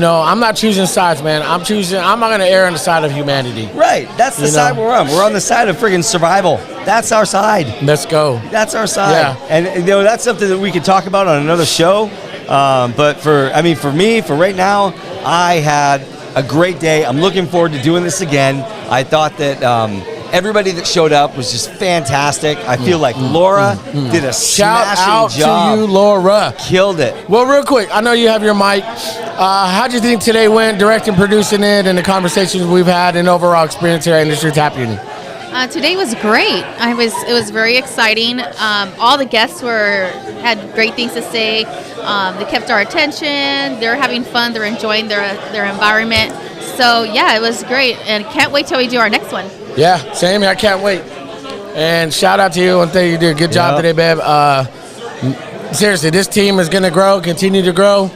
I'm not choosing sides, man. I'm not going to err on the side of humanity. Right. That's the side we're on. We're on the side of friggin' survival. That's our side. Let's go. That's our side. Yeah. And that's something that we could talk about on another show. But for me, for right now, I had a great day. I'm looking forward to doing this again. I thought that everybody that showed up was just fantastic. I feel like Laura did a smashing job. To you, Laura. Killed it. Well, real quick, I know you have your mic. How'd you think today went, directing, producing it, and the conversations we've had and overall experience here at Industry Tap Union? Today was great. It was very exciting. All the guests had great things to say. They kept our attention. They're having fun. They're enjoying their environment. So yeah, it was great, and can't wait till we do our next one. Yeah, same. I can't wait. And shout out to you and thank you. Did a good job today, babe. Seriously, this team is gonna grow, continue to grow.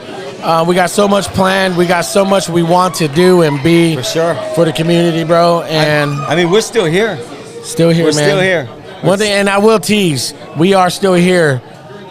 We got so much planned. We got so much we want to do and be for sure for the community, bro. And I mean, we're still here. Still here, we're man. Still here. One thing, and I will tease, we are still here.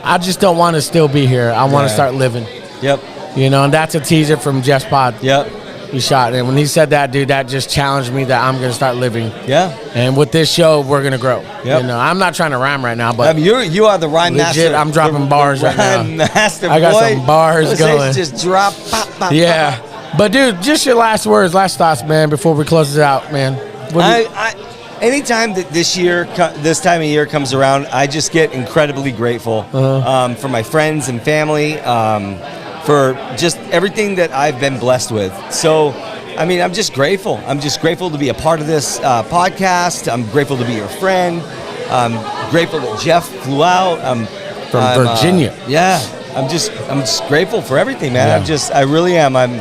I just don't want to still be here. I want to start living. Yep. And that's a teaser from Jeff's pod. Yep. He shot it. And when he said that, dude, that just challenged me that I'm going to start living. Yeah. And with this show, we're going to grow. Yep. I'm not trying to rhyme right now, but I mean, you are the rhyme legit, master. I'm dropping bars right now. Master, I got boy. some bars going. Just drop. Pop, pop, yeah. Pop. But, dude, just your last words, last thoughts, man, before we close it out, man. Anytime that this time of year comes around, I just get incredibly grateful for my friends and family, for just everything that I've been blessed with. So, I mean, I'm just grateful. I'm just grateful to be a part of this podcast. I'm grateful to be your friend. I'm grateful that Jeff flew out. From Virginia. I'm just grateful for everything, man. Yeah. I really am. I'm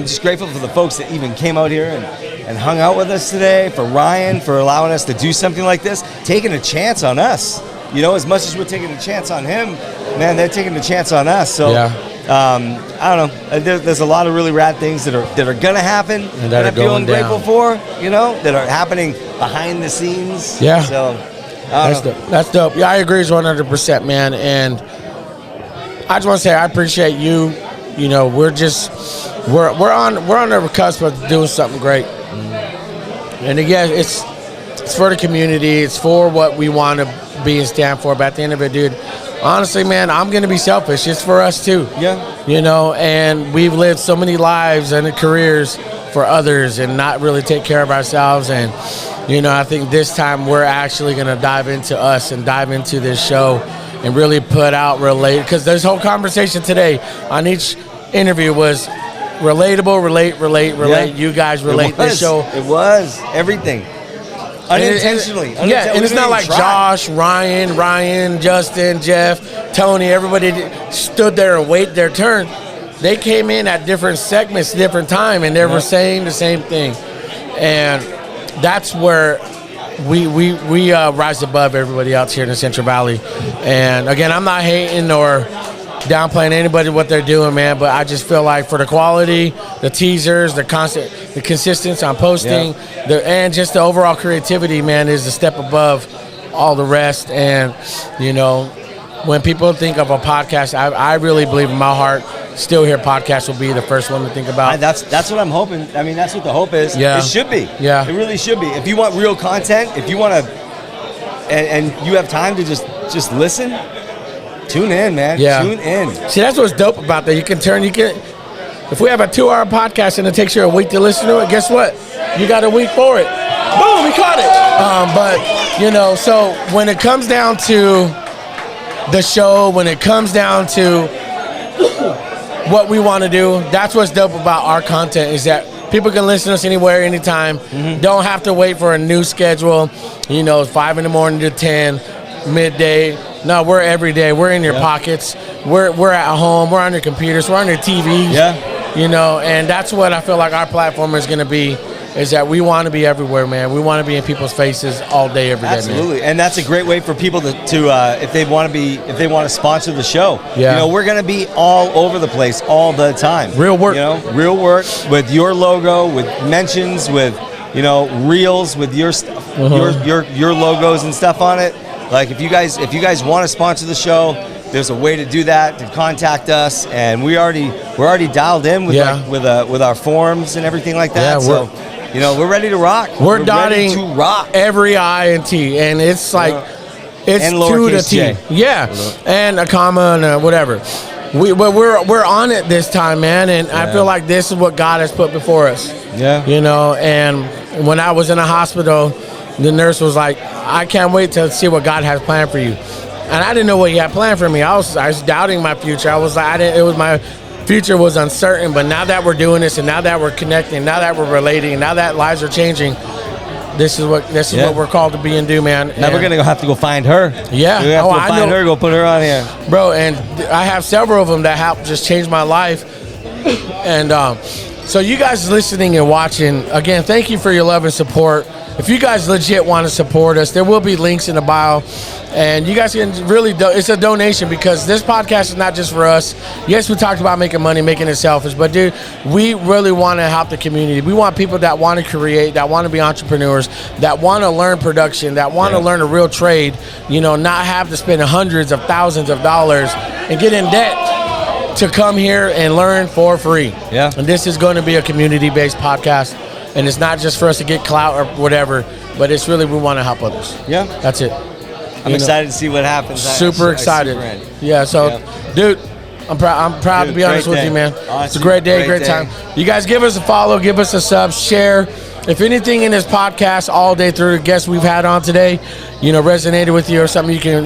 just grateful for the folks that even came out here and hung out with us today, for Ryan, for allowing us to do something like this, taking a chance on us. As much as we're taking a chance on him, man, they're taking a chance on us. So I don't know. There's a lot of really rad things that are gonna happen and that I'm feeling grateful for. That are happening behind the scenes. Yeah. So that's dope. Yeah, I agree 100%, man. And I just want to say I appreciate you. We're on the cusp of doing something great. And again, it's for the community. It's for what we want to be and stand for. But at the end of it, dude, honestly, man, I'm going to be selfish. It's for us too. Yeah. And we've lived so many lives and careers for others and not really take care of ourselves. And, I think this time we're actually going to dive into us and dive into this show and really put out because this whole conversation today on each interview was relatable, relate. Yeah. You guys relate this show. It was everything. Unintentionally. And it's not like Josh, Ryan, Justin, Jeff, Tony, everybody stood there and waited their turn. They came in at different segments, different time, and they were saying the same thing. And that's where we rise above everybody else here in the Central Valley. And again, I'm not hating or downplaying anybody what they're doing, man, but I just feel like for the quality, the teasers, the consistency on posting, and just the overall creativity, man, is a step above all the rest. And when people think of a podcast, I really believe in my heart, Still Here podcast will be the first one to think about. That's what I'm hoping. I mean, that's what the hope is. Yeah. It should be. Yeah. It really should be. If you want real content, if you want to, and you have time to just listen, tune in, man. Yeah. Tune in. See, that's what's dope about that. If we have a 2-hour podcast and it takes you a week to listen to it, guess what? You got a week for it. Boom, we caught it. So when it comes down to the show, when it comes down to what we want to do, that's what's dope about our content is that people can listen to us anywhere, anytime. Mm-hmm. Don't have to wait for a new schedule, 5 in the morning to 10, midday. No, we're every day. We're in your pockets. We're at home. We're on your computers. We're on your TVs. Yeah. And that's what I feel like our platform is going to be, is that we want to be everywhere, man. We want to be in people's faces all day, every day, Absolutely. man. And that's a great way for people to if they want to sponsor the show. Yeah. We're going to be all over the place all the time. Real work. Real work with your logo, with mentions, with, reels, with your stuff, your logos and stuff on it. Like if you guys want to sponsor the show, there's a way to do that, to contact us, and we're already dialed in with with our forms and everything like that. Yeah, we're ready to rock. We're dotting ready to rock every I and T, and it's like it's and to the lowercase T. J. Yeah, and a comma and whatever. We're on it this time, man, and I feel like this is what God has put before us. Yeah, and when I was in the hospital, the nurse was like, "I can't wait to see what God has planned for you." And I didn't know what He had planned for me. I was doubting my future. I was like, my future was uncertain. But now that we're doing this, and now that we're connecting, now that we're relating, now that lives are changing, this is what we're called to be and do, man. Now we're gonna have to go find her. Yeah, we have to find her. Go put her on here, bro. And I have several of them that helped just change my life. And so you guys listening and watching, again, thank you for your love and support. If you guys legit want to support us, there will be links in the bio. And you guys can really, it's a donation because this podcast is not just for us. Yes, we talked about making money, making it selfish, but dude, we really want to help the community. We want people that want to create, that want to be entrepreneurs, that want to learn production, that want to learn a real trade, not have to spend hundreds of thousands of dollars and get in debt to come here and learn for free. Yeah. And this is going to be a community-based podcast. And it's not just for us to get clout or whatever, but it's really we want to help others. Yeah. That's it. I'm excited to see what happens. Super excited. Yeah, so, dude, I'm proud to be honest with you, man. Awesome. It's a great day, great time. You guys give us a follow, give us a sub, share. If anything in this podcast all day through the guests we've had on today, resonated with you or something you can,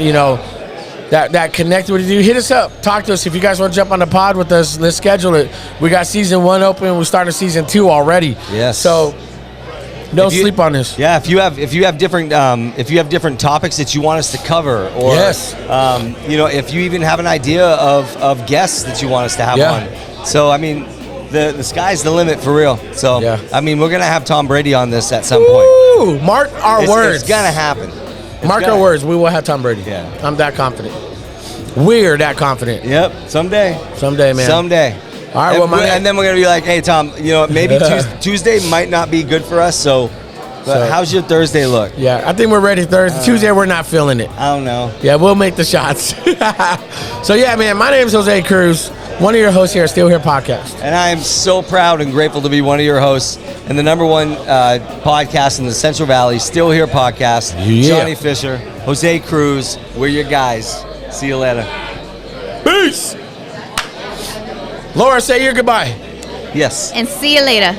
that connected with you, hit us up. Talk to us. If you guys want to jump on the pod with us, let's schedule it. We got season 1 open. We started season 2 already. Yes. So don't sleep on this. Yeah. If you have different topics that you want us to cover, or if you even have an idea of guests that you want us to have on. So I mean, the sky's the limit for real. So I mean, we're gonna have Tom Brady on this at some point. Mark our words. It's gonna happen. Mark our words. We will have Tom Brady. Yeah. I'm that confident. We're that confident. Yep. Someday, man. Someday. All right. And then we're gonna be like, hey, Tom, maybe Tuesday might not be good for us. So how's your Thursday look? Yeah, I think we're ready Thursday. Tuesday, we're not feeling it. I don't know. Yeah, we'll make the shots. So, yeah, man, my name is Jose Kruse, one of your hosts here at Still Here Podcast. And I am so proud and grateful to be one of your hosts and the number one podcast in the Central Valley, Still Here Podcast. Yeah. Johnny Fisher, Jose Kruse, we're your guys. See you later. Peace. Laura, say your goodbye. Yes. And see you later.